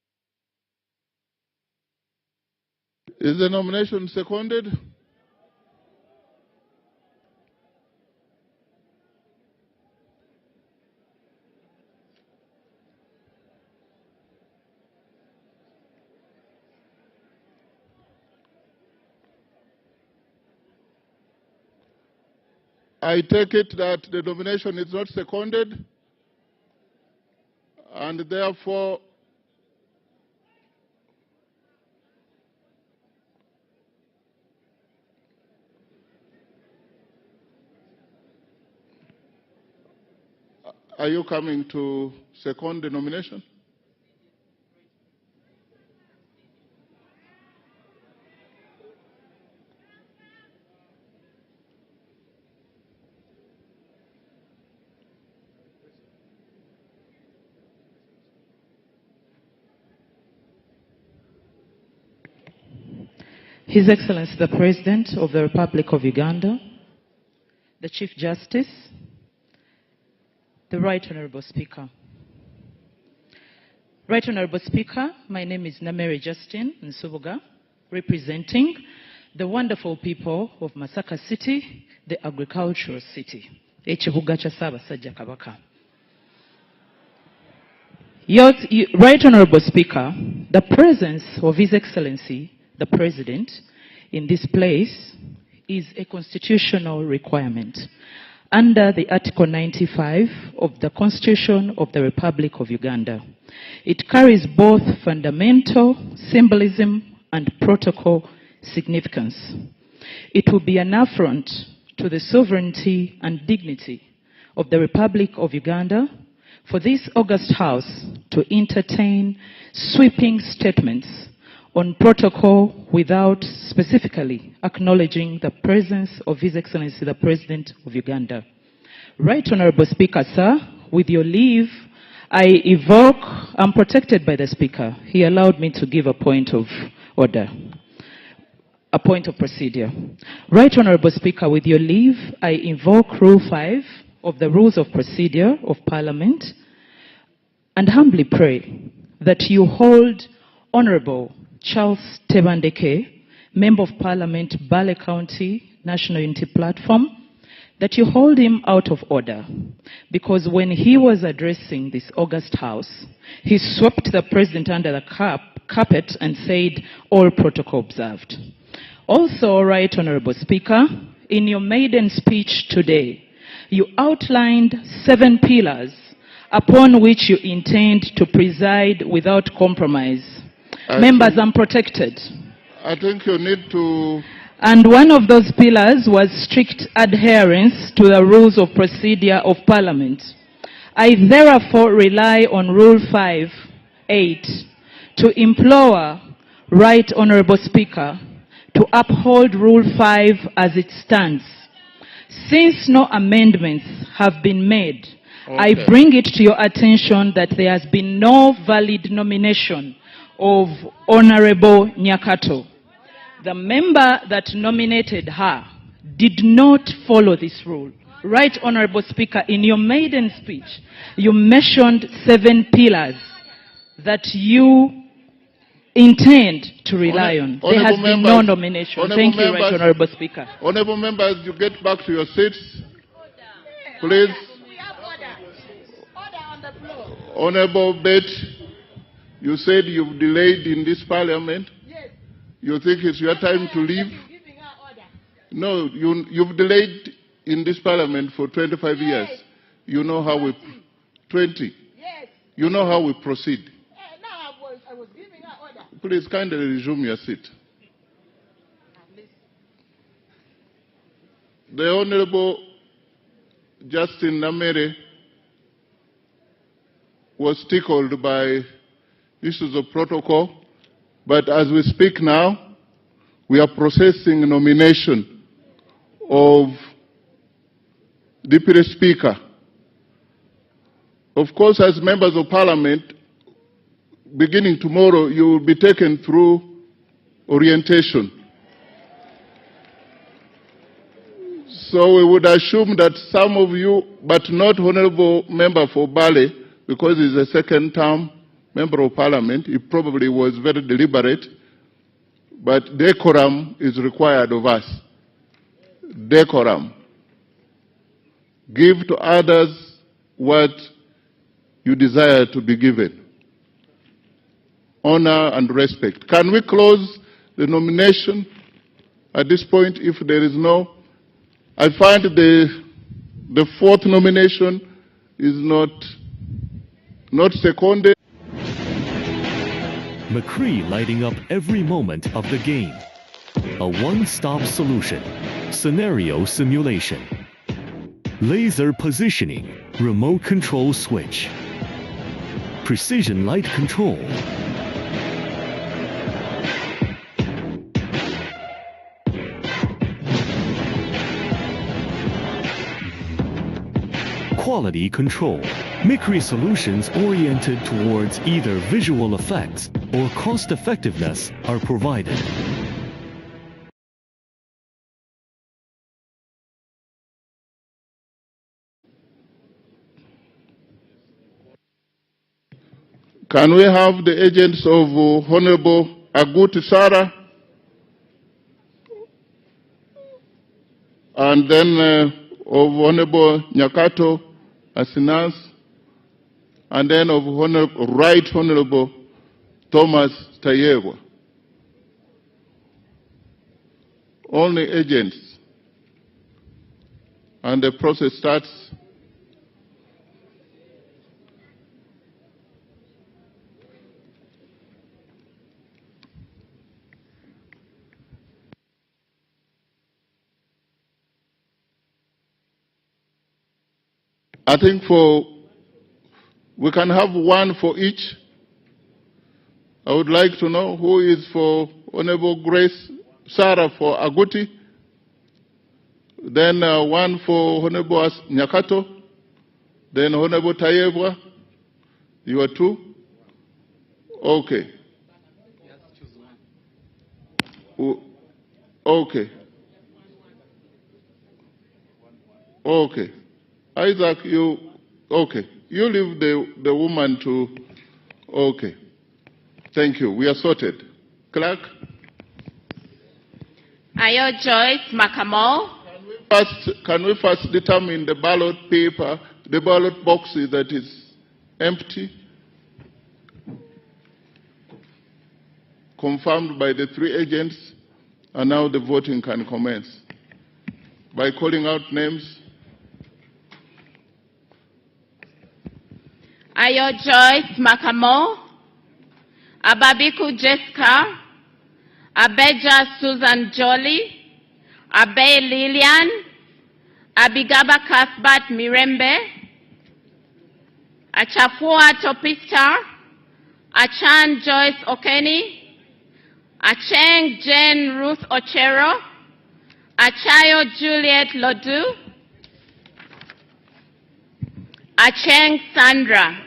Is the nomination seconded? I take it that the nomination is not seconded, and therefore are you coming to second the nomination? His Excellency the President of the Republic of Uganda, the Chief Justice, the Right Honorable Speaker. Right Honorable Speaker, my name is Namere Justin Nsubuga, representing the wonderful people of Masaka City, the agricultural city. Ekibuga kya Ssaabasajja Kabaka. Right Honorable Speaker, the presence of His Excellency the President in this place is a constitutional requirement under the Article 95 of the Constitution of the Republic of Uganda. It carries both fundamental symbolism and protocol significance. It will be an affront to the sovereignty and dignity of the Republic of Uganda for this august House to entertain sweeping statements on protocol without specifically acknowledging the presence of His Excellency the President of Uganda. Right Honorable Speaker, sir, with your leave, I evoke, I'm protected by the Speaker. He allowed me to give a point of order, a point of procedure. Right Honorable Speaker, with your leave, I invoke Rule 5 of the Rules of Procedure of Parliament and humbly pray that you hold Honorable Charles Tebandeke, Member of Parliament, Bale County, National Unity Platform, that you hold him out of order. Because when he was addressing this august House, he swept the President under the carpet and said, all protocol observed. Also, Right Honorable Speaker, in your maiden speech today, you outlined 7 pillars upon which you intend to preside without compromise. Members, I'm protected. I think you need to... And one of those pillars was strict adherence to the rules of procedure of Parliament. I therefore rely on Rule 5(8) to implore Right Honourable Speaker to uphold Rule 5 as it stands. Since no amendments have been made, I bring it to your attention that there has been no valid nomination of Honorable Nyakato. The member that nominated her did not follow this rule. Right Honorable Speaker, in your maiden speech, you mentioned 7 pillars that you intend to rely on. There has been no nomination. Thank you, Right Honorable Speaker. Honorable members, you get back to your seats, please. Honorable Bet, you said you've delayed in this parliament. Yes. You think it's your time to leave? No, you've delayed in this parliament for 25 years. You know how we... 20. Yes. You know how we proceed. Now I was giving her order. Please kindly resume your seat. The Honorable Justin Namere was tickled by issues of protocol, but as we speak now, we are processing nomination of Deputy Speaker. Of course, as members of Parliament, beginning tomorrow, you will be taken through orientation. So we would assume that some of you, but not Honorable Member for Bale, because he's a second term Member of Parliament, he probably was very deliberate, but decorum is required of us. Decorum. Give to others what you desire to be given. Honor and respect. Can we close the nomination at this point if there is no? I find the fourth nomination is not seconded. McCree lighting up every moment of the game. A one-stop solution. Scenario simulation. Laser positioning. Remote control switch. Precision light control. Quality control. McCree solutions oriented towards either visual effects or cost effectiveness are provided. Can we have the agents of Honorable Aguti Sarah and then of Honorable Nyakato Asinas, and then of Right Honorable Thomas Tayewa. Only agents. And the process starts. I think we can have one for each. I would like to know who is for Honorable Grace Sarah for Aguti, then one for Honorable Nyakato, then Honorable Tayebwa. You are two? Okay. Okay. Okay. Isaac, okay. You leave the woman to, okay. Thank you. We are sorted. Clerk? Ayo Joyce Makamo. Can we first determine the ballot paper, the ballot boxes that is empty? Confirmed by the three agents, and now the voting can commence. By calling out names. Ayo Joyce Makamo. Ababiku Jessica. Abeja Susan Jolie. Abe Lilian. Abigaba Kasbat Mirembe. Achafua Topista. Achan Joyce Okeni. Acheng Jane Ruth Ochero. Achayo Juliet Lodu. Acheng Sandra.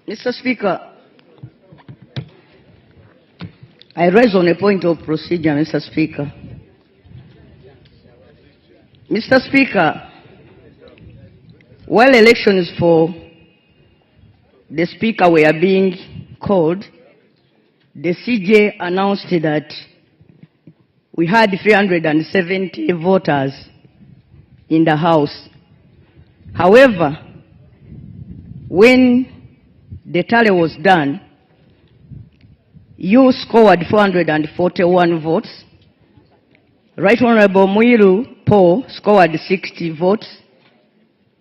Mr. Speaker, I rise on a point of procedure, Mr. Speaker. Mr. Speaker, while elections for the Speaker were being called, the CJ announced that we had 370 voters in the House. However, when the tally was done, you scored 441 votes. Right Honorable Mwiru Paul scored 60 votes,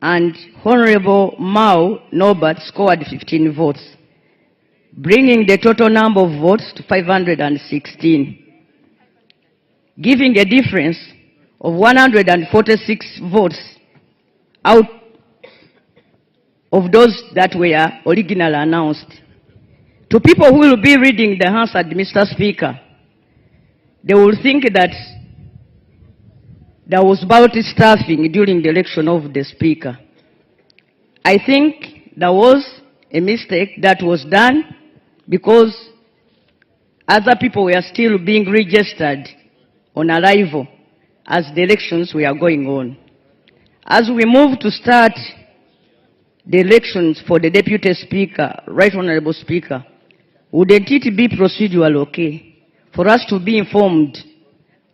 and Honorable Mao Nobert scored 15 votes, bringing the total number of votes to 516, giving a difference of 146 votes out of those that were originally announced. To people who will be reading the answer, Mr. Speaker, they will think that there was ballot stuffing during the election of the Speaker. I think there was a mistake that was done because other people were still being registered on arrival as the elections were going on. As we move to start the elections for the Deputy Speaker, Right Honorable Speaker, wouldn't it be procedural okay for us to be informed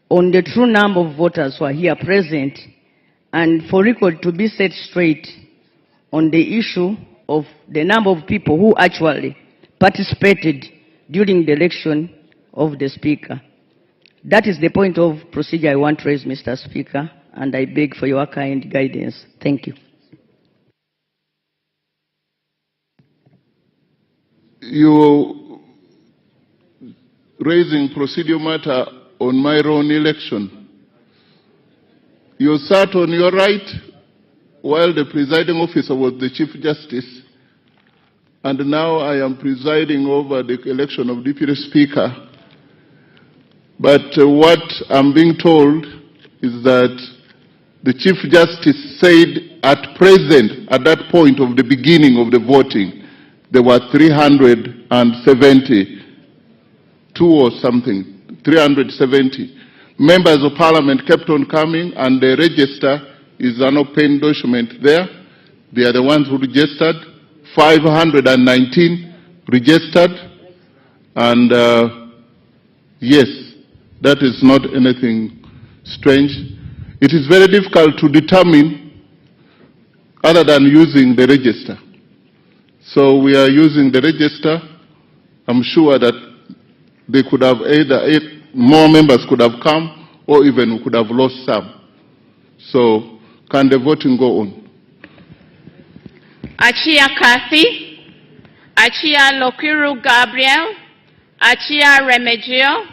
on the true number of voters who are here present and for record to be set straight on the issue of the number of people who actually participated during the election of the Speaker? That is the point of procedure I want to raise, Mr. Speaker, and I beg for your kind guidance. Thank you. You raising procedural matter on my own election. You sat on your right while the presiding officer was the Chief Justice, and now I am presiding over the election of Deputy Speaker. But what I'm being told is that the Chief Justice said at present, at that point of the beginning of the voting, there were 372 or something, 370. Members of Parliament kept on coming, and the register is an open document there. They are the ones who registered. 519 registered, and yes, that is not anything strange. It is very difficult to determine other than using the register. So we are using the register. I'm sure that they could have either more members could have come, or even we could have lost some. So can the voting go on? Achia Kathy, Achia Lokiru Gabriel, Achia Remigio,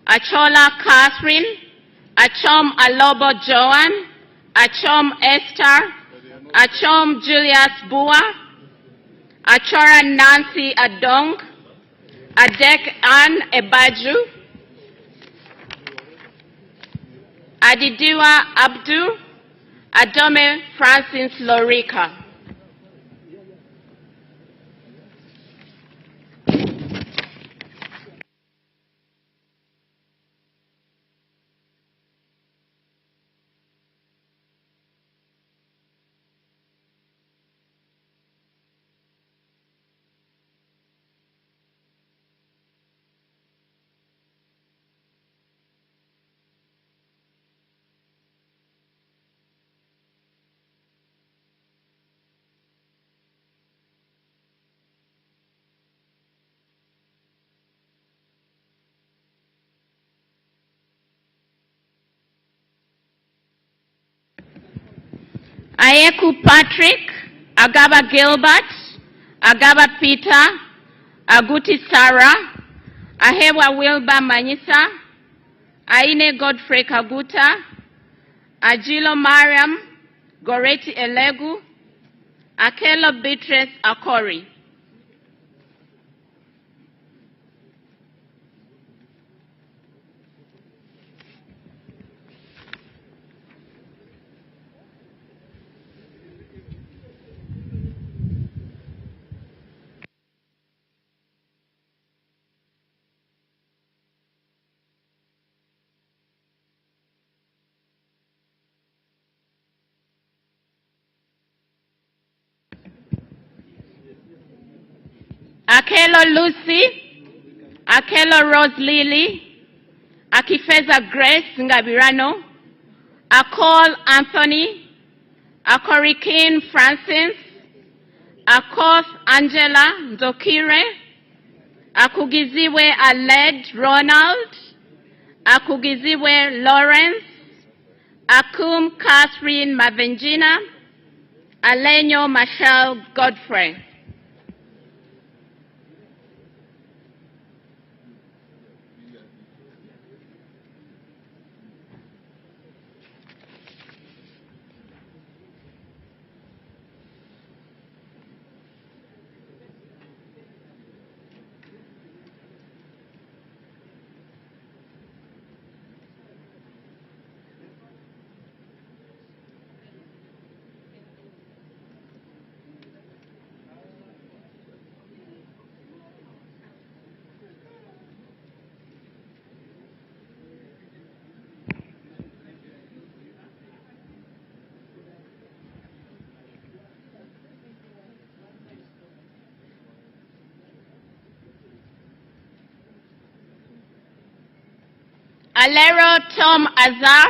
Achola Catherine, Achom Alobo Joan, Achom Esther, Achom Julius Bua, Achora Nancy Adong, Adek Ann Ebaju, Adidiwa Abdu, Adome Francis Lorica. Ayeku Patrick, Agaba Gilbert, Agaba Peter, Aguti Sarah, Ahewa Wilba Manyisa, Aine Godfrey Kaguta, Ajilo Mariam, Goreti Elegu, Akelo Beatrice Akori. Akelo Lucy, Akelo Rose Lily, Akifeza Grace Ngabirano, Akol Anthony, Akorikin Francis, Akoth Angela Ndokire, Akugiziwe Aled Ronald, Akugiziwe Lawrence, Akum Catherine Mavenjina, Alenyo Michelle Godfrey. Alero Tom Azar,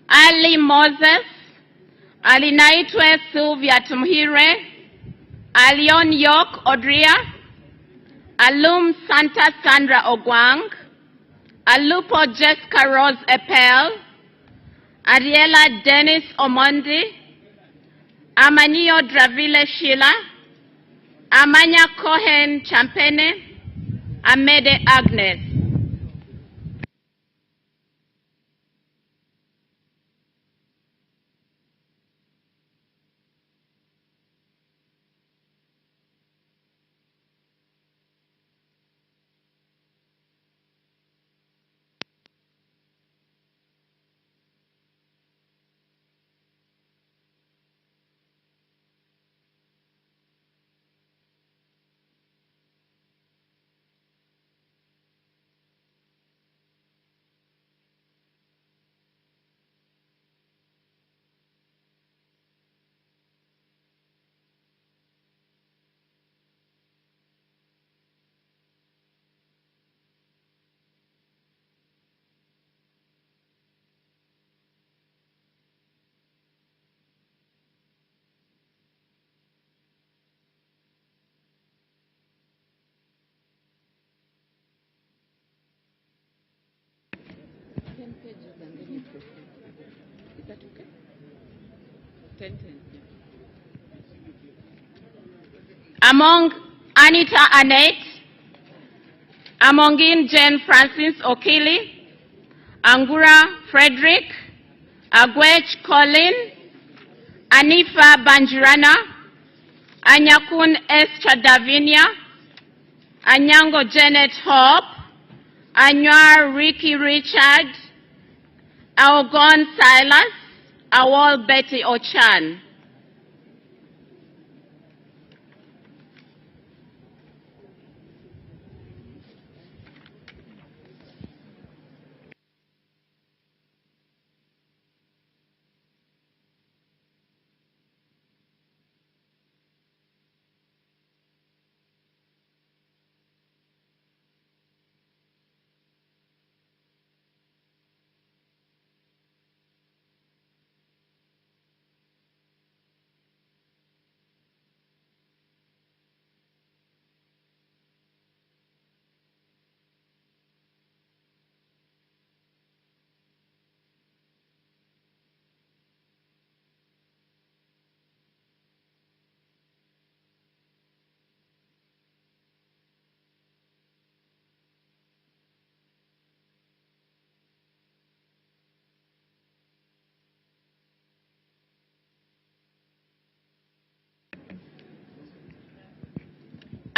Ali Moses, Alinaitwe Sylvia Tumhire, Alion Yok Odria, Alum Santa Sandra Ogwang, Alupo Jessica Rose Epel, Ariela Dennis Omondi, Amanio Dravile Sheila, Amanya Cohen Champene, Amede Agnes. Is that okay? 10. Among Anita Annette, Amongin Jane Francis Okili, Angura Frederick, Agwech Colin, Anifa Banjirana, Anyakun Esther Davinia, Anyango Janet Hope, Anwar Ricky Richard, Aogon Silas, Awol Betty Ochan.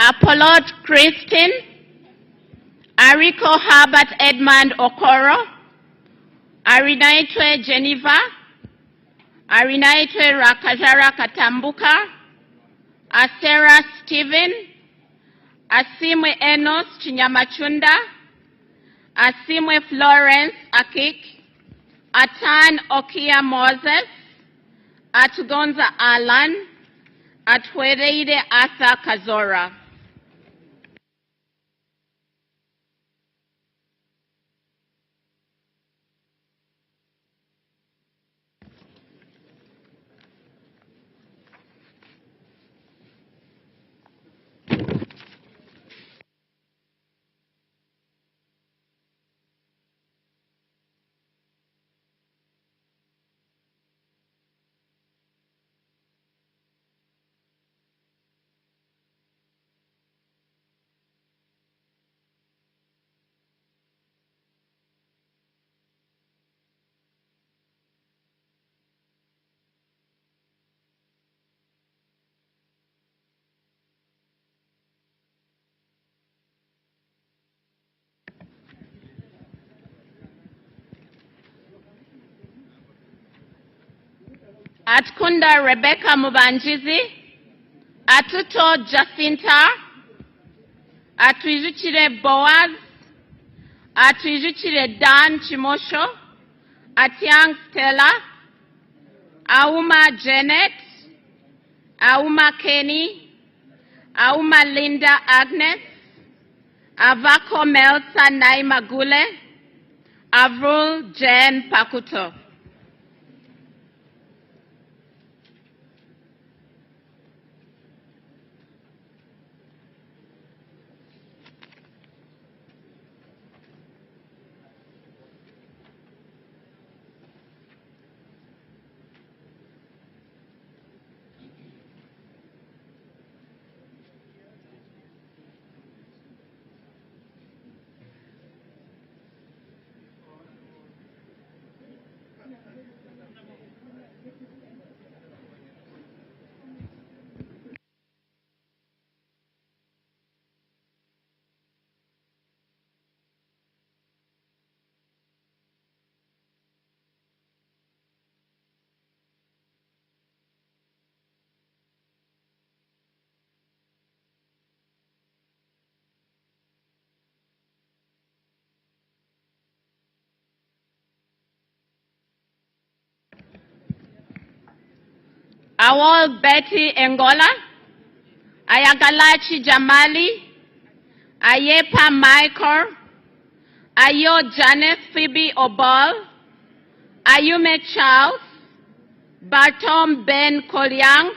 Apollo Christine, Ariko Herbert Edmund Okoro, Arinaitwe Geneva, Arinaitwe Rakajara Katambuka, Asera Stephen, Asimwe Enos Chinyamachunda, Asimwe Florence Akik, Atan Okia Moses, Atugonza Alan, Atwereide Arthur Kazora. Atkunda Rebecca Mubanjizi, Atuto Jacinta, Atwijukire Boaz, Atwijukire Dan Chimosho, Atiang Stella, Auma Janet, Auma Kenny, Auma Linda Agnes, Avako Melsa Naimagule, Avrul Jen Pakuto. Awol Betty Engola, Ayagalachi Jamali, Ayepa Michael, Ayo Janice Phoebe Obol, Ayume Charles, Bartom Ben Kolyang,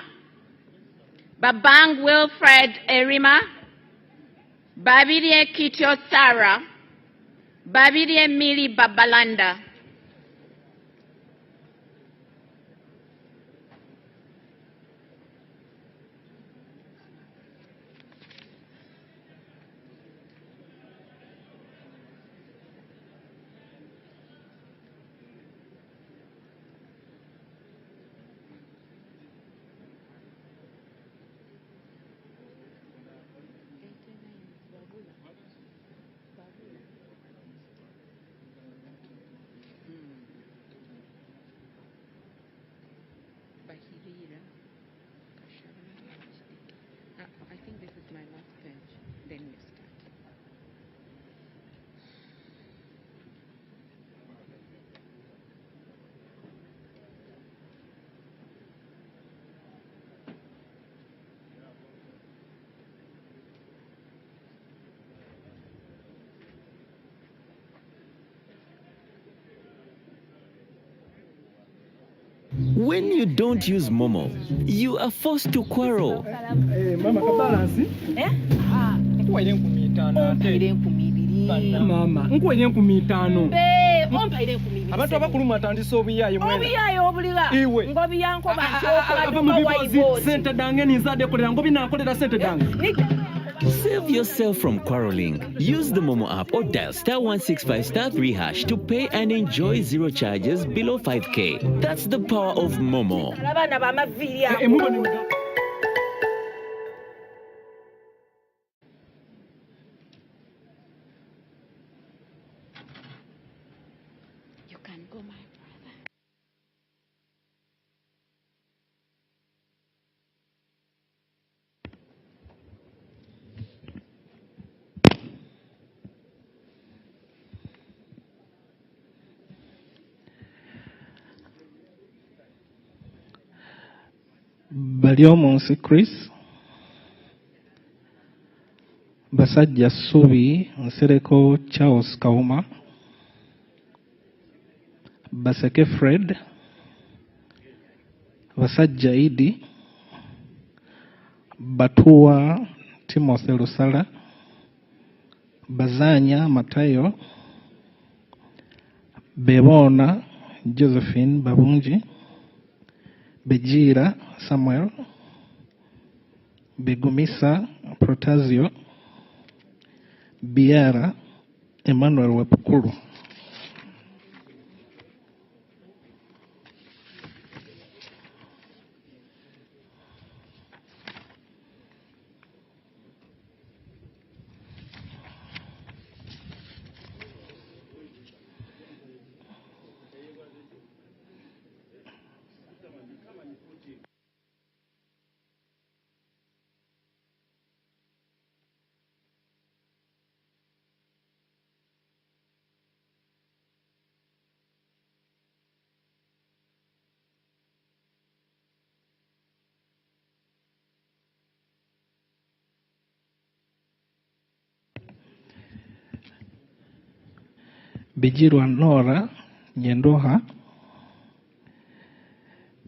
Babang Wilfred Erima, Babirie Kitio Sarah, Babirie Mili Babalanda. I think this is my last page. Then you start. When you don't use Momo, you are forced to quarrel. Mama kabalansi? Nkuwaire 15 Mama, nkuwaire 15. Ompaire 15. Abantu abakulu atandise obuyaayo mwena. Obuyaayo obuliga. Iwe. Ngobiyanko bantu sente dange nizade kolera ngobi nakolera sente dange. Save yourself from quarreling. Use the Momo app or dial *165*3# to pay and enjoy zero charges below 5K. That's the power of Momo. You can go, my brother. Baliomonsi Chris Basajja Subi Nsereko Charles Kauma Baseke Fred Basajja Idi Batua Timothy Lusala Bazanya Matayo Bebona Josephine Babunji Bejira Samuel Begumisa Protasio Biara Emmanuel Wepukulu. Bijirwa Nora Nyendoha,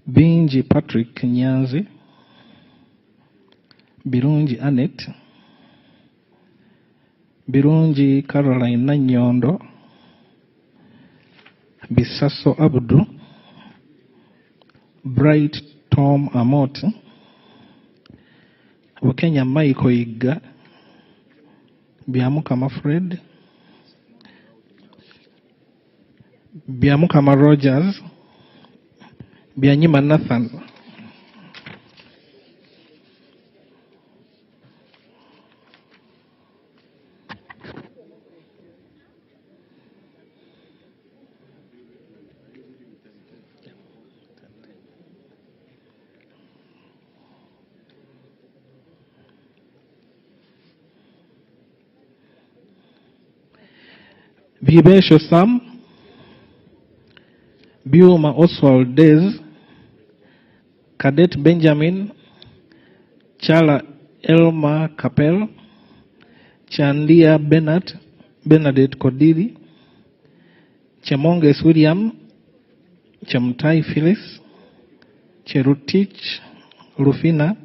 Binji Patrick Nyanzi, Birungi Annette, Birungi Caroline Nanyondo, Bisaso Abdu, Bright Tom Amot, Bukenya Michael Iga, Biamukama Fred, Biamukama Rogers, Bianyima Nathan. Bibesho Sam, Biuma Oswald Dez, Cadet Benjamin, Chala Elma Capel, Chandia Bernadette Kodiri, Chemonges William, Chamtai Phyllis, Cherutich Rufina,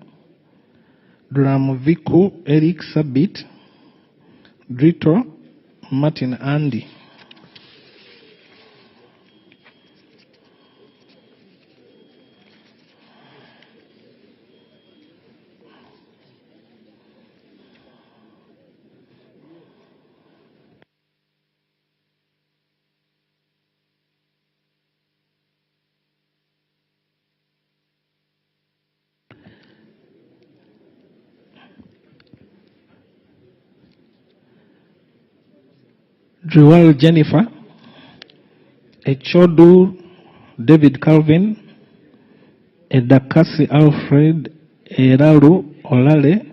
Dramviku Eric Sabit, Drito Martin Andy. Jewel Jennifer, Echodu David Calvin, Edakasi Alfred Eraru Olale,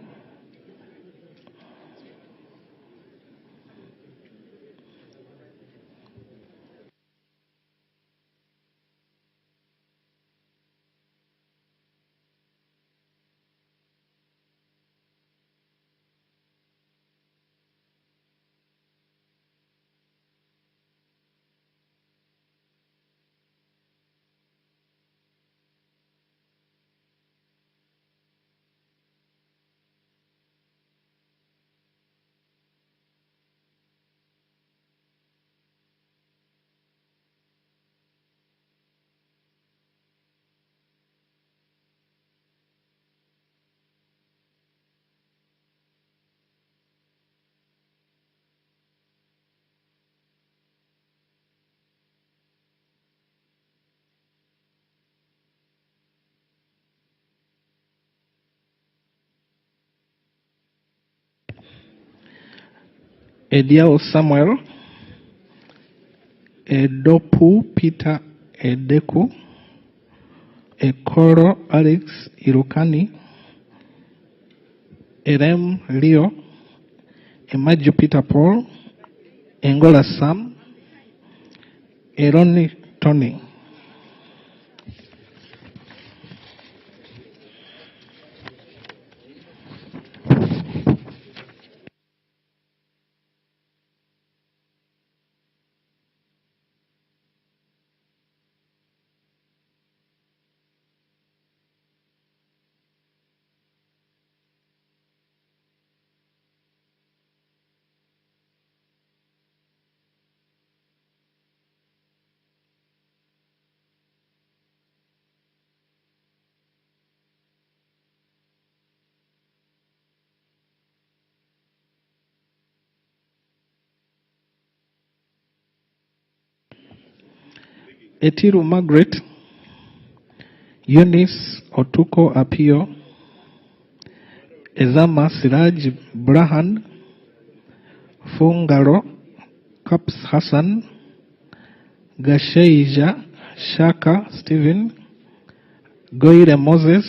Ediao Samuel, Edopu Peter Edeku, Ekoro Alex Irukani, Erem Leo, Emaju Peter Paul, Engola Sam, Eroni Tony. Etiru Margaret, Eunice Otuko Apio, Ezama Siraj Brahan, Fungaro, Kaps Hassan, Gasheija Shaka Stephen, Goire Moses,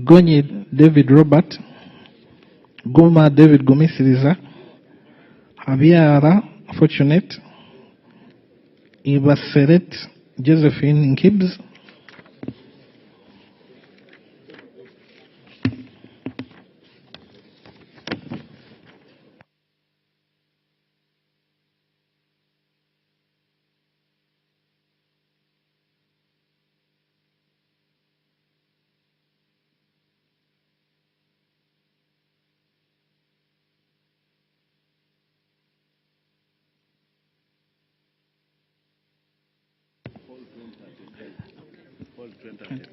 Gonyi David Robert, Guma David Gumisiriza, Javiera Fortunate, Ibaseret Josephine Gibbs,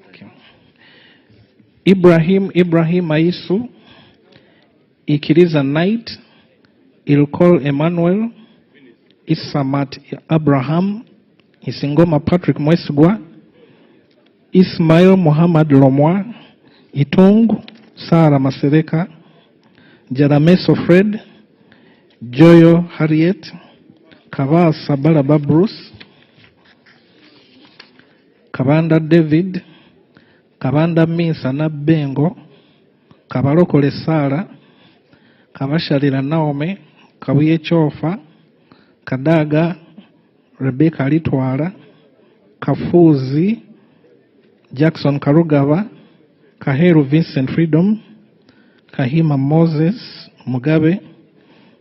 Okay. Ibrahim Aisu, Ikiriza Knight, Ilkol Emmanuel, Isamat Abraham, Isingoma Patrick Mwesgwa, Ismail Muhammad Lomwa, Itung Sara Masereka, Jarameso Fred, Joyo Harriet, Kava Sabalaba Bruce, Kabanda David, Kabanda Minsana Bengo, Kabalokole Sara, Kabasharira Naomi, Kabuye Chofa, Kadaga Rebecca Litwala, Kafuzi Jackson Karugava, Kaheru Vincent Freedom, Kahima Moses Mugabe,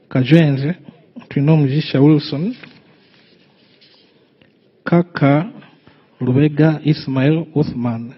Kajwenze Twinomjisha Wilson, Kaka Lubega Ismail Uthman.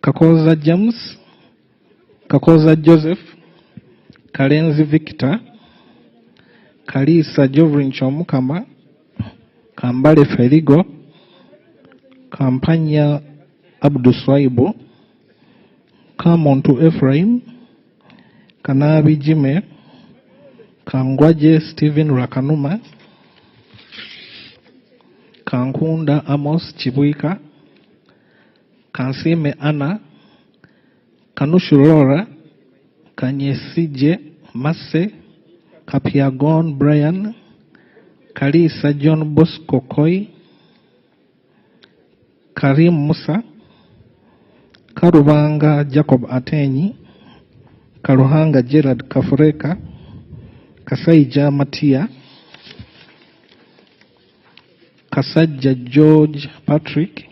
Kakoza James, Kakoza Joseph, Kalenzi Victor, Kalisa Jovrin Chomukama, Kambale Feligo, Kampanya Abduswaibo, Kamontu Ephraim, Kanabi Jime, Kangwaje Stephen Rakanuma, Kankunda Amos Chibuika, Kansime Anna, Kanushurora, Kanyesije Mase, Kapiagon Brian, Kalisa John Bosco Koi, Karim Musa, Karubanga Jacob Atenyi, Karuhanga Gerard Kafureka, Kasaija Matia, Kasaja George Patrick,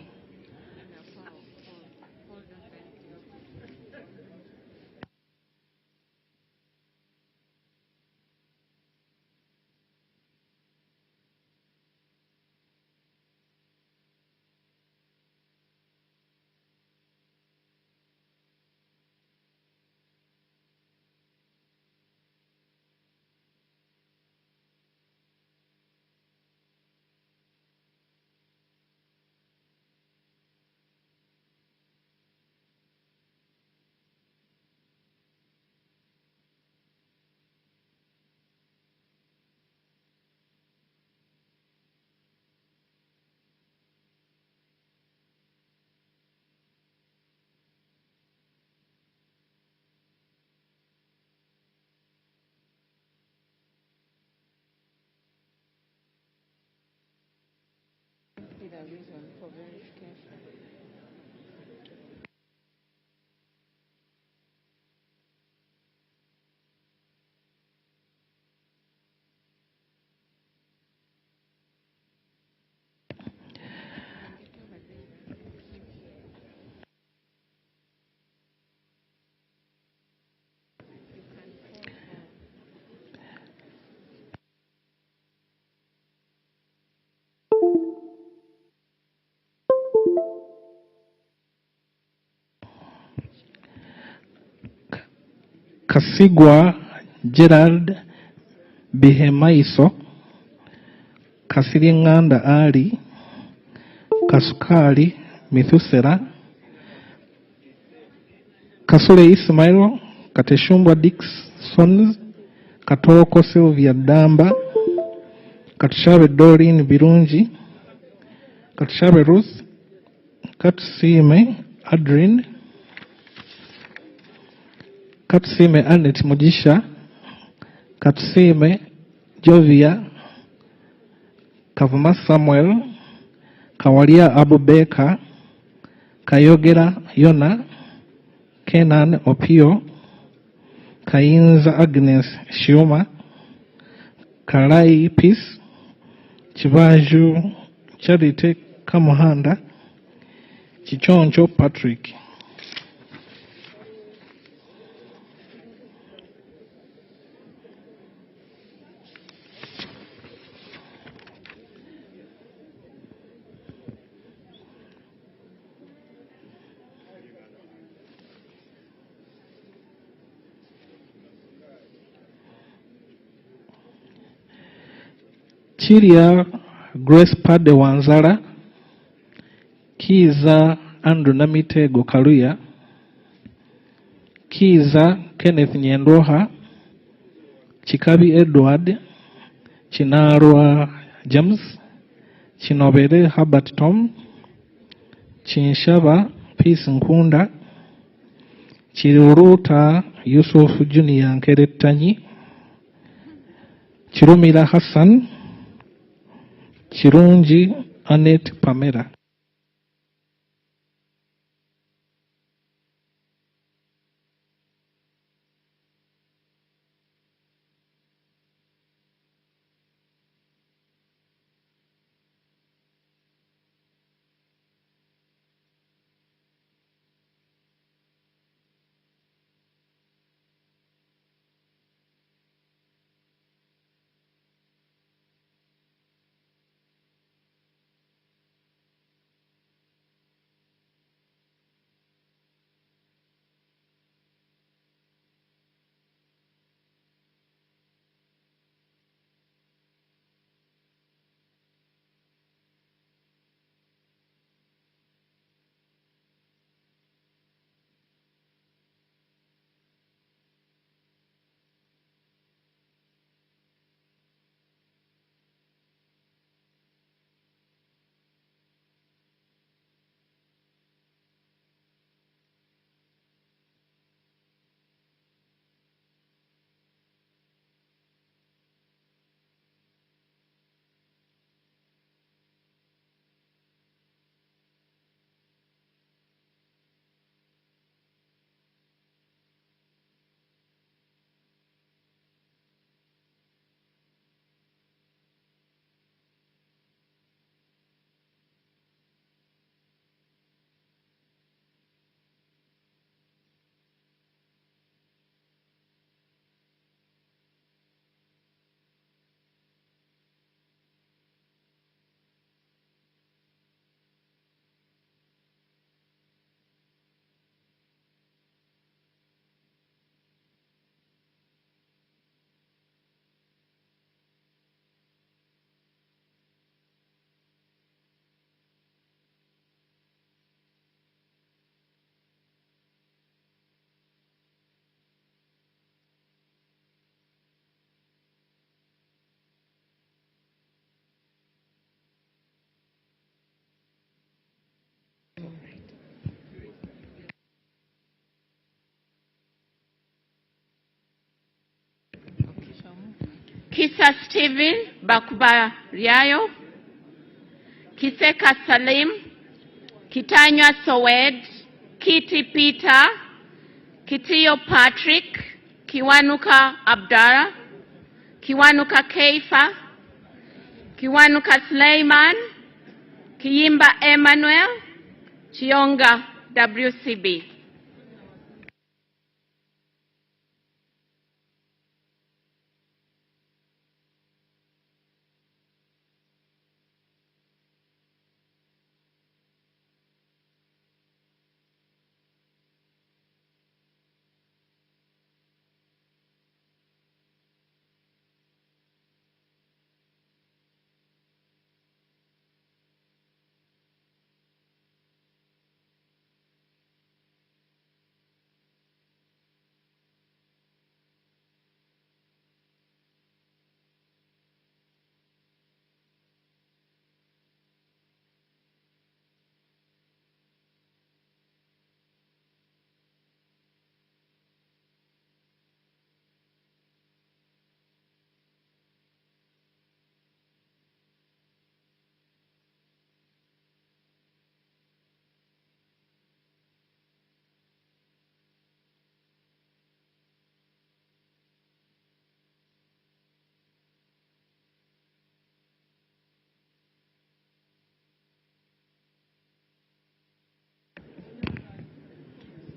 Kasigwa Gerald Bihemaiso, Kasiringanda Ali, Kasukali Mithusera, Kasule Ismail, Kateshumbwa Dixon, Katoko Sylvia Damba, Katushabe Doreen Birunji, Katushabe Ruth, Katusime Adrin, Katusime Annette Mujisha, Katusime Jovia, Kavuma Samuel, Kawalia Abubeka, Kayogera Yona, Kenan Opio, Kayinza Agnes Shioma, Kalai Peace, Chivaju Charity Kamuhanda, Chichoncho Patrick. Chiria Grace Pade Wanzara, Kiza Andrew Namitego Kaluya, Kiza Kenneth Nyendoha, Chikabi Edward, Chinarwa James, Chinobere Herbert Tom, Chinshaba Peace Nkunda, Chiruruta Yusuf Junior Nkeretanyi, Chirumira Hassan, Chirunji Annette Pamela. Kisa Stephen Bakuba Riayo, Kiseka Salim, Kitanywa Sowed, Kiti Peter, Kitiyo Patrick, Kiwanuka Abdara, Kiwanuka Keifa, Kiwanuka Suleiman, Kiyimba Emmanuel, Chionga WCB.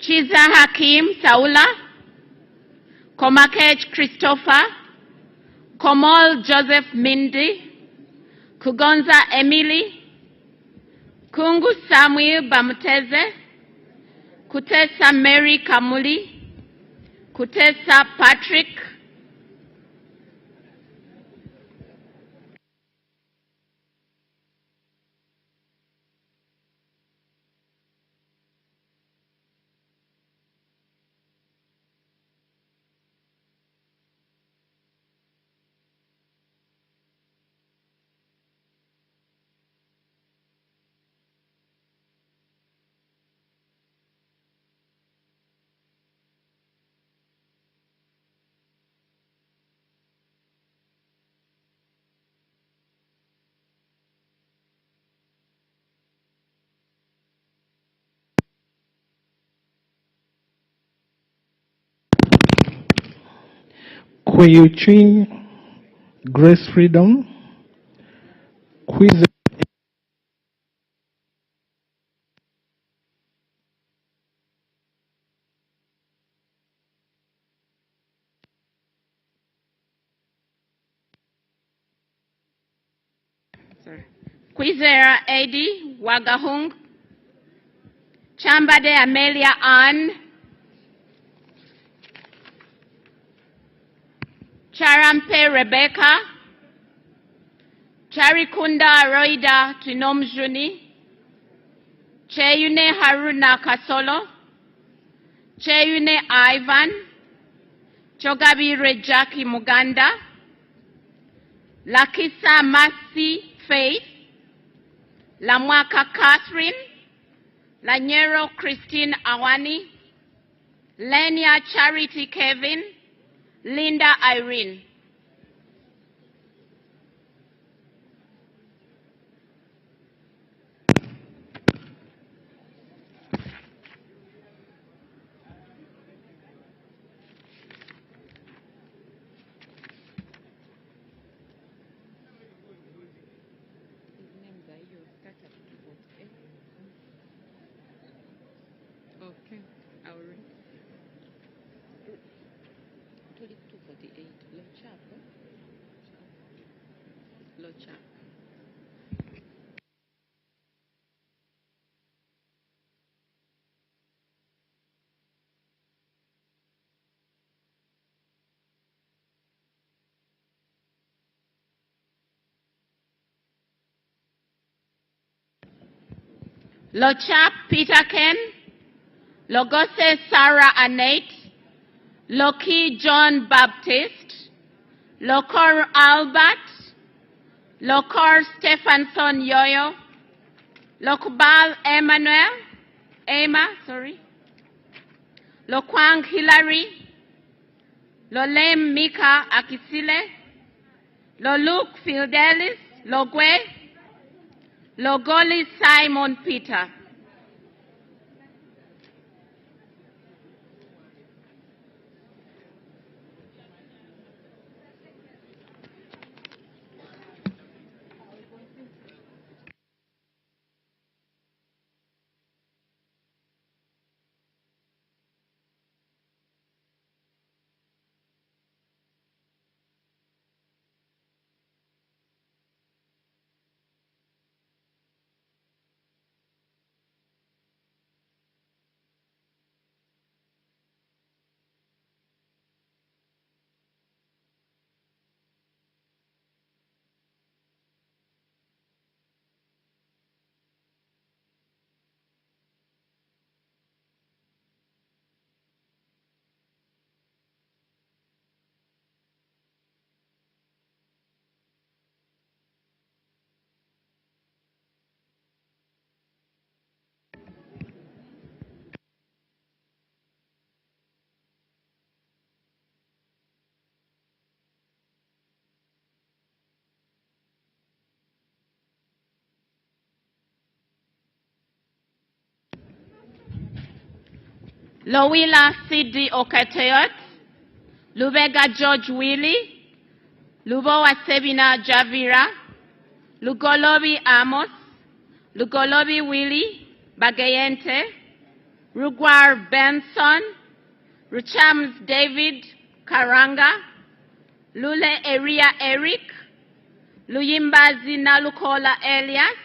Chiza Hakim Saula, Komakej Christopher, Komol Joseph Mindi, Kugonza Emily, Kungu Samuel Bamuteze, Kutesa Mary Kamuli, Kutesa Patrick, Kweyuchin Grace Freedom, Quiz Kwizera Eddie Wagahung, Chambade Amelia Ann, Charampe Rebecca, Charikunda Roida Tinomjuni, Cheyune Haruna Kasolo, Cheyune Ivan, Chogabi Rejaki Muganda, Lakisa Masi Faith, Lamwaka Catherine, Lanyero Christine Awani, Lenia Charity Kevin, Linda Irene. Okay, I'll read. 2248, Lochap. Lochap Peter Ken, Logose Sarah Annette, Loki John Baptist, Lokor Albert, Lokor Stephenson Yoyo, Lokbal Emma, Lokwang Hilary, Lolem Mika Akisile, Loluk Fidelis, Logwe, Logoli Simon Peter. Lowila Sidi Okateyot, Lubega George Willie, Lubowa Sebina Javira, Lugolobi Amos, Lugolobi Willie Bagayente, Rugwar Benson, Ruchams David Karanga, Lule Eria Eric, Luyimbazi Nalukola Elias,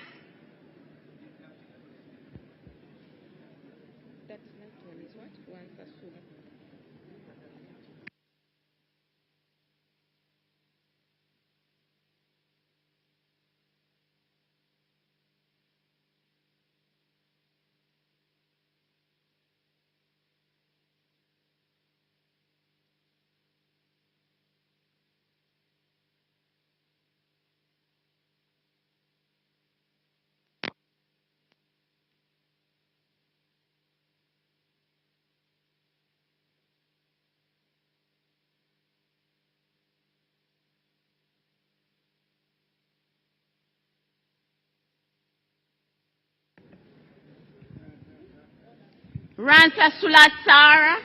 Ranta Sulasara,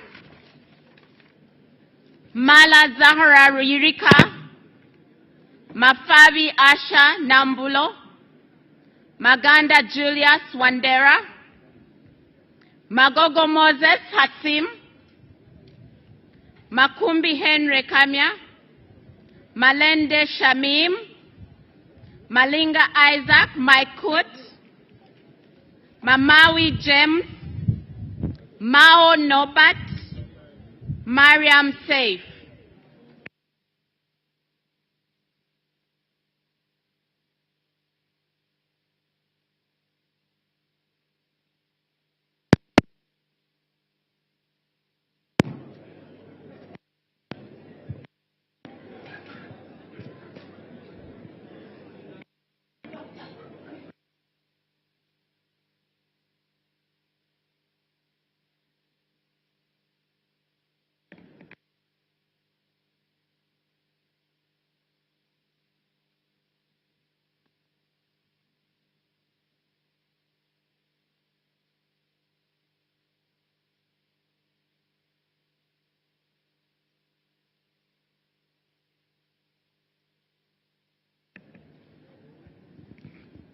Mala Zahara Yurika, Mafabi Asha Nambulo, Maganda Julius Wandera, Magogo Moses Hasim, Makumbi Henry Kamya, Malende Shamim, Malinga Isaac Maikut, Mamawi James, Mao Nobert, Mariam Saif.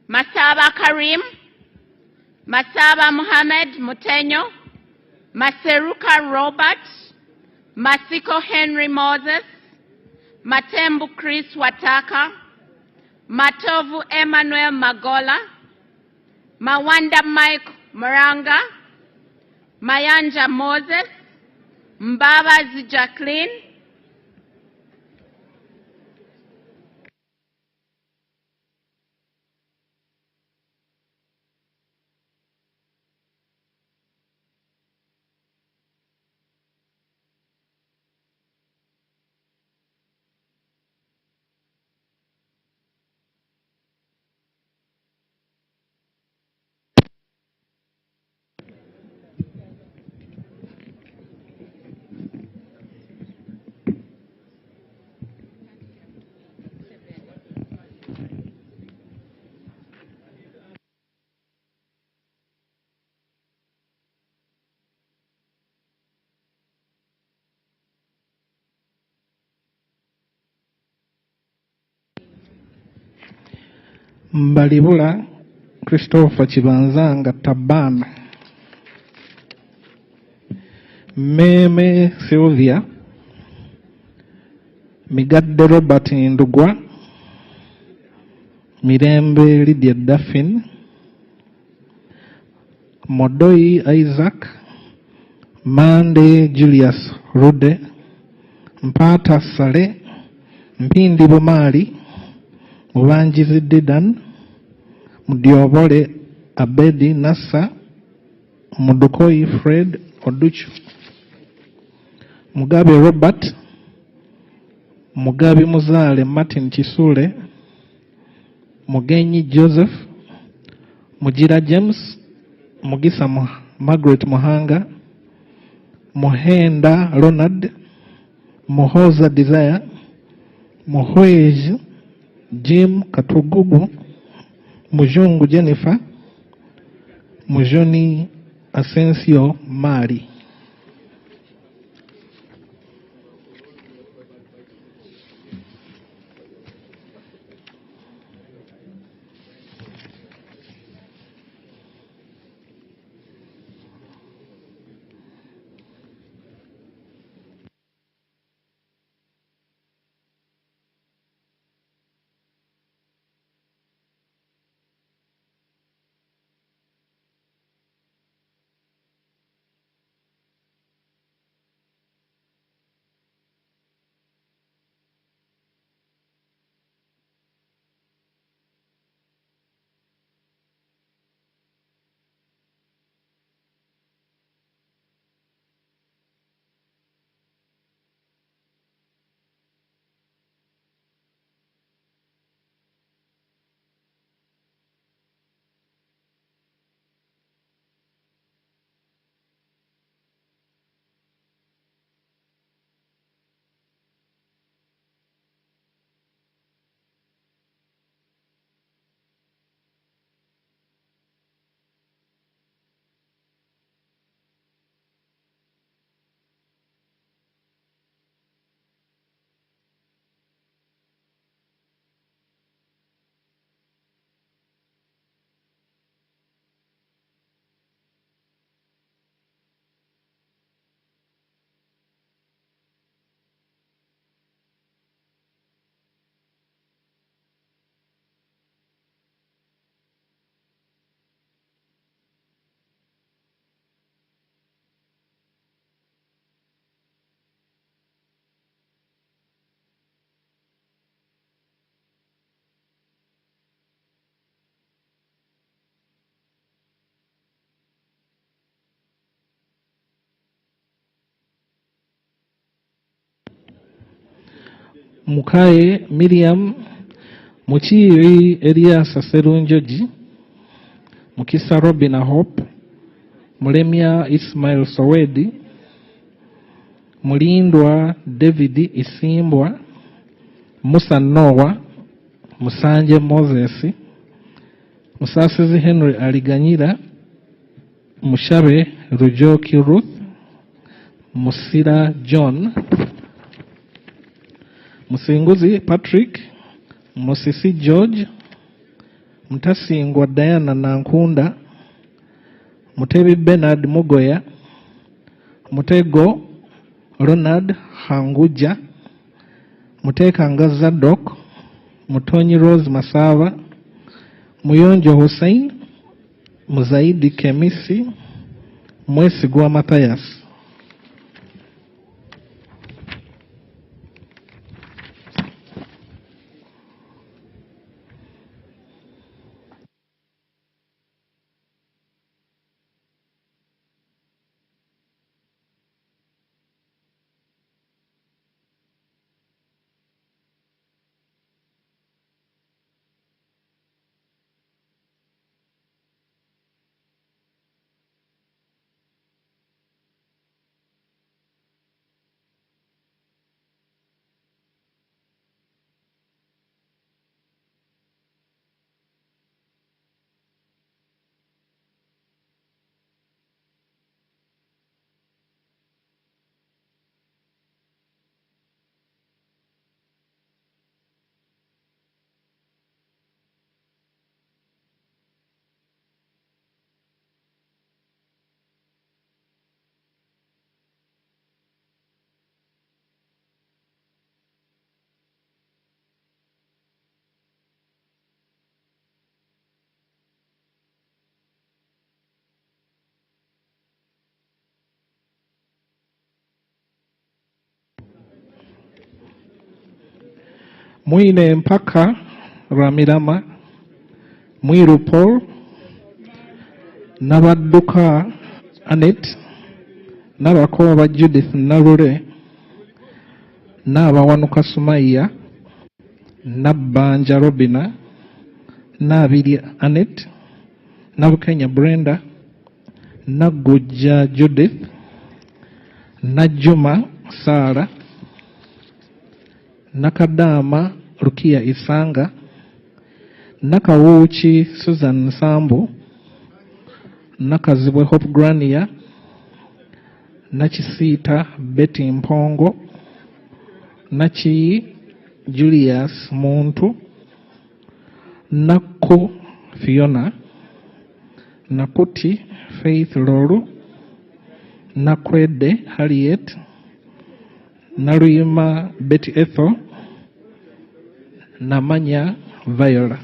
Masaba Karim, Masaba Muhammad Mutenyo, Maseruka Robert, Masiko Henry Moses, Matembu Chris Wataka, Matovu Emmanuel Magola, Mawanda Mike Maranga, Mayanja Moses, Mbabazi Jacqueline, Mbalibula Christopher Chibanzanga Tabana. Meme Sylvia. Migadde Robert Ndugwa. Mirembe Lydia Daffin. Modoi Isaac. Mande Julius Rude. Mpata Sale. Mpindi Bomali. Mubanjizi Didan. Mudiobole Abedi Nassa. Mudukoi Fred Oduchu. Mugabe Robert. Mugabe Muzale Martin Chisule. Mugenyi Joseph. Mujira James. Mugisa Margaret Mohanga. Mohenda Ronald. Mohoza Desire. Mohoej Jim Katugugu. Mujungu Jennifer. Mujoni Asensio Mari. Mukaye Miriam. Muchiri Elias Serunjoji. Mukisa Robina Hope. Mulemia Ismail Sowedi. Mulindwa David Isimbwa. Musa Noah. Musanje Moses. Musasizi Henry Aliganyira. Mushabe Rujoki Ruth. Musira John. Musinguzi Patrick. Musisi George. Mtasingwa Diana Nankunda. Mutebi Bernard Mugoya. Mutego Ronald Hanguja. Muteka Ngaza Doc. Mutonyi Rose Masava. Muyonjo Hussein. Muzaidi Kemisi. Mwesigwa Matthias. Mwine Mpaka Ramirama, Mwiru Paul, Nabadduka Annette, Nabakoba Judith Narure, Nabawanuka Sumaya, Nabanja Robina, Nabiri Annette, Nabukenya Brenda, Naguja Judith, Najuma Sara, Nakadama Rukia Isanga, Nakawuchi Susan Sambu, Nakazibwe Hope Grania, Nachisita Betty Mpongo, Nachi Julius Muntu, Naku Fiona, Nakuti Faith Loru, Nakwede Harriet, Narima Betty Ethel, Namanya Viola.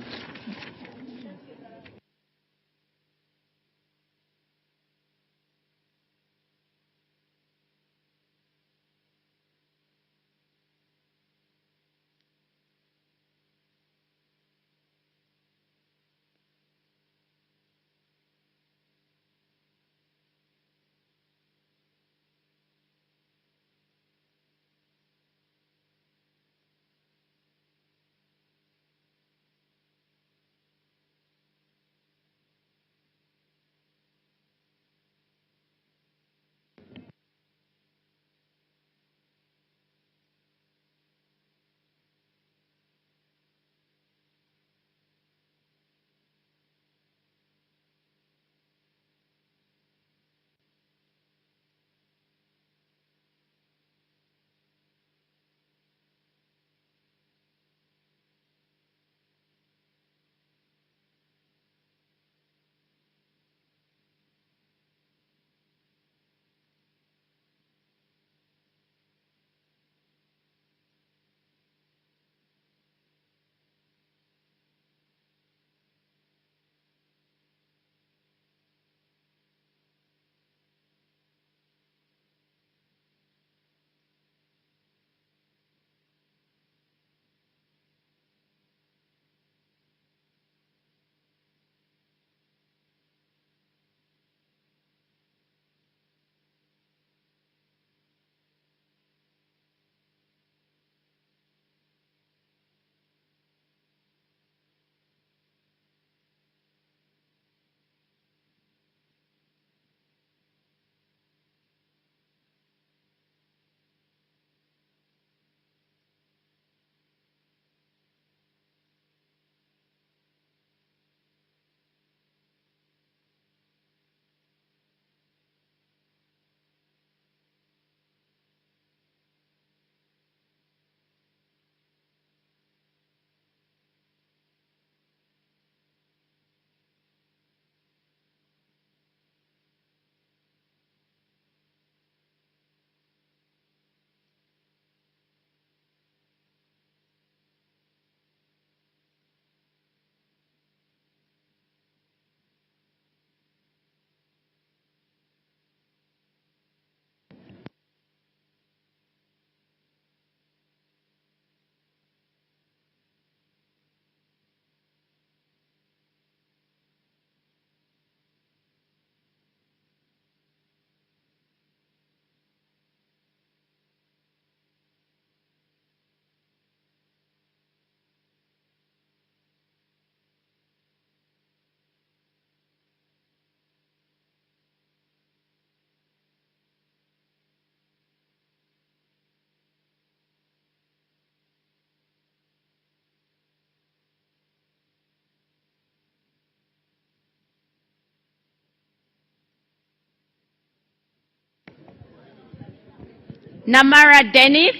Namara Dennis,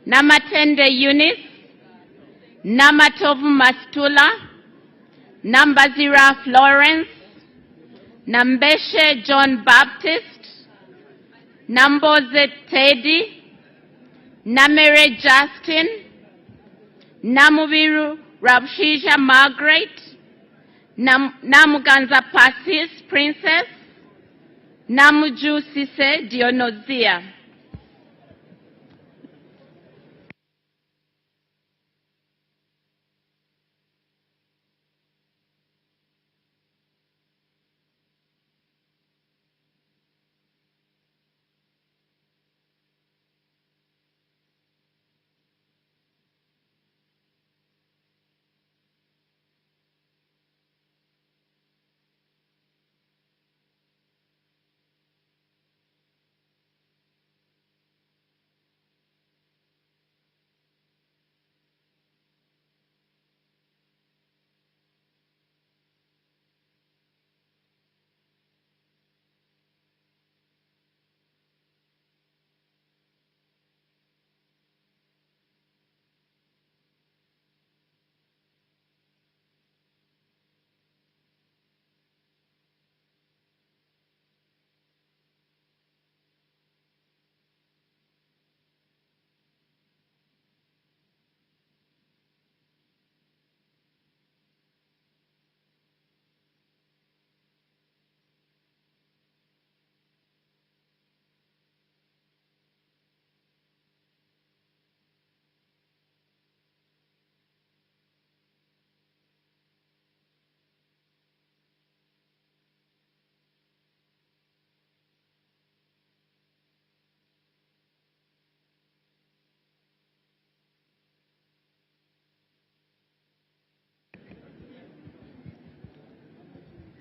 Namatende Eunice, Namatovu Mastula, Nambazira Florence, Nambeshe John Baptist, Namboze Teddy, Namere Justin, Namubiru Rabshisha Margaret, Namuganza Pasis Princess, Namuju Sise Dionozia.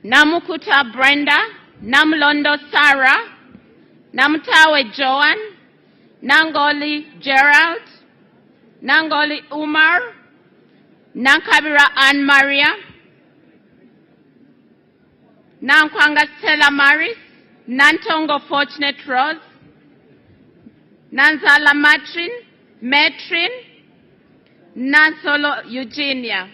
Namukuta Brenda, Namlondo Sarah, Namtawe Joan, Nangoli Gerald, Nangoli Umar, Nankabira Anne Maria, Nankwanga Stella Maris, Nantongo Fortunate Rose, Nanzala Matrin, Nansolo Eugenia.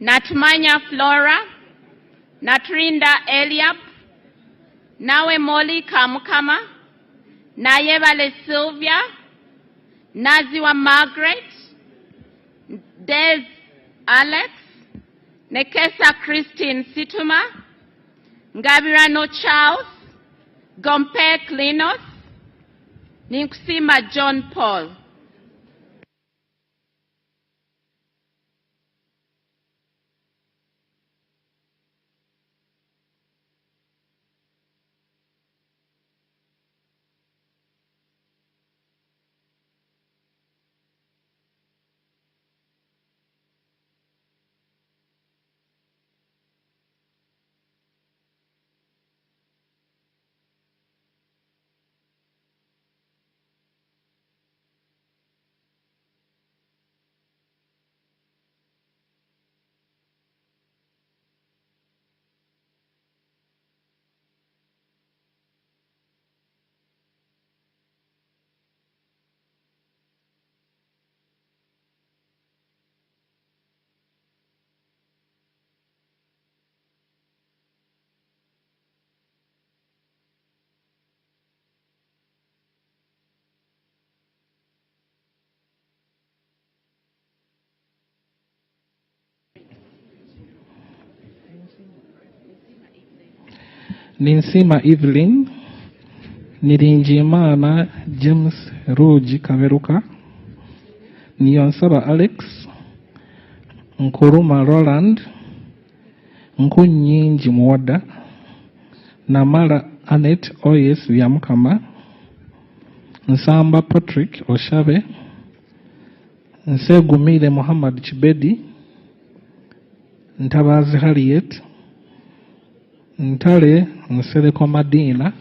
Natmanya Flora, Natrinda Eliab, Nawe Molly Kamukama, Nayevale Sylvia, Naziwa Margaret, Des Alex, Nekesa Christine Situma, Ngabirano Charles, Gompe Klinos, Ninkusima John Paul. Ninsima Evelyn, Nirinjimana James Ruji Kaveruka, Niyonsaba Alex, Nkuruma Roland, Nkunyinji Mwada, Namala Annette Oyes Vyamukama, Nsamba Patrick Oshabe, Nsegumile Muhammad Chibedi, Ntabazi Harriet, Ntale Nseleko Madina,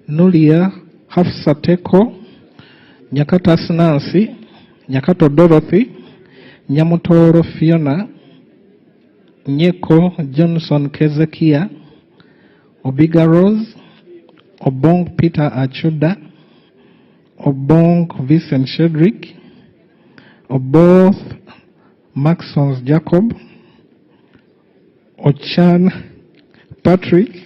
Nulia Hafsateko, Nyakatas Nancy, Nyakato Dorothy, Nyamutoro Fiona, Nyeko Johnson Kezekia, Obiga Rose, Obong Peter Achuda, Obong Vincent Shedrick, Oboth Maxons Jacob, Ochan Patrick,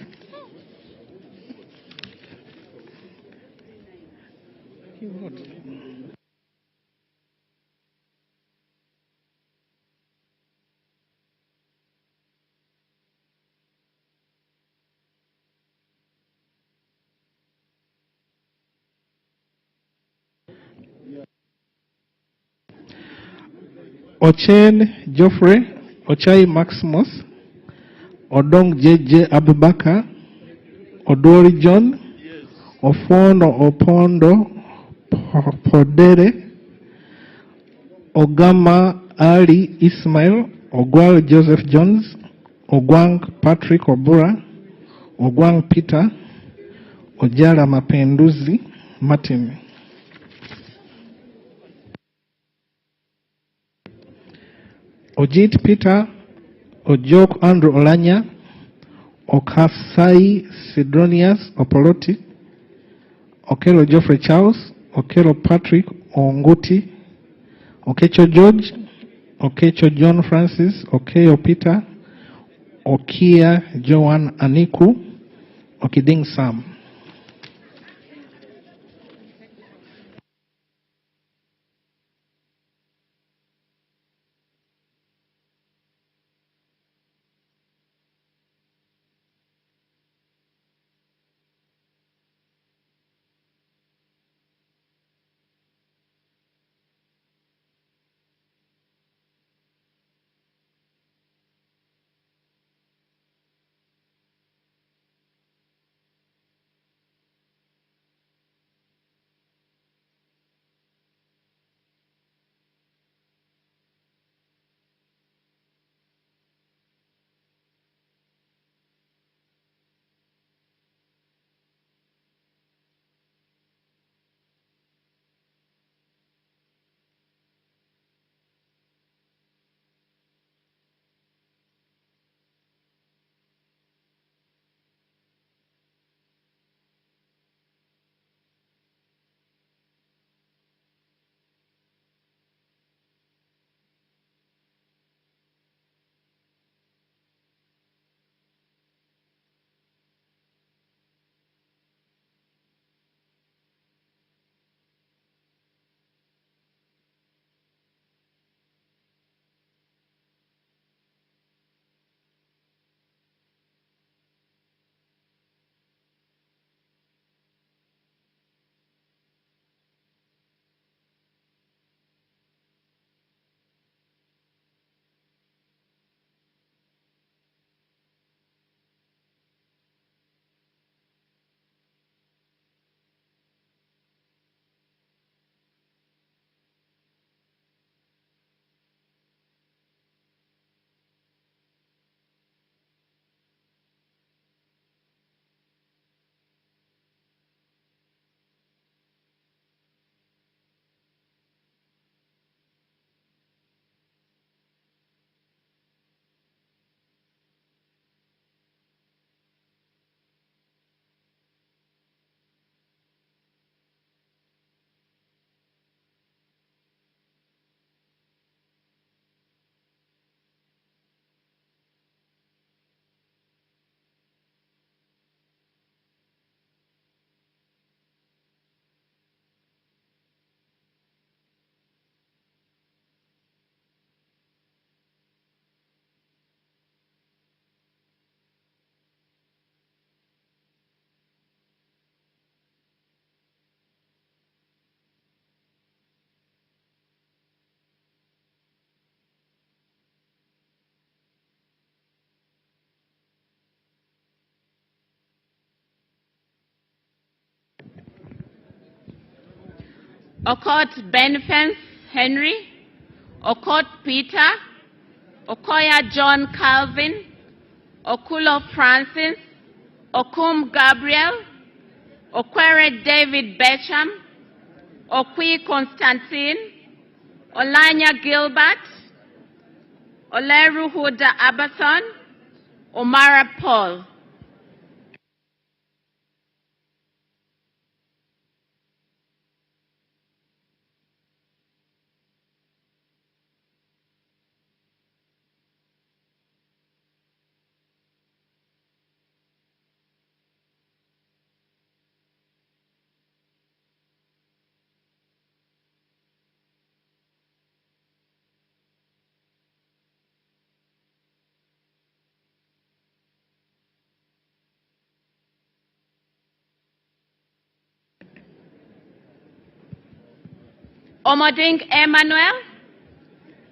Ochen Geoffrey, Ochai Maximus, Odong JJ Abubakar, Odori John, Ofondo Opondo Podere, Ogama Ali Ismail, Ogwal Joseph Jones, Ogwang Patrick Obura, Ogwang Peter, Ojara Mapenduzi Martin. Ojit Peter, Ojok Andrew Olanya, Okasai Sidronius Opoloti, Okelo Geoffrey Charles, Okelo Patrick Onguti, Okecho George, Okecho John Francis, Okeyo Peter, Okia Joan Aniku, Okiding Sam. Okot Benfence Henry, Okot Peter, Okoya John Calvin, Okulo Francis, Okum Gabriel, Okwere David Becham, Okwi Constantine, Olanya Gilbert, Oleru Huda Abathon, Omara Paul. Omoding Emmanuel,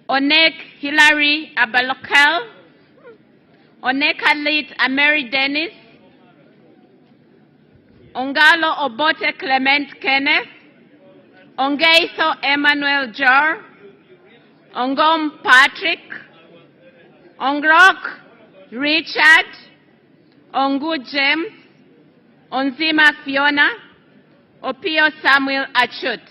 Onek Hilary Abalokel, Onek Alit Ameri Dennis, Ongalo Obote Clement Kenneth, Ongeiso Emmanuel Jor, Ongom Patrick, Ongrok Richard, Ongu James, Onzima Fiona, Opio Samuel Achut.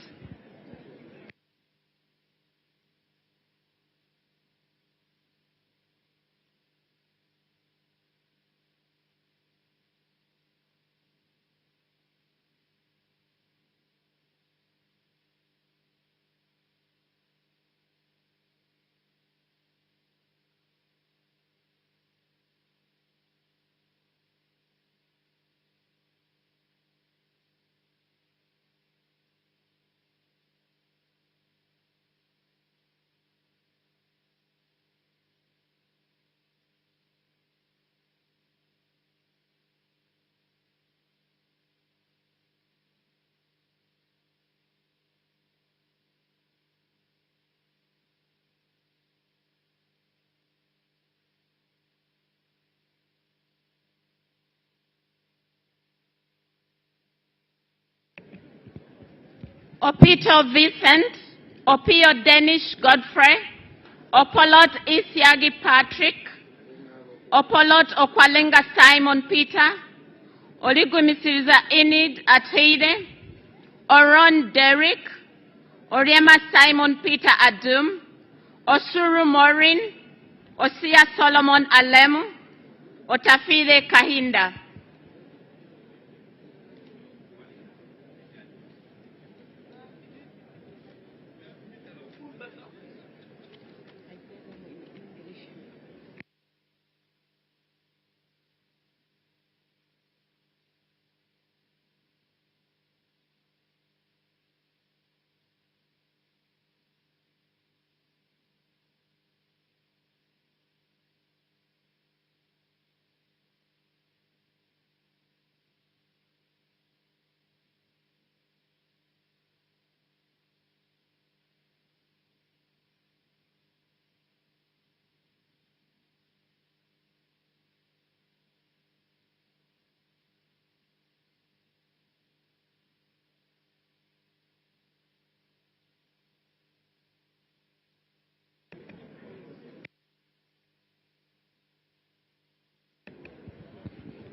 Opito Vincent, Opio Danish Godfrey, Opolot Isiagi Patrick, Opolot Okwalenga Simon Peter, Oligumisiriza Enid Ateide, Oron Derek, Oriema Simon Peter Adum, Osuru Maureen, Osia Solomon Alemu, Otafide Kahinda.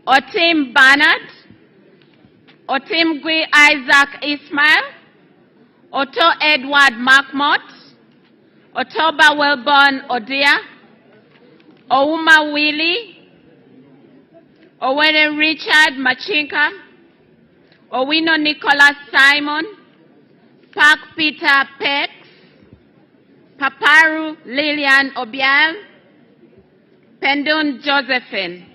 Otim Bernard, Otim Gui Isaac Ismail, Otto Edward Markmott, Otoba Wellborn Odia, Ouma Willie, Owene Richard Machinka, Owino Nicholas Simon, Park Peter Pex, Paparu Lillian Obial, Pendun Josephine.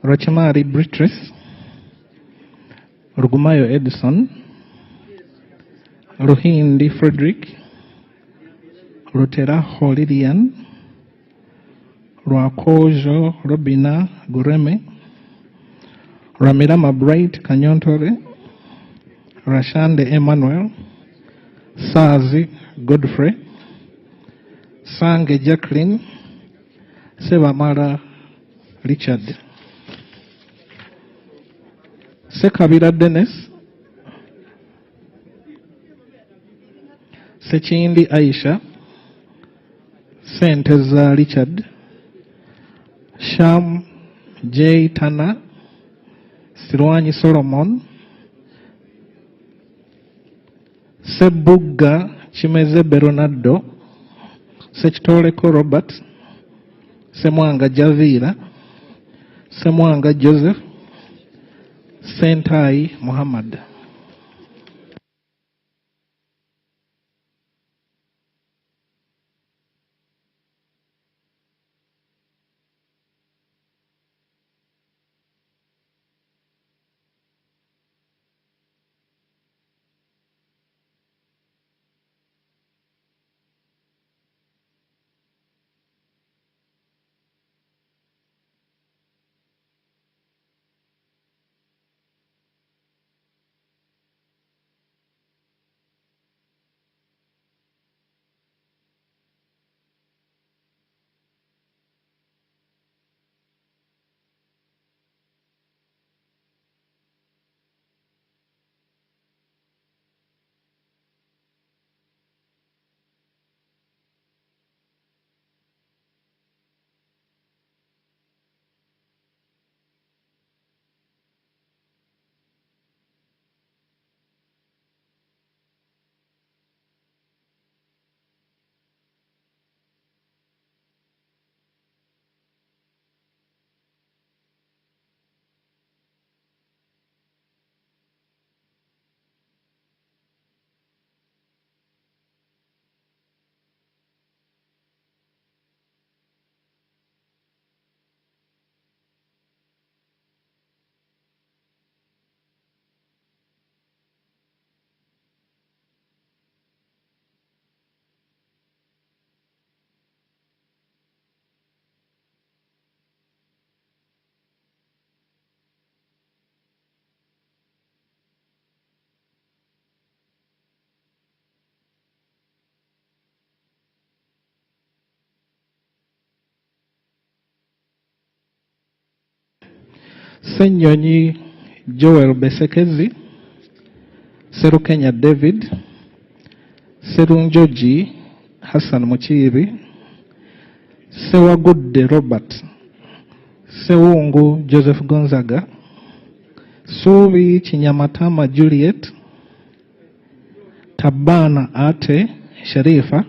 Rachimari Beatrice, Rugumayo Edison, Ruhindi Frederick, Ruteraho Lilian, Rwakojo Robina Gureme, Ramirama Bright Kanyontore, Rashande Emmanuel, Sazi Godfrey, Sange Jacqueline, Sebamara Richard, Sekabira Dennis, Sechindi Aisha, Senteza Richard, Sham J. Tana, Sirwanyi Solomon, Sebuga Chimeze Beronado, Sechitoleko Robert, Semwanga Javira, Semwanga Joseph, Sentai Muhammad. Senyonyi Joel Besekezi, Serukenya David, Serunjoji Hassan Muchiri, Sewagudde Robert, Sewungu Joseph Gonzaga, Suvi Chinyamatama Juliet, Tabana Ate Sharifa,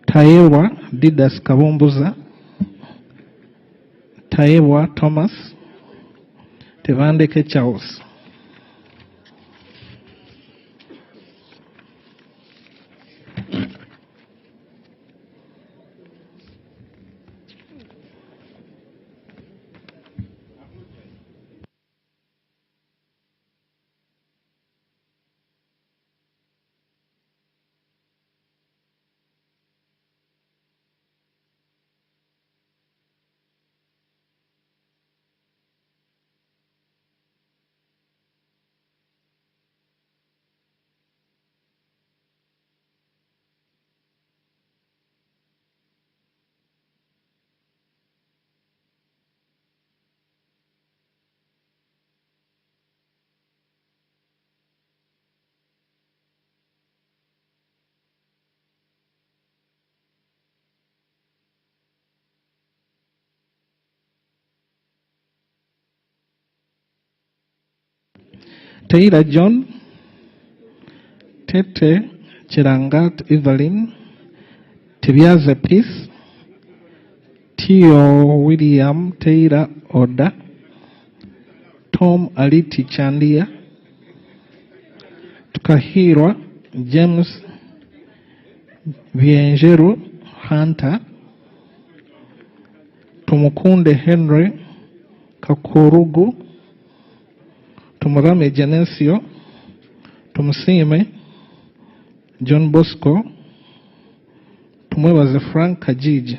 Tayewa Didas Kabumbuza, Tayewa Thomas, Tevandeke Charles. Taylor John, Tete Chirangat Evelyn, Tibiaze Peace, Tio William Taylor Oda, Tom Aliti Chandia, Tukahirwa James Viengeru Hunter, Tumukunde Henry, Kakurugu, Tumurame Genesio, Tumusime, John Bosco, Tumwebaze Frank Kajiji.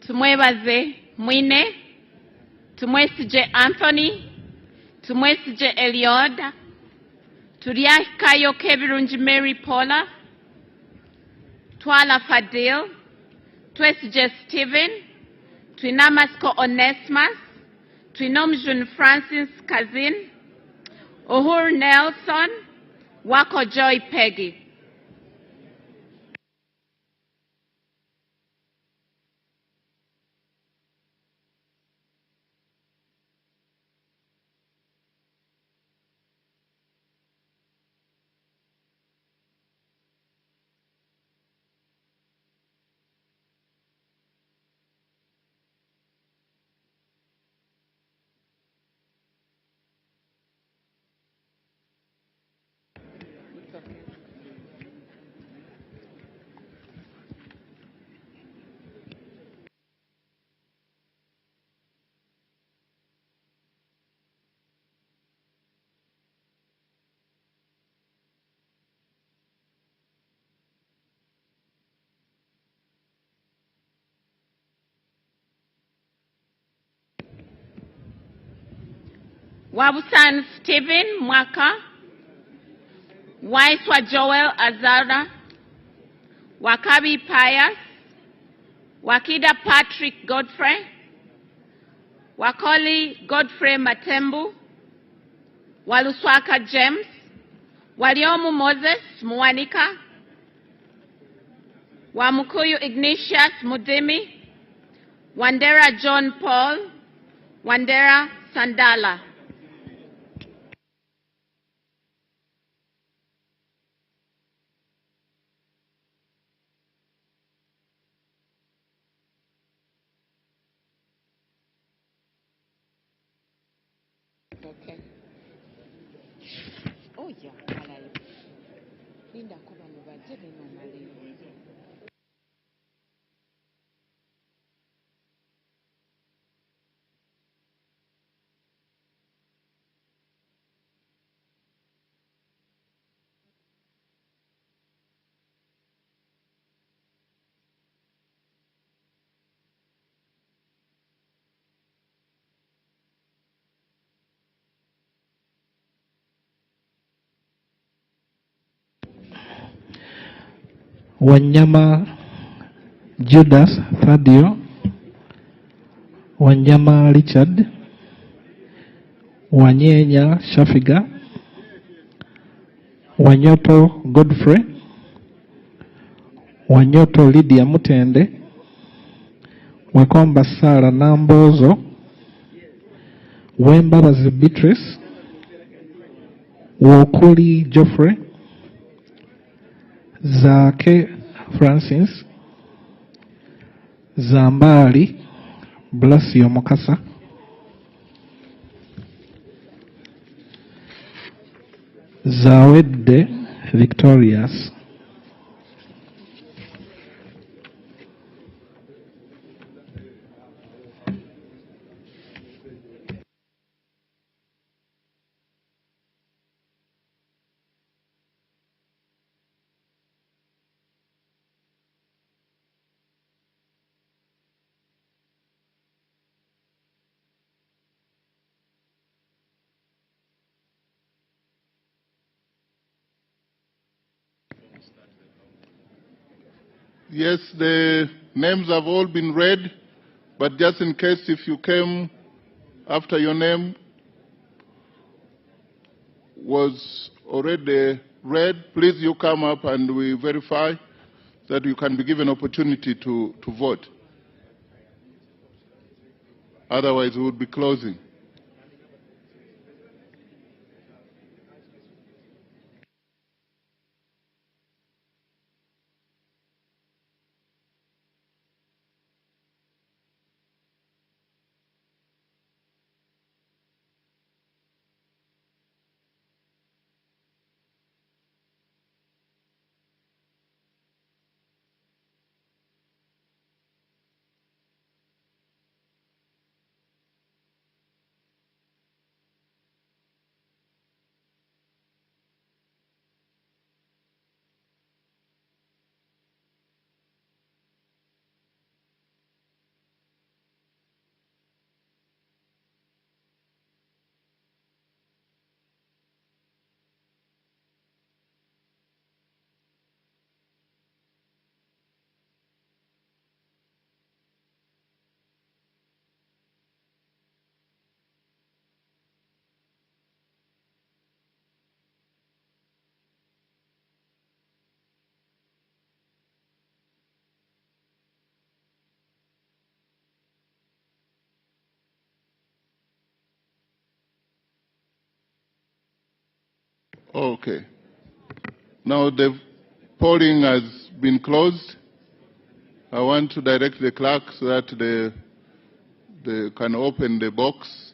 Tumwebaze Mwine, tumwesije Anthony, tumwesije Eliod, tuliakayo Kebirungi Mary Paula, Twala Fadil, twesije Stephen, twinamasko Onesimus, twinomjun Francis Kazin, Uhuru Nelson, wako Joy Peggy. Wabusan Stephen Mwaka, Waiswa Joel Azara, Wakabi Pius, Wakida Patrick Godfrey, Wakoli Godfrey Matembu, Waluswaka James, Waliomu Moses Mwanika, Wamukuyu Ignatius Mudimi, Wandera John Paul, Wandera Sandala. Okay. Oh yeah, malayo. Linda kuba nubajebe no malayo. Wanyama Judas Thadio, Wanyama Richard, Wanyenya Shafiga, Wanyoto Godfrey, Wanyoto Lydia Mutende, Wakomba Sara Nambozo, Wembabazi Beatrice, Wokuli Geoffrey, Zake Francis, Zambali Blasio Mokasa, Zawede Victorious, Yes, the names have all been read, but just in case if you came after your name was already read, please you come up and we verify that you can be given opportunity to vote. Otherwise, we would be closing. Okay. Now the polling has been closed. I want to direct the clerk so that they can open the box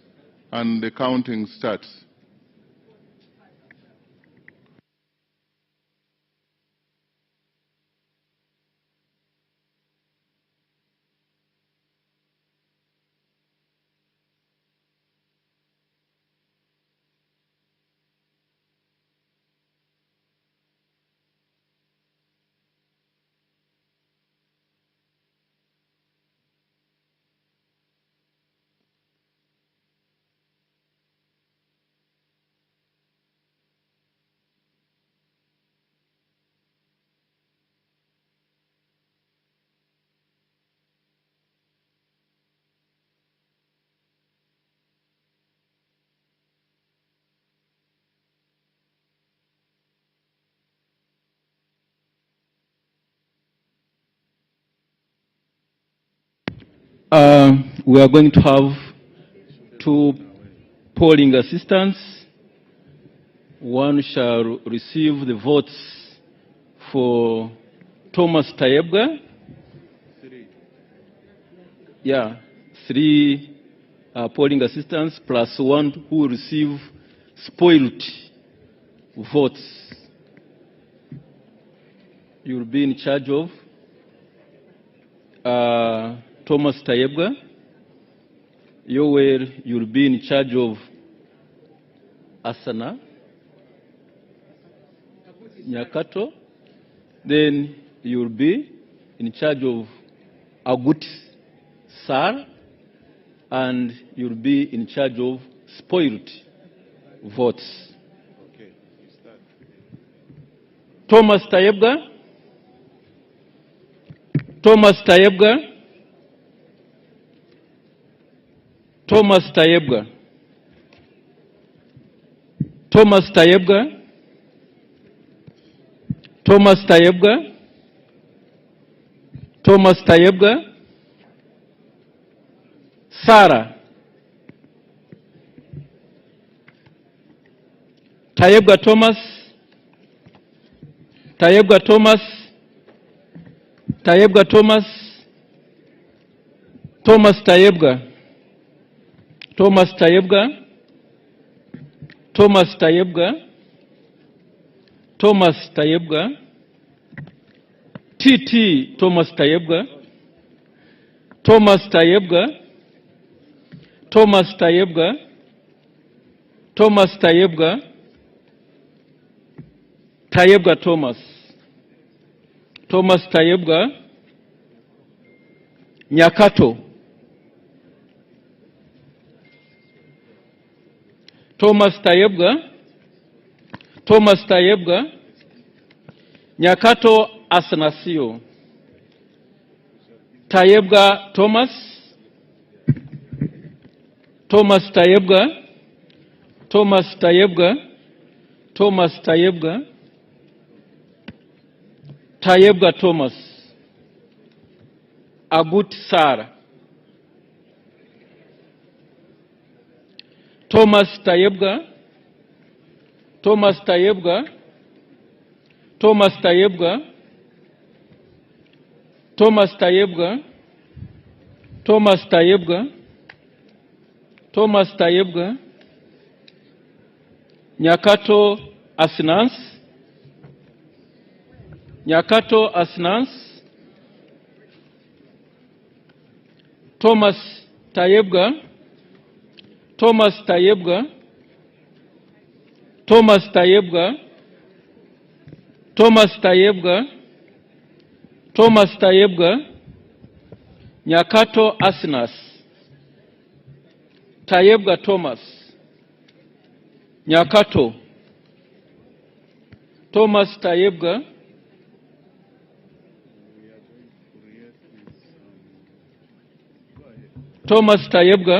and the counting starts. We are going to have 2 polling assistants. One shall receive the votes for Thomas Tayebga. 3 polling assistants plus 1 who will receive spoiled votes. You will be in charge of Thomas Tayebga. Yoweri, you will be in charge of Asana Nyakato. Then you will be in charge of Agut Sar, and you will be in charge of spoiled votes. Okay, start. Thomas Tayebga. Thomas Tayebga. Thomas Tayebga. Thomas Tayebga. Thomas Tayebga. Thomas Tayebga. Sarah. Tayebga Thomas. Tayebga Thomas. Tayebga Thomas. Thomas Tayebga. Thomas Tayebga. Thomas Tayebga. Thomas Tayebga. TT Thomas Tayebga. Thomas Tayebga. Thomas Tayebga. Thomas Tayebga. Tayebga Thomas. Thomas Tayebga. Nyakato. Thomas Tayebga. Thomas Tayebga. Nyakato Asanasio. Tayebga Thomas. Thomas Tayebga. Thomas Tayebga. Thomas Tayebga. Tayebga Thomas. Agut Sara. Thomas Tayebga. Thomas Tayebga. Thomas Tayebga. Thomas Tayebga. Thomas Tayebga. Thomas Tayebga. Nyakato Asnans. Nyakato Asnans. Thomas Tayebga. Thomas Tayebga. Thomas Tayebga. Thomas Tayebga. Thomas Tayebga. Nyakato Asnas. Tayebga Thomas. Nyakato. Thomas Tayebga. Thomas Tayebga.